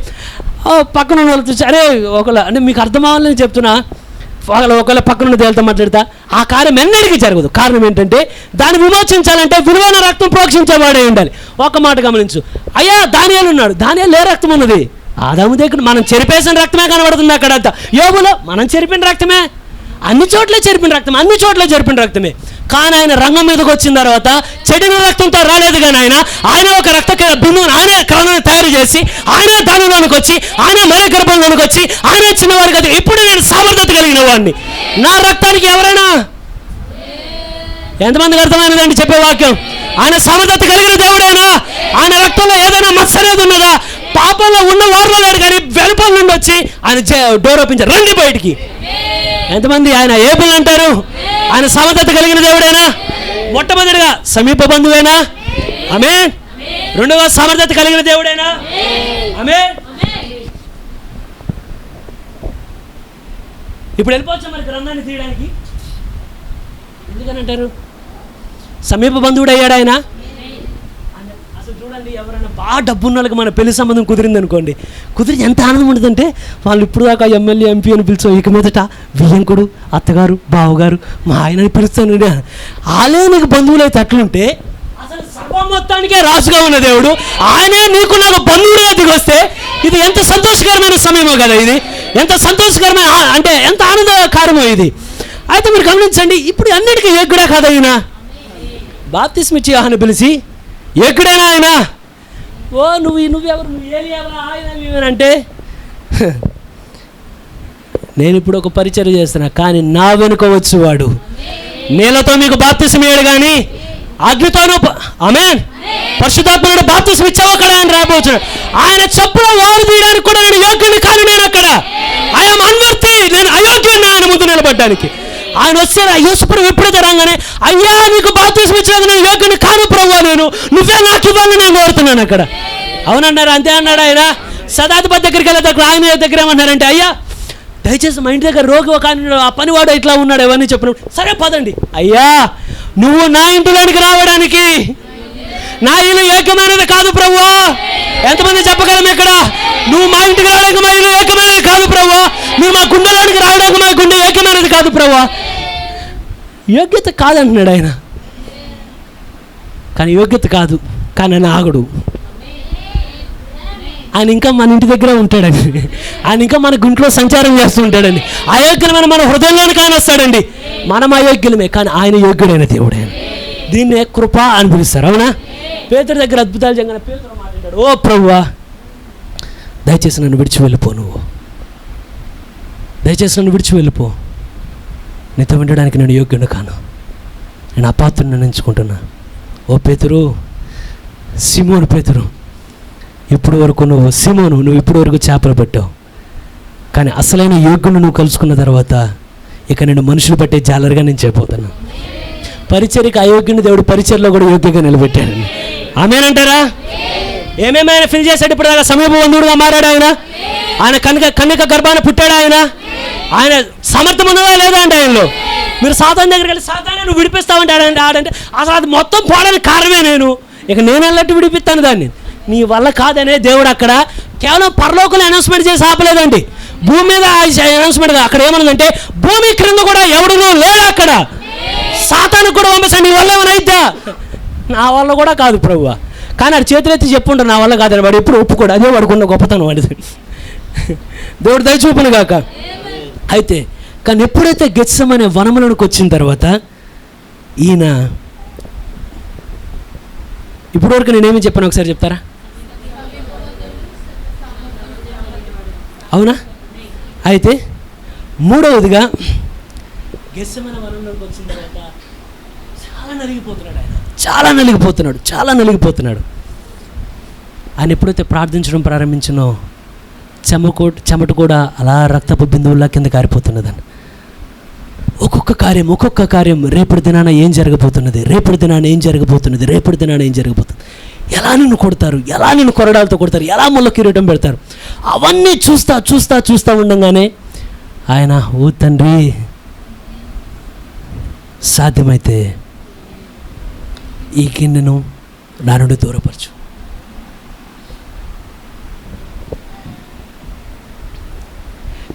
పక్కన ఉన్న వాళ్ళు చూసి అరే ఒకళ్ళ అంటే మీకు అర్థం అవ్వాలని చెప్తున్నా, ఒకవేళ పక్కన తేలితో మాట్లాడతా ఆ కార్యం ఎన్నడికి జరగదు. కారణం ఏంటంటే దాన్ని విమోచించాలంటే విలువైన రక్తం ప్రోక్షించేవాడే ఉండాలి. ఒక మాట గమనించు. అయ్యా దానియేలు ఉన్నాడు, దానియేలు ఏ రక్తం ఉన్నది? ఆదాము దగ్గర మనం చెరిపేసిన రక్తమే కనబడుతుంది అక్కడంతా. యోబులో మనం చెరిపిన రక్తమే, అన్ని చోట్ల చెరిపిన రక్తం, అన్ని చోట్ల చెరిపిన రక్తమే. కానీ ఆయన రంగం మీదకి వచ్చిన తర్వాత చెడిన రక్తంతో రాలేదు. కానీ ఆయన ఒక రక్త బిందువును ఆయన క్రమాన్ని తయారు చేసి ఆయన దానిలోనికి వచ్చి ఆయన మరే గర్భంలోనికి వచ్చి ఆయన చిన్నవారు కదా. ఇప్పుడు నేను సమర్థత కలిగిన వాడిని. నా రక్తానికి ఎవరైనా ఎంతమందికి అర్థమైనదండి చెప్పే వాక్యం? ఆయన సమర్థత కలిగిన దేవుడైనా, ఆయన రక్తంలో ఏదైనా మచ్చ అనేది ఉన్నదా? పాపంలో ఉన్న వారిలో లేడు, కానీ వెలుపల నుండి వచ్చి ఆయన డోర్ ఓపెన్ రండి బయటికి. ఎంతమంది ఆయన ఏబుల్ అంటారు? ఆయన సమర్థత కలిగిన దేవుడైనా, మొట్టమొదటిగా సమీప బంధువేనా? ఆమేన్. రెండవ సమర్థత కలిగిన దేవుడైనా? ఆమేన్. ఇప్పుడు వెళ్ళిపోవచ్చా మరి గ్రంథాన్ని తీయడానికి? ఎందుకని అంటారు? సమీప బంధువుడు అయ్యాడు ఆయన. అసలు చూడండి, ఎవరైనా బాగా డబ్బు ఉన్న వాళ్ళకి మన పెళ్లి సంబంధం కుదిరింది అనుకోండి, కుదిరి ఎంత ఆనందం ఉంటుందంటే వాళ్ళు ఇప్పుడు దాకా ఎమ్మెల్యే ఎంపీ అని పిలిచాం, ఇక మీదట వియ్యంకుడు అత్తగారు బావగారు మా ఆయనని పిలుస్తాను. వాళ్ళే నీకు బంధువులు అయితే అట్లుంటే అసలు సభ మొత్తానికే రాజుగా ఉన్న దేవుడు ఆయనే నీకు నాకు బంధువులుగా దిగొస్తే ఇది ఎంత సంతోషకరమైన సమయమో కదా. ఇది ఎంత సంతోషకరమైన అంటే ఎంత ఆనందకరమో ఇది. అయితే మీరు గమనించండి, ఇప్పుడు అన్నిటికీ యోగ్యుడా కాదు ఆయన? బాప్తిస్మ ఇచ్చి యోహాను పిలిచి యోగ్యుడైనా ఆయన? ఓ నువ్వెవరు, నువ్వు ఏలియావా ఆయన అంటే నేను ఇప్పుడు ఒక పరిచర్య చేస్తున్నా, కానీ నా వెనుక వచ్చేవాడు నీళ్ళతో మీకు బాప్తిస్మ ఇయ్యాడు, కానీ అగ్నితోనూ ఆమేన్ పరిశుద్ధాత్మను బాప్తిస్మ ఇచ్చావు అక్కడ ఆయన రాబోతున్నాడు. ఆయన చెప్పులో వారు తీయడానికి కూడా నేను యోగ్యుని కాను. నేను అక్కడ ఐఎమ్ అన్వర్తి, నేను అయోగ్యుని ఆయన ముందు నిలబడ్డానికి. ఆయన వస్తారు యేసుప్రభు ఎప్పుడైతే రాగానే అయ్యా నీకు బాప్తిస్మ ఇచ్చినందుకు నేను యోగ్యుని కాను ప్రభువా, నువ్వే నాకు ఇవ్వాలని నేను కోరుతున్నాను అక్కడ. అవునన్నారు, అంతే అన్నాడు ఆయన. సదాధిపతి దగ్గరికి వెళ్ళేటప్పుడు ఆయన దగ్గర ఏమన్నారంటే అయ్యా దయచేసి మా ఇంటి దగ్గర రోగి ఒక ఆ పనివాడు ఇట్లా ఉన్నాడు ఎవరిని చెప్పినప్పుడు సరే పదండి. అయ్యా నువ్వు నా ఇంటిలోనికి రావడానికి నా ఇల్లు ఏకమైనది కాదు ప్రభువా. ఎంతమంది చెప్పగలం ఇక్కడ? నువ్వు మా ఇంటికి రావడానికి మా ఇల్లు ఏకమైనది కాదు ప్రభువా. నువ్వు మా నా గుండెలోనికి రావడానికి మా గుండె ఏకమైనది కాదు ప్రభువా. యోగ్యత కాదంటున్నాడు ఆయన. కానీ యోగ్యత కాదు, కానీ ఆయన ఆగడు. ఆయన ఇంకా మన ఇంటి దగ్గర ఉంటాడండి. ఆయన ఇంకా మన గుంట్లో సంచారం చేస్తూ ఉంటాడండి. అయోగ్యులమైన మన హృదయంలోనికి ఆయన వస్తాడండి. మనం అయోగ్యులమే, కానీ ఆయన యోగ్యుడైన దేవుడు. ఆయన దీన్నే కృప అని పిలుస్తారు. అవునా? పేతురు దగ్గర అద్భుతాలు జరగగానే పేతురు మాట్లాడాడు, ఓ ప్రభువా దయచేసి నన్ను విడిచి వెళ్ళిపో, నువ్వు దయచేసి నన్ను విడిచి వెళ్ళిపో, నీతో ఉండడానికి నేను యోగ్యుడు కాను, నేను అపాత్రుని ఎంచుకుంటున్నా. ఓ పేతురు, సిమోను పేతురు, ఇప్పుడు వరకు నువ్వు ఇప్పుడు వరకు చేపలు పట్టావు, కానీ అసలైన యోగ్యుని నువ్వు కలుసుకున్న తర్వాత ఇక నేను మనుషులు పట్టే జాలరుగా నేను చేయబోతున్నా. పరిచర్యకి అయోగ్యుని దేవుడు పరిచర్లో కూడా యోగ్యంగా నిలబెట్టాడండి. ఆమేనంటారా? ఏమేమి ఆయన ఫిల్ చేశాడు? ఇప్పుడు దాకా సమీప బంధువుడుగా మారాడు ఆయన. ఆయన కన్యక గర్భాన పుట్టాడు ఆయన. ఆయన సామర్థ్యం ఉన్నదా లేదా అంటే ఆయనలో. మీరు సాతాను దగ్గరికి వెళ్ళి సాతాను నువ్వు విడిపిస్తావంటాడంటే ఆడంటే అసలు అది మొత్తం పోవడానికి కారణమే నేను. ఇక నేను వెళ్ళట్టు విడిపిస్తాను దాన్ని. నీ వల్ల కాదనే దేవుడు అక్కడ కేవలం పరలోకంలో అనౌన్స్మెంట్ చేసి ఆపలేదండి. భూమి మీద అనౌన్స్మెంట్. అక్కడ ఏమన్నదంటే భూమి క్రింద కూడా ఎవడునూ లేడు అక్కడ. సాతాను కూడా పంపిస్తాను, నీ వల్ల ఏమైనా అయిద్దా? నా వల్ల కూడా కాదు ప్రభువా. కానీ అది చేతులెత్తి చెప్పుంటారు నా వల్ల కాదని. వాడు ఎప్పుడు ఒప్పుకోడు. అదే వాడుకున్న గొప్పతనం వాడిది. దేవుడు దయచూపును గాక. అయితే కానీ ఎప్పుడైతే గెత్సెమనే వనములోకి వచ్చిన తర్వాత ఈయన ఇప్పటివరకు నేనేమి చెప్పాను ఒకసారి చెప్తారా? అవునా? అయితే మూడవదిగా గెత్సెమనే వనంలోకి వచ్చిన తర్వాత చాలా నలిగిపోతున్నాడు. ఆయన ఎప్పుడైతే ప్రార్థించడం ప్రారంభించినో చెమట కూడా అలా రక్తపు బిందువుల్లా కింద కారిపోతున్నదని. ఒక్కొక్క కార్యం రేపటి దినాన ఏం జరగబోతున్నది, ఎలా నిన్ను కొడతారు, ఎలా నిన్ను కొరడాలతో కొడతారు, ఎలా ముళ్ళ కిరీటం పెడతారు, అవన్నీ చూస్తా ఉండగానే ఆయన, ఓ తండ్రి సాధ్యమైతే ఈ గిన్నెను నా నుండి దూరపరచు.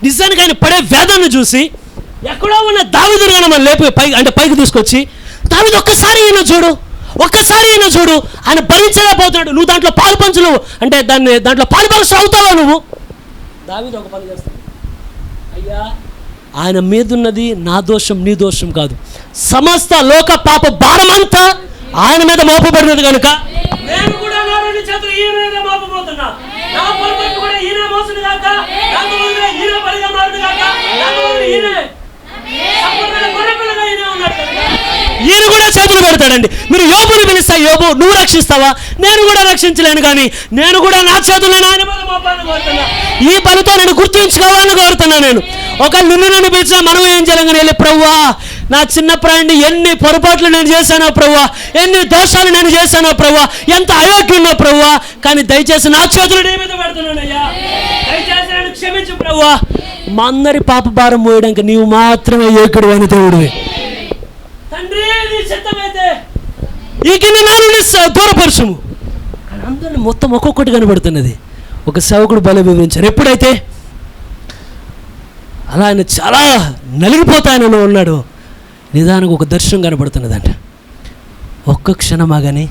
నిజానికి ఆయన పడే వేదనను చూసి ఎక్కడో ఉన్న దావీదును గాని మనం లేపి పైకి తీసుకొచ్చి, దావీదు ఒక్కసారి ఈయన చూడు, ఆయన భరించలేకపోతున్నాడు, నువ్వు దాంట్లో పాలు పంచులు అంటే దాంట్లో పాలు పంచులు అవుతావా నువ్వు? దావీదు ఒక పని చేస్తాడు, అయ్యా ఆయన మీదున్నది నా దోషం నీ దోషం కాదు, సమస్త లోక పాప భారమంతా ఆయన మీద మోపబడినది కనుక నేను కూడా నా రెండు చేతులు ఈయన మీద మోపబోతున్నా. నా పొరపాటు కూడా ఈయన మోసును గాక, నాకు వదిలే ఈయన బలిగా మారును గాక, నాకు వదిలే ఈయన కూడా చేతులు పెడతాడండి. మీరు యోబుని పిలుస్తా, యోబు నువ్వు రక్షిస్తావా? నేను కూడా రక్షించలేను, కానీ నేను కూడా నా చేతులను ఆయన మీద మోపాలని కోరుతున్నా. ఈ పనితో నేను గుర్తుంచుకోవాలని కోరుతున్నా. నేను ఒక నన్ను పిలిచినా మనం ఏం చేయాలని వెళ్ళి, ప్రభువా నా చిన్న ప్రాణి ఎన్ని పొరపాట్లు నేను చేశానో ప్రభువా, ఎన్ని దోషాలు నేను చేశానో ప్రభువా, ఎంత అయోగ్యున్నో ప్రభువా, కానీ దయచేసి నా చేతులు నీ మీద పెడుతున్నానయ్యా, దయచేసి నన్ను క్షమించు ప్రభువా. మా అందరి పాప భారం మోయడానికి నీవు మాత్రమే యోగ్యుడు అని దేవుడివి. తండ్రి నీ చిత్తమైతే ఈ గిన్నె నా నుండి దూరపరచుము. కానీ అందరిని మొత్తం ఒక్కొక్కటి కనబడుతున్నది. ఒక సేవకుడు బలి వివరించారు. ఎప్పుడైతే అలా ఆయన చాలా నలిగిపోతాయనలో ఉన్నాడు, నిదానికి ఒక దర్శనం కనబడుతున్నదంట. ఒక్క క్షణం ఆగానే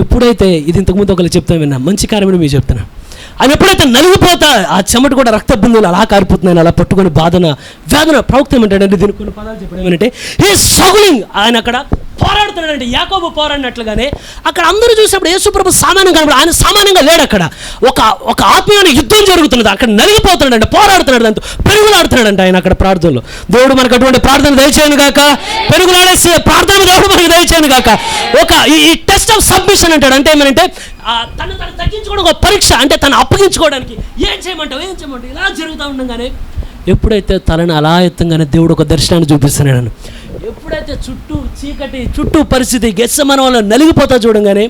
ఎప్పుడైతే ఇది ఇంతకుముందు ఒకళ్ళు చెప్తాను విన్నా, మంచి కార్యమని మీరు చెప్తున్నా, ఆయన ఎప్పుడైతే నలిగిపోతా ఆ చెమట కూడా రక్త బిందువులు అలా కారిపోతున్నాయి, అలా పట్టుకొని వేదన ప్రవక్త ఏమంటాడంటే దీనికి కొన్ని పదాలు చెప్పడం ఏమంటే హీ స్ట్రగ్లింగ్. ఆయన అక్కడ పోరాడుతున్నాడంటే యాకోబు పోరాడినట్లుగానే అక్కడ అందరూ చూసినప్పుడు యేసుప్రభు సామాన్యంగా కనబడి ఆయన సామాన్యంగా లేడు. అక్కడ ఒక ఆత్మీయమైన యుద్ధం జరుగుతున్నది. అక్కడ నలిగిపోతున్నాడంటే, పోరాడుతున్నాడు, దాంతో పెరుగులాడుతున్నాడంట ఆయన అక్కడ ప్రార్థనలో. దేవుడు మనకు అటువంటి ప్రార్థన దయచేయను గాక, పెరుగులాడేసే ప్రార్థన దేవుడు మనకు దయచేయను గాక. ఈ టెస్ట్ ఆఫ్ సబ్మిషన్ అంటాడు. అంటే ఏమంటే తను తగ్గించుకోవడం ఒక పరీక్ష, అంటే తను అప్పగించుకోవడానికి ఏం చేయమంటావు ఇలా జరుగుతూ ఉండగానే ఎప్పుడైతే తలను అలా ఎత్తంగానే దేవుడు ఒక దర్శనాన్ని చూపిస్తున్నాడు. ఎప్పుడైతే చుట్టూ పరిస్థితి గెత్సెమనే వల్ల నలిగిపోతా చూడంగానే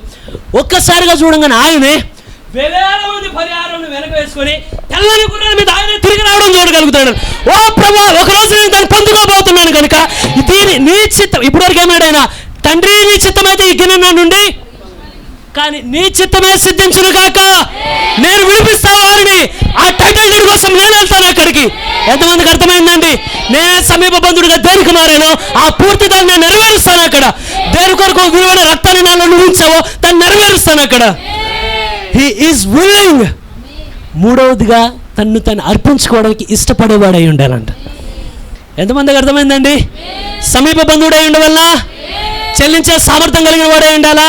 ఒక్కసారిగా చూడంగానే ఆయనే వేల మంది పరిహారం వెనక వేసుకొని తెల్లని గుర్రాల మీద ఆయన తిరిగి రావడం చూడగలుగుతాడు. ఓ ప్రభా, ఒకరోజు నేను దాన్ని పొందుకోబోతున్నాను కనుక దీని నీ చిత్తం. ఇప్పటివరకు ఏమాడు ఆయన, తండ్రి నీ చిత్తమైతే ఈ గిన్నె నా నుండి, కానీ నీ చిత్తమే సిద్ధించును గాక, నేను విడిపిస్తా వారిని, ఆ టైటిల్ డీడ్ కోసం నేను వెళ్తాను అక్కడికి. ఎంతమందికి అర్థమైందండి? నేనే సమీప బంధువుడిగా దేనికి మారానో ఆ పూర్తి దాన్ని నేను నెరవేరుస్తాను అక్కడ. దేని కొరకు విలువైన రక్తాన్ని నాలో నువ్వించావో దాన్ని నెరవేరుస్తాను అక్కడ. He is willing. మూడవదిగా తను అర్పించుకోవడానికి ఇష్టపడేవాడై ఉండాలంట. ఎంతమందికి అర్థమైందండి? సమీప బంధువుడై ఉండవల్ల చెల్లించే సామర్థ్యం కలిగిన వాడై ఉండాలా?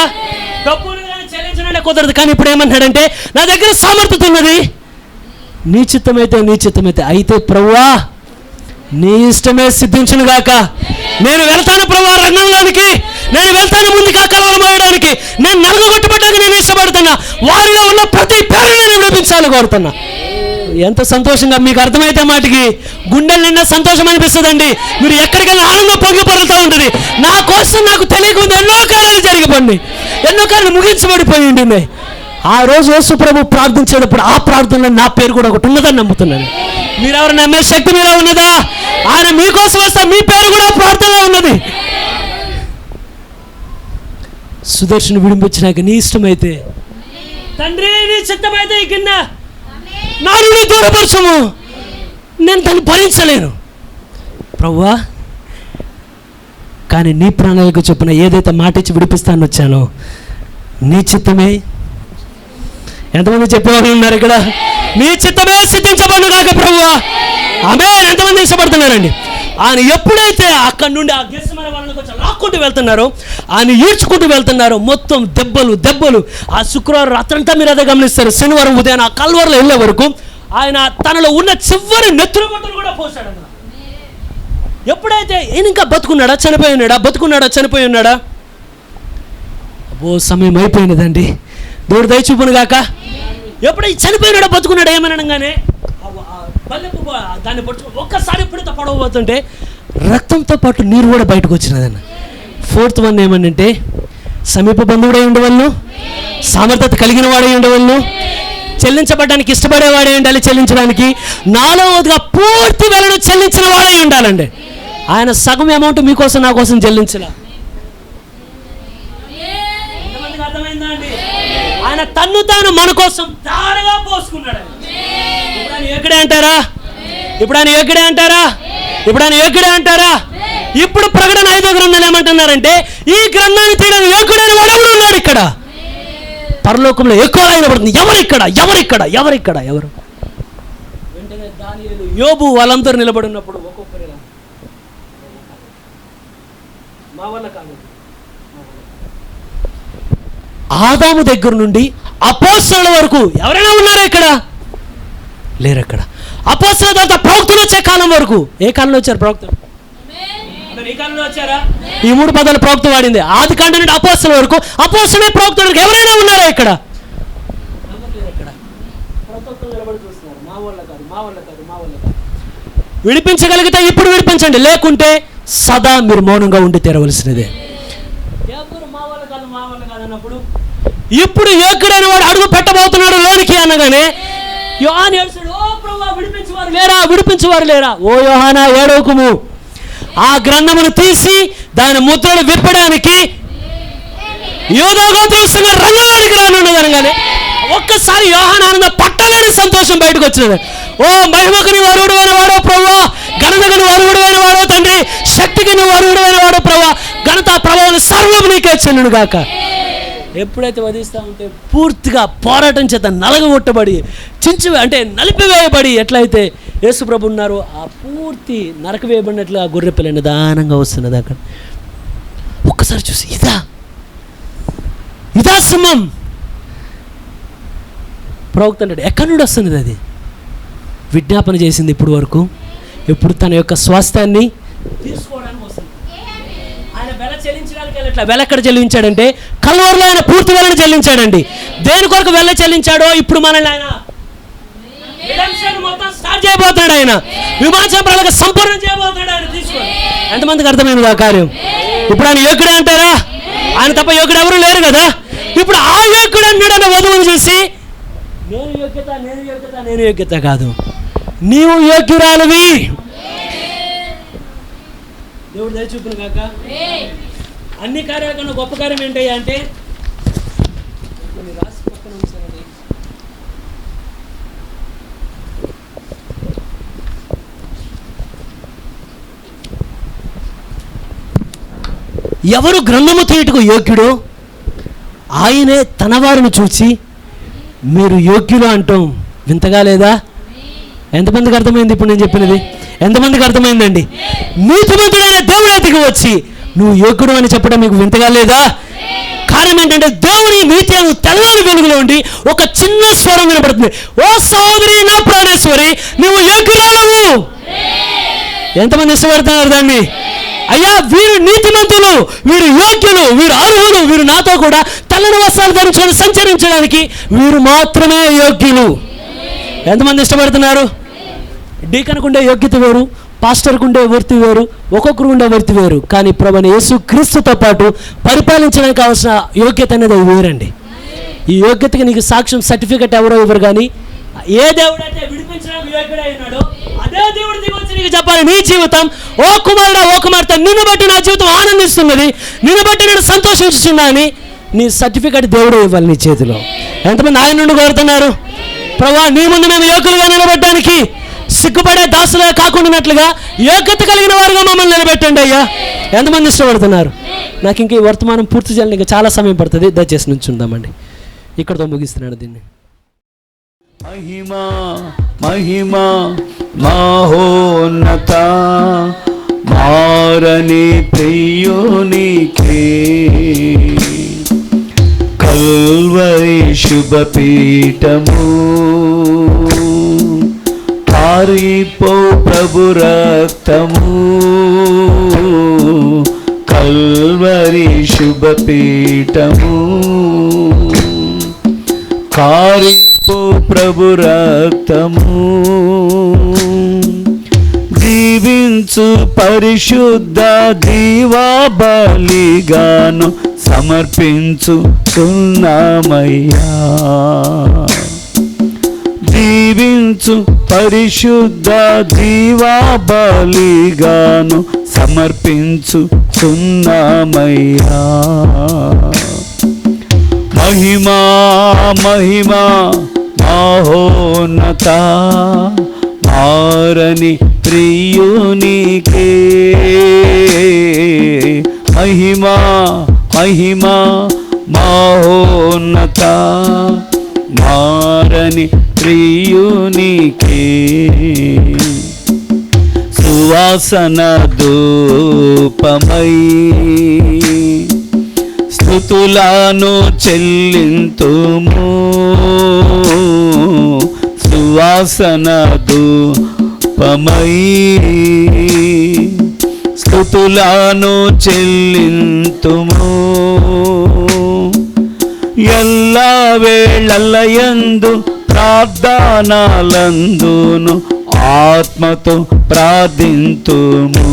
డబ్బులు కానీ చెల్లించడానికి కుదరదు. కానీ ఇప్పుడు ఏమన్నాడంటే, నా దగ్గర సామర్థ్యత ఉన్నది, నీ చిత్తమైతే అయితే ప్రభువా నీ ఇష్టమే సిద్ధించును గాక. నేను వెళ్తాను ప్రభువా రంగంలోనికి, నేను వెళ్తాను ముందుగా కలవరమోయడానికి, నేను నలుగుగొట్టబడ్డానికి నేను ఇష్టపడుతున్నా, వారిలో ఉన్న ప్రతి పేరుని నేను విడిపించాలని కోరుతున్నా. ఎంత సంతోషంగా మీకు అర్థమైతే మాటికి గుండెల నిండా సంతోషం అనిపిస్తుందండి. మీరు ఎక్కడికి వెళ్ళిన ఆనందం పొంగి పొరులుతూ ఉంటుంది. నా కోసం నాకు తెలియకుండా ఎన్నో కార్యాలు జరిగిపోయింది, ఎన్నో కార్యాలు ముగించబడిపోయి ఉంటున్నాయి. ఆ రోజు యేసు ప్రభు ప్రార్థించేటప్పుడు ఆ ప్రార్థనలో నా పేరు కూడా ఒకటి ఉన్నదని నమ్ముతున్నాను. మీరు ఎవరు నమ్మే శక్తి మీలో ఉన్నదా? ఆయన మీకోసం వస్తే మీ పేరు కూడా ప్రార్థనలో ఉన్నది. సుదర్శను విడిపించినాక నీ ఇష్టమైతే తండ్రి, నీ చిత్తమైతే ఈ కింద నా నుండి దూరపరచము, నేను దాన్ని భరించలేను ప్రభువా. కానీ నీ ప్రణాళిక చొప్పున ఏదైతే మాట ఇచ్చి విడిపిస్తాను వచ్చానో నీ చిత్తమే. ఎంతమంది చెప్పేవాళ్ళు ఉన్నారు ఇక్కడ? నీ చిత్తమే సిద్ధించబడును గాక ప్రభువా. ఆమేన్. ఎంతమంది ఇష్టపడుతున్నారండి? ఆయన ఎప్పుడైతే అక్కడి నుండి ఆ గెస్సెమనే వాళ్ళని కొంచెం లాక్కుంటూ వెళ్తున్నారో, ఆయన ఈడ్చుకుంటూ వెళ్తున్నారో, మొత్తం దెబ్బలు. ఆ శుక్రవారం రాత్రంతా మీరు అదే గమనిస్తారు. శనివారం ఉదయం ఆ కల్వరలో వెళ్ళే వరకు ఆయన తనలో ఉన్న చివరి నెత్తురు బట్టలు కూడా పోసాడు అన్న. ఎప్పుడైతే ఈయన ఇంకా బతుకున్నాడా చనిపోయి ఉన్నాడా? అబ్బో సమయం అయిపోయినదండి. దేవుడు దయచూపును గాక. ఎప్పుడైతే చనిపోయినాడో బతుకున్నాడా ఏమనగానే దాన్ని పట్టుకుని ఒక్కసారి ఎప్పుడైతే పడవబోతుంటే రక్తంతో పాటు నీరు కూడా బయటకు వచ్చినదన్న. 4th వన్ ఏమనంటే, సమీప బంధువుడై ఉండవలను, సామర్థ్యత కలిగిన వాడై ఉండవలను, చెల్లించబడడానికి ఇష్టపడేవాడే ఉండాలి, చెల్లించడానికి. 4వదిగా పూర్తి వెలను చెల్లించిన వాడే ఉండాలండి. ఆయన సగం అమౌంట్ మీకోసం నా కోసం చెల్లించలా. ఎంతమందికి అర్థమైందా అండి? ఆయన తన్ను తాను మన కోసం ధారగా పోసుకున్నాడు. ఇప్పుడు ఆయన యోగ్యుడే అంటారా? ఇప్పుడు ప్రకటన 5వ గ్రంథాలు ఏమంటున్నారంటే, ఈ గ్రంథాన్ని తీయడానికి యోగ్యుడైన వాడు ఎవడు ఉన్నాడు ఇక్కడ? పరలోకంలో ఎక్కువ అయినపడుతుంది. ఎవరు? వెంటనే దానియేలు, యోబు వాళ్ళందరూ నిలబడి ఉన్నప్పుడు ఒక్కొక్కరు మా వల్ల కాదు. ఆదాము దగ్గర నుండి అపోస్తలుల వరకు ఎవరైనా ఉన్నారా ఇక్కడ? లేరు. అక్కడ అపోస్తలుల తర్వాత ప్రవక్తలు వచ్చే కాలం వరకు. ఏ కాలంలో వచ్చారు ప్రవక్తలు? ఈ కాలంలో వచ్చారా? ఈ 3 పదాలు ప్రవక్త వాడింది. ఆది కాండం నుండి అపోస్తలుల వరకు, అపోస్తలులే ప్రవక్తలకు ఎవరైనా ఉన్నారా ఇక్కడ? మా వల్ల కాదు. విడిపించగలిగితే ఇప్పుడు విడిపించండి, లేకుంటే సదా మీరు మౌనంగా ఉండి తీరవలసినదే. ఎవరు మా వల్ల కాదు అన్నప్పుడు ఇప్పుడు యోగ్యుడైన వాడు అడుగు పెట్టబోతున్నాడు లోనికి అనగానే యోహాను ఏడ్చాడు, ఓ ప్రభువా విడిపించువారు లేరా? ఓ యోహానా ఏడవకుము. ఆ గ్రంథమును తీసి దాని ముద్రను విప్పడానికి యూదా గోత్రస్తులు రంగంలోనికి రానున్నది అనగానే ఒక్కసారి యోహాను ఆనంద పట్టలేని సంతోషం బయటకు వచ్చినది. ఓ మహిమకు నీవు అర్హుడైన వాడో ప్రభువా, ఘనతకు నువ్వు అర్హుడైన వాడో తండ్రి, శక్తికి నువ్వు అర్హుడైన వాడో ప్రభువా, ఘనత ప్రభావం సర్వం నీకే చెల్లును గాక. ఎప్పుడైతే వధిస్తూ ఉంటే పూర్తిగా పోరాటం చేత నలగగొట్టబడి నలిపివేయబడి ఎట్లయితే యేసు ప్రభు ఉన్నారో ఆ పూర్తి నరక వేయబడినట్లుగా గొర్రె పిల్ల నిదానంగా వస్తున్నది. అక్కడ ఒక్కసారి చూసి ఇదా సింహం. ప్రవక్త అంటాడు, ఎక్కడి నుండి వస్తున్నది? అది విజ్ఞాపన చేసింది ఇప్పుడు వరకు. ఇప్పుడు తన యొక్క స్వాస్థ్యాన్ని తీసుకోవడానికి వస్తుంది. ఆయన వెల చెల్లించడానికి వెళ్ళట్లా. వెల ఎక్కడ చెల్లించాడంటే కల్వరిలో ఆయన పూర్తి వెలను చెల్లించాడండి. దేని కొరకు వెల చెల్లించాడో ఇప్పుడు మనల్ని ఆయన మొత్తం స్టార్ట్ చేయబోతున్నాడు. ఆయన విమోచన ప్రణాళిక సంపూర్ణం చేయబోతున్నాడు. ఆయన తీసుకోండి. ఎంతమందికి అర్థమైనది ఆ కార్యం? ఇప్పుడు ఆయన యోగ్యుడే అంటారా? ఆయన తప్ప యోగ్యుడు ఎవరు లేరు కదా. ఇప్పుడు ఆ యోగ్యుడు అన్నాడు వధువును చూసి, నేను యోగ్యత కాదు, నీవు యోగ్యురాలివి. దేవుడు దయ చూపును కాక. అన్ని కార్యాల కన్నా గొప్ప కార్యం ఏంటయ్యా అంటే, రాసి పక్కన ఉంచారండి, ఎవరు గ్రంథము తీయుటకు యోగ్యుడో ఆయనే తన వారిని చూచి మీరు యోగ్యులు అంటాం. వింతగా లేదా? ఎంతమందికి అర్థమైంది ఇప్పుడు నేను చెప్పినది? ఎంతమందికి అర్థమైందండి? నీతిమంతుడైన దేవుడు ఎదుగు వచ్చి నువ్వు యోగ్యుడు అని చెప్పడం మీకు వింతగా లేదా? కారణం ఏంటంటే దేవుని నీతి అను తెల్లని వెలుగులో ఉండి ఒక చిన్న స్వరం వినపడుతుంది, ఓ సహోదరి నా ప్రాణేశ్వరి నువ్వు యోగ్యురాలవు. ఎంతమంది ఇష్టపడుతున్నారు దాన్ని? అయ్యా వీరు నీతిమంతులు, వీరు యోగ్యులు, వీరు అర్హులు, వీరు నాతో కూడా తెల్లని వస్త్రాలు ధరించుకొని సంచరించడానికి వీరు మాత్రమే యోగ్యులు. ఎంతమంది ఇష్టపడుతున్నారు? డీకన్కు ఉండే యోగ్యత వేరు, పాస్టర్కు ఉండే వృత్తి వేరు, ఒక్కొక్కరు ఉండే వృత్తి వేరు. కానీ ప్రభువైన యేసు క్రీస్తుతో పాటు పరిపాలించడానికి కావాల్సిన యోగ్యత అనేది వేరండి. ఈ యోగ్యతకి నీకు సాక్ష్యం సర్టిఫికెట్ ఎవరో ఇవ్వరు, కానీ ఏ దేవుడైతే విడిపించడానికి యోగ్యుడై ఉన్నాడో అదే దేవుడి దిగి వచ్చి నీకు చెప్పాలి, నీ జీవితం ఓ కుమారుడా ఓ కుమార్తె నిన్ను బట్టి నా జీవితం ఆనందిస్తున్నది, నిన్ను బట్టి నేను సంతోషిస్తున్నా అని నీ సర్టిఫికెట్ దేవుడు ఇవ్వాలి నీ చేతిలో. ఎంతమంది ఆయన నుండి కోరుతున్నారు? ప్రభువా నీ ముందు మేము యోగ్యులుగా నిలబడడానికి సిగ్గుపడే దాసులుగా కాకుండానట్లుగా యోగ్యత కలిగిన వారుగా మమ్మల్ని నిలబెట్టండి అయ్యా. ఎంతమంది ఇష్టపడుతున్నారు? నాకు ఇంకా ఈ వర్తమానం పూర్తి చేయాలని ఇంకా చాలా సమయం పడుతుంది, దయచేసి నుంచుందామండి. ఇక్కడతో ముగిస్తున్నాను దీన్ని. మహిమా మహిమా మహోన్నత మారని ప్రియునికే కల్వరి శుభపీఠము పారిపో ప్రభు రక్తము కల్వరి శుభపీఠము కారిపో ప్రభు రక్తము జీవించు పరిశుద్ధ జీవా బలిగాను సమర్పించు సున్నామయ్యా జీవించు పరిశుద్ధ జీవా బలిగాను సమర్పించు సున్నామయ్యా మహిమా మహిమా మహోన్నత మారని ప్రియునికే మహిమా మహిమా మహోన్నత మారని ప్రియునికే సువాసన ధూపమై స్తుతులను చెల్లింతుము సువాసన ధూపమై స్తుతులను చెల్లింతుము ఎల్ల వేళలయందు ప్రార్థనలందును ఆత్మతో ప్రార్థింతుము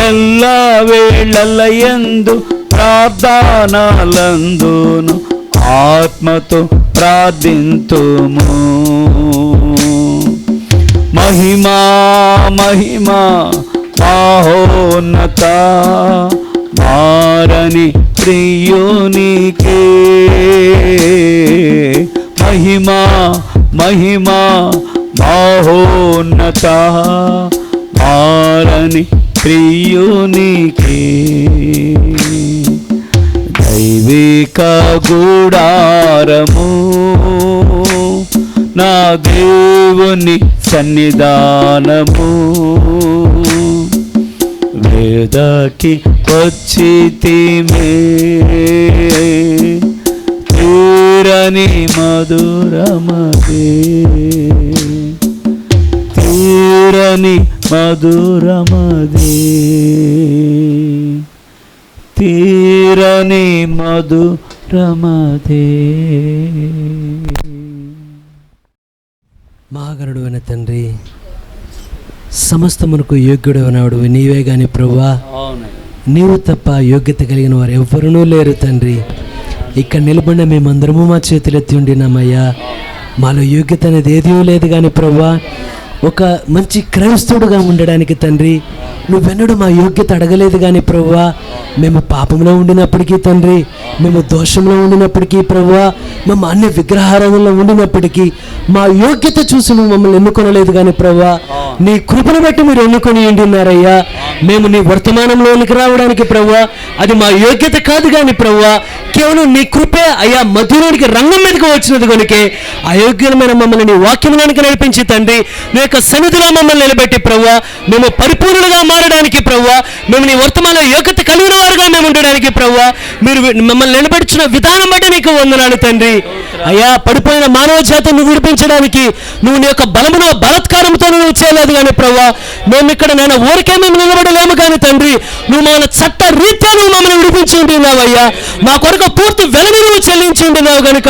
ఎల్ల వేళలయందు ప్రార్థనలందును ఆత్మతో ప్రార్థింతుము మహిమా మహిమా మహోన్నత మారని ప్రియునికే మహిమా మహిమా మహోన్నత మారని ప్రియునికే దైవిక గుడారము నా దేవుని సన్నిధానము వేదకి వచ్చితిమే తీరని మధురమదే తీరని మధురమదే తీరని మధురమదే. మహాగణుడు అయిన తండ్రి, సమస్తమునకు యోగ్యుడు అయినవాడు నీవే గాని ప్రభువా, నీవు తప్ప యోగ్యత కలిగిన వారు ఎవ్వరూ లేరు తండ్రి. ఇక్కడ నిలబడిన మేమందరము మా చేతులెత్తి ఉండినామయ్యా. మాలో యోగ్యత అనేది ఏదీ లేదు కానీ ప్రభువా, ఒక మంచి క్రైస్తవుడుగా ఉండడానికి తండ్రి నువ్వెన్నడూ మా యోగ్యత అడగలేదు కానీ ప్రభువా, మేము పాపంలో ఉండినప్పటికీ తండ్రి, మేము దోషంలో ఉండినప్పటికీ ప్రభువా, మేము అన్ని విగ్రహారాధనలో ఉండినప్పటికీ మా యోగ్యత చూసి నువ్వు మమ్మల్ని ఎన్నుకొనలేదు కానీ ప్రభువా, నీ కృపను బట్టి మీరు ఎన్నుకొని ఉండినారయ్యా. మేము నీ వర్తమానంలోనికి రావడానికి ప్రభువా అది మా యోగ్యత కాదు కానీ ప్రభువా కేవలం నీ కృపే అయ్యా మధ్యలోనికి రంగం మీదకి వచ్చినది కనుకే అయోగ్యమైన మమ్మల్ని నీ వాక్యంలోనికి నడిపించి తండ్రి నీ యొక్క సన్నిధిలో మమ్మల్ని నిలబెట్టి ప్రభువా మేము పరిపూర్ణులుగా మారడానికి ప్రభువా మేము నీ వర్తమాన యోగ్యత కలిగిన వారుగా మేము ఉండడానికి ప్రభువా మీరు మమ్మల్ని నిలబెట్టిన విధానం బట్టి నీకు వందనాలు తండ్రి. అయ్యా పడిపోయిన మానవ జాతిని విడిపించడానికి నువ్వు నీ యొక్క బలమును బలత్కారంతో నువ్వు చేయలేదు కానీ ప్రభువా మేము ఇక్కడ నేను ఊరికే మేము నిలబడలేము కానీ తండ్రి నువ్వు మన చట్ట రీత్యా నువ్వు మమ్మల్ని విడిపించి ఉంటున్నావయ్యా. మా కొరకు పూర్తి వెలని నువ్వు చెల్లించి ఉంటున్నావు కనుక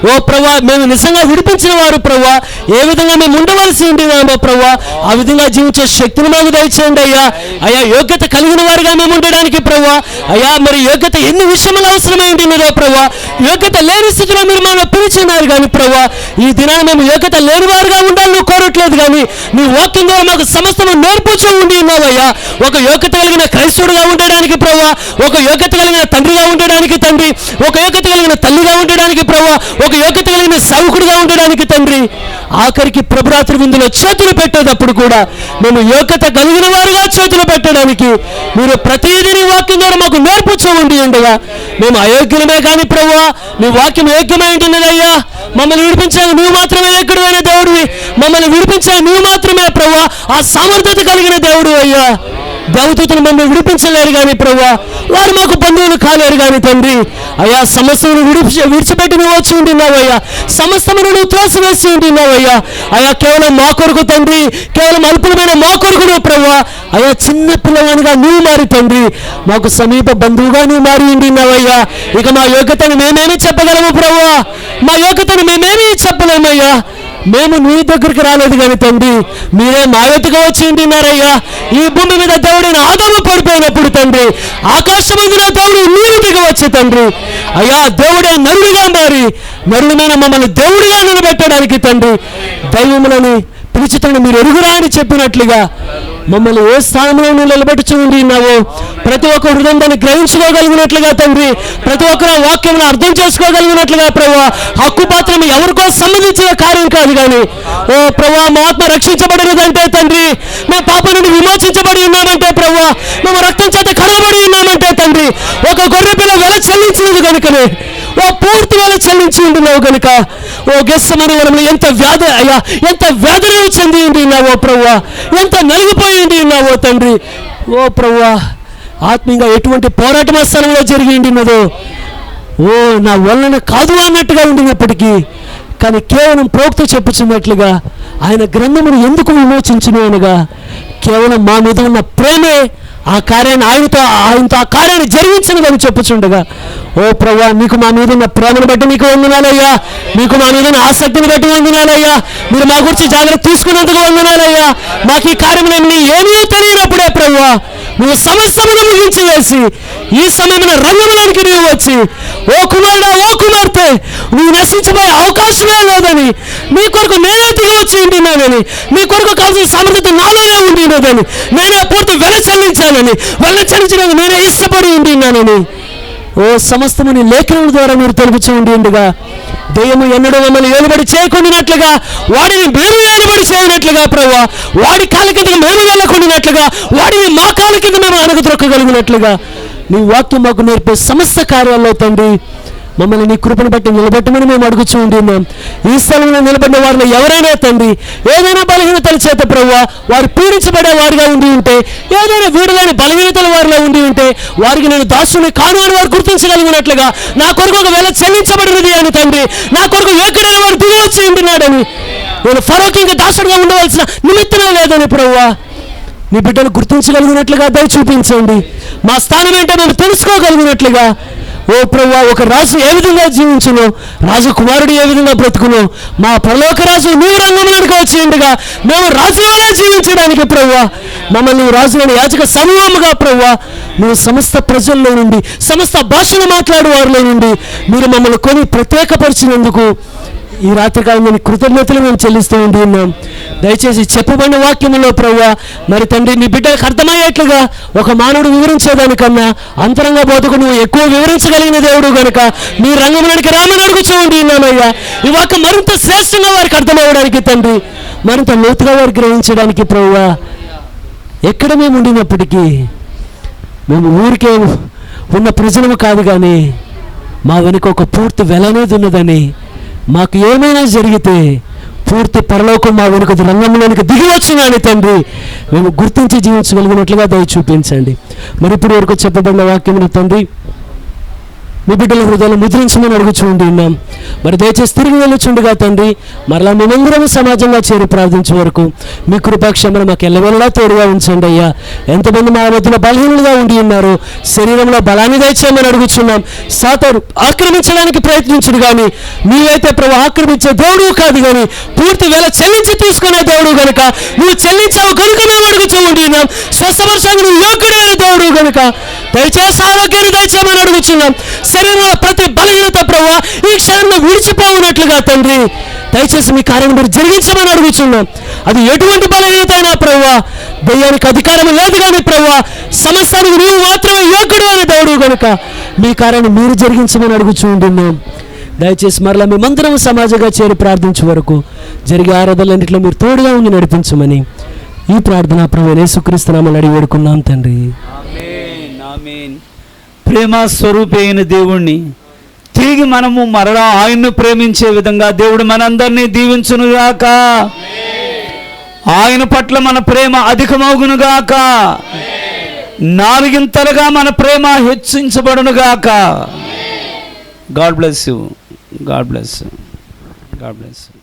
ఓ ప్రభువా మేము నిజంగా విడిపించిన వారు ప్రభువా ఏ విధంగా మేము ఉండవలసి ఉంటున్నామో ప్రభువా ఆ విధంగా జీవించే శక్తిని మాకు దయచేయండి అయ్యా. అయ్యా యోగ్యత కలిగిన వారుగా మేము ఉండడానికి ప్రభువా అయ్యా మరి యోగ్యత ఎన్ని విషయములు అవసరమై ఉంటున్నదో ప్రభువా యోగ్యత లేని స్థితిలో మీరు మనం పిలిచినారు కానీ ప్రభువా ఈ దినాన్ని మేము యోగ్యత లేని వారుగా ఉండాలని నువ్వు కోరట్లేదు కానీ నీ వాక్యం ద్వారా మాకు సమస్తము నేర్పుచూ ఉండి ఉన్నావయ్యా. ఒక యోగ్యత కలిగిన క్రైస్తవుడుగా ఉండడానికి ప్రభువా ఒక యోగ్యత కలిగిన తండ్రిగా ఉండడానికి తండ్రి ఒక యోగ్యత కలిగిన తల్లిగా ఉండడానికి ప్రభువా ఒక యోగ్యత కలిగిన సేవకుడిగా ఉండడానికి తండ్రి ఆఖరికి ప్రభురాత్రి విందులో చేతులు పెట్టేటప్పుడు కూడా మేము యోగ్యత కలిగిన వారుగా చేతులు పెట్టడానికి మీరు ప్రతిదీ నీ వాక్యం ద్వారా మాకు నేర్పుచూ ఉండి ఉండగా మేము అయోగ్యమే కానీ ప్రభువా నీ వాక్యం యోగ్యమై ఉంటున్నదయ్యా. మమ్మల్ని విడిపించావు నువ్వు మాత్రమే ఎక్కడైన దేవుడివి మమ్మల్ని విడిపించావు నువ్వు మాత్రమే ప్రభువా ఆ సామర్థ్యత కలిగిన దేవుడు అయ్యా. దేవదూతలు మమ్మల్ని విడిపించలేరు కానీ ప్రభువా వారు మాకు బంధువులు కాలేరు కానీ తండ్రి అయ్యా సమస్తమును విడిచిపెట్టి నువ్వు వచ్చి ఉంటున్నావయ్యా. సమస్తమును నువ్వు త్రోసివేసి ఉంటున్నావయ్యా. అయ్యా కేవలం మా కొరకు తండ్రి కేవలం అల్పులమైన మా కొరకు నువ్వు ప్రభువా అయ్యా చిన్న పిల్లవానిగా నువ్వు మారి తండ్రి మాకు సమీప బంధువుగా నువ్వు మారి ఉంటున్నావయ్యా. ఇక మా యోగ్యతను మేమేమి చెప్పగలము ప్రభువా మా యోగ్యతను మేమేమి చెప్పలేమయ్యా. మేము నీ దగ్గరికి రాలేదు కానీ తండ్రి మీరే మా ఎత్తుగా వచ్చి ఉంటున్నారయ్యా. ఈ భూమి మీద దేవుడైన ఆదాము పడిపోయినప్పుడు తండ్రి ఆకాశమందున దేవుడు నీరు దిగి వచ్చి తండ్రి అయ్యా దేవుడే నరుడుగా మారి నరుడమైన మమ్మల్ని దేవుడిగా నిలబెట్టడానికి తండ్రి దైవములని పిలిచితండి మీరు ఎరుగురా అని చెప్పినట్లుగా మమ్మల్ని ఏ స్థానంలో నువ్వు నిలబెట్టుచు ఉన్నావో ప్రతి ఒక్క హృదయం దాన్ని గ్రహించుకోగలిగినట్లుగా తండ్రి ప్రతి ఒక్కరు వాక్యం అర్థం చేసుకోగలిగినట్లుగా ప్రభువా హక్కు పాత్రం ఎవరికో సంబంధించిన కార్యం కాదు కానీ ఓ ప్రభువా మా ఆత్మ రక్షించబడినదంటే తండ్రి మేము పాపం నుండి విమోచించబడి ఉన్నామంటే ప్రభువా మేము రక్తం చేత కడగబడి ఉన్నామంటే తండ్రి ఒక గొర్రె పిల్ల వెల చెల్లించినది కనుకనే ఓ పూర్తి వేళ చెల్లించి ఉంటున్నావు కనుక ఓ గెస్సమని వరంలో ఎంత వ్యాధి అయ్యా ఎంత వేదన చెంది ఉంటున్నావో ప్రభువా ఎంత నలిగిపోయి ఉంటున్నావో తండ్రి ఓ ప్రభువా ఆత్మీయంగా ఎటువంటి పోరాటం ఆ స్థలంలో జరిగి ఉంటున్నదో ఓ నా వలన కాదు అన్నట్టుగా ఉండినప్పటికీ కానీ కేవలం ప్రోక్త చెప్పుచున్నట్లుగా ఆయన గ్రంథమును ఎందుకు విమోచించును అనగా కేవలం మా మీద ఉన్న ప్రేమే ఆ కార్యాన్ని ఆయనతో ఆ కార్యాన్ని జరిగించను చెప్పుచుండగా ఓ ప్రభువా మీకు మా మీద ఉన్న ప్రేమను బట్టి మీకు వందనాలయ్యా. మీకు మా మీద ఉన్న ఆసక్తిని బట్టి వందనాలయ్యా. మీరు మా గురించి జాగ్రత్త తీసుకున్నందుకు వందనాలయ్యా. మాకు ఈ కార్యం ఏమీ తెలియనప్పుడే ప్రభువా నువ్వు సమస్తమును ముగించి వేసి ఈ సమయమైన రంగంలోనికి నీవు వచ్చి ఓ కుమారుడా ఓ కుమార్తె నువ్వు నశించబోయే అవకాశమే లేదని నీ కొరకు నేనే దిగి వచ్చి ఉంటున్నానని నీ కొరకు కావాల్సిన సామర్థ్యత నాలోనే ఉంటున్నదని నేనే పూర్తి వెల చెల్లించానని వెల చెల్లించడానికి నేనే ఇష్టపడి ఉంటున్నానని ఓ సమస్తముని లేఖనం ద్వారా మీరు తెలుపుచూ ఉండగా దెయ్యము ఎన్నడూ మమ్మల్ని ఏలుబడి చేయకుండానట్లుగా వాడిని మేము ఏలుబడి చేయనట్లుగా ప్రభువా వాడి కాళ్ళ కిందకి మేము వెళ్ళకుండానట్లుగా వాడిని మా కాళ్ళ కింద మేము అణగద్రొక్కగలిగినట్లుగా నీ వాక్యం మాకు నేర్పే సమస్త కార్యాల్లో తండ్రి మమ్మల్ని నీ కృపను బట్టి నిలబెట్టమని మేము అడుగుచూ ఉంటున్నాం. ఈ స్థలంలో నిలబడిన వారిని ఎవరైనా తండ్రి ఏదైనా బలహీనతల చేత ప్రభువా వారు పీడించబడే వారిగా ఉండి ఉంటే ఏదైనా వీడులేని బలహీనతల వారిలో ఉండి ఉంటే వారికి నేను దాసుని కాను అని వారు గుర్తించగలిగినట్లుగా నా కొరకు ఒక వేళ చెల్లించబడినది అని తండ్రి నా కొరకు యోగ్యుడైన వారు దిగి వచ్చి ఉంటున్నాడని నేను ఫరోకి ఇంకా దాసుడుగా ఉండవలసిన నిమిత్తమే లేదని ప్రభువా నీ బిడ్డను గుర్తించగలిగినట్లుగా దయ చూపించండి. మా స్థానం ఏంటో మేము తెలుసుకోగలిగినట్లుగా ఓ ప్రభువా ఒక రాజు ఏ విధంగా జీవించును రాజకుమారుడు ఏ విధంగా బ్రతుకును మా పరలోక రాజు నీవు రంగంలోకి వచ్చి ఉండగా మేము రాజుగానే జీవించడానికి ప్రభువా మమ్మల్ని రాజులని యాజక సమూహముగా ప్రభువా నువ్వు సమస్త ప్రజల్లో నుండి సమస్త భాషను మాట్లాడే వారిలో నుండి మీరు మమ్మల్ని కొని ప్రత్యేకపరిచినందుకు ఈ రాత్రికాలం కృతజ్ఞతలు మేము చెల్లిస్తూ ఉంటున్నాం. దయచేసి చెప్పబడిన వాక్యములో ప్రభువా మరి తండ్రి నీ బిడ్డలకు అర్థమయ్యేట్లుగా ఒక మానవుడు వివరించేదానికన్నా అంతరంగ బోధకు నువ్వు ఎక్కువ వివరించగలిగిన దేవుడు కనుక నీ రంగంలోనికి రామని అడుగుచూ ఉంటున్నామయ్యా. ఈ వాక్యం మరింత శ్రేష్టంగా వారికి అర్థమవ్వడానికి తండ్రి మరింత లోతుగా వారికి గ్రహించడానికి ప్రభువా ఎక్కడ మేము ఉండినప్పటికీ మేము ఊరికే ఉన్న ప్రజలము కాదు, కానీ మా వెనుక ఒక పూర్తి వెల అనేది ఉన్నదని, మాకు ఏమైనా జరిగితే పూర్తి పరలోకం మా వెనుక రంగంలోనికి దిగి వచ్చిందని తండ్రి మేము గుర్తించి జీవించగలిగినట్లుగా దయ చూపించండి. మరి ఇప్పుడు వరకు చెప్పబడిన వాక్యమును తండ్రి మీ బిడ్డల హృదయాలు ముద్రించమని అడుగుచుండి ఉన్నాం. మరి దయచేసి తిరిగి వెళ్ళుచుండగా తండ్రి మరలా మేమందరం సమాజంగా చేరి ప్రార్థించే వరకు మీ కృపాక్షమను మాకు ఎల్లవేళలా తోడుగా ఉంచండి అయ్యా. ఎంతమంది మా మధ్యలో బలహీనులుగా ఉండి ఉన్నారో శరీరంలో బలాన్ని దయచేయమని అడుగుచున్నాం. సాతాను ఆక్రమించడానికి ప్రయత్నించుడు కానీ నీవైతే ప్రభు ఆక్రమించే దేవుడు కాదు, కానీ పూర్తి వేళ చెల్లించి తీసుకునే దేవుడు కనుక నువ్వు చెల్లించావు కనుక మేము అడుగుతూ ఉండి ఉన్నాం. స్వస్థపరచాలని నువ్వు యోగ్యుడైన దేవుడు కనుక దయచేసి ఆరోగ్యాన్ని దయచేయమని అడుగుచున్నాం. శరీరంలో ప్రతి బలహీనత ప్రభు ఈ క్షణంలో విడిచిపోవునట్లుగా తండ్రి దయచేసి మీ కార్యం మీరు జరిగించమని అడుగుచున్నాం. అది ఎటువంటి బలహీనత అయినా ప్రభు, దయ్యానికి అధికారం లేదు కానీ ప్రభు, సమస్తానికి నీవు మాత్రమే యోగ్యుడు అనే దేవుడు కనుక మీ కార్యాన్ని మీరు జరిగించమని అడుగుచుంటున్నాం. దయచేసి మరలా మేమందరం సమాజంగా చేరి ప్రార్థించే వరకు జరిగే ఆరాధనలన్నింటిలో మీరు తోడుగా ఉండి నడిపించమని ఈ ప్రార్థన ప్రభు యేసుక్రీస్తు నామమున అడిగి వేడుకున్నాం తండ్రి. ప్రేమ స్వరూపి అయిన దేవుణ్ణి తిరిగి మనము మరలా ఆయన్ను ప్రేమించే విధంగా దేవుడు మనందరినీ దీవించునుగాక. ఆయన పట్ల మన ప్రేమ అధికమగునుగాక. నాలుగింతలుగా మన ప్రేమ హెచ్చించబడునుగాక. God bless you. God bless you. God bless you.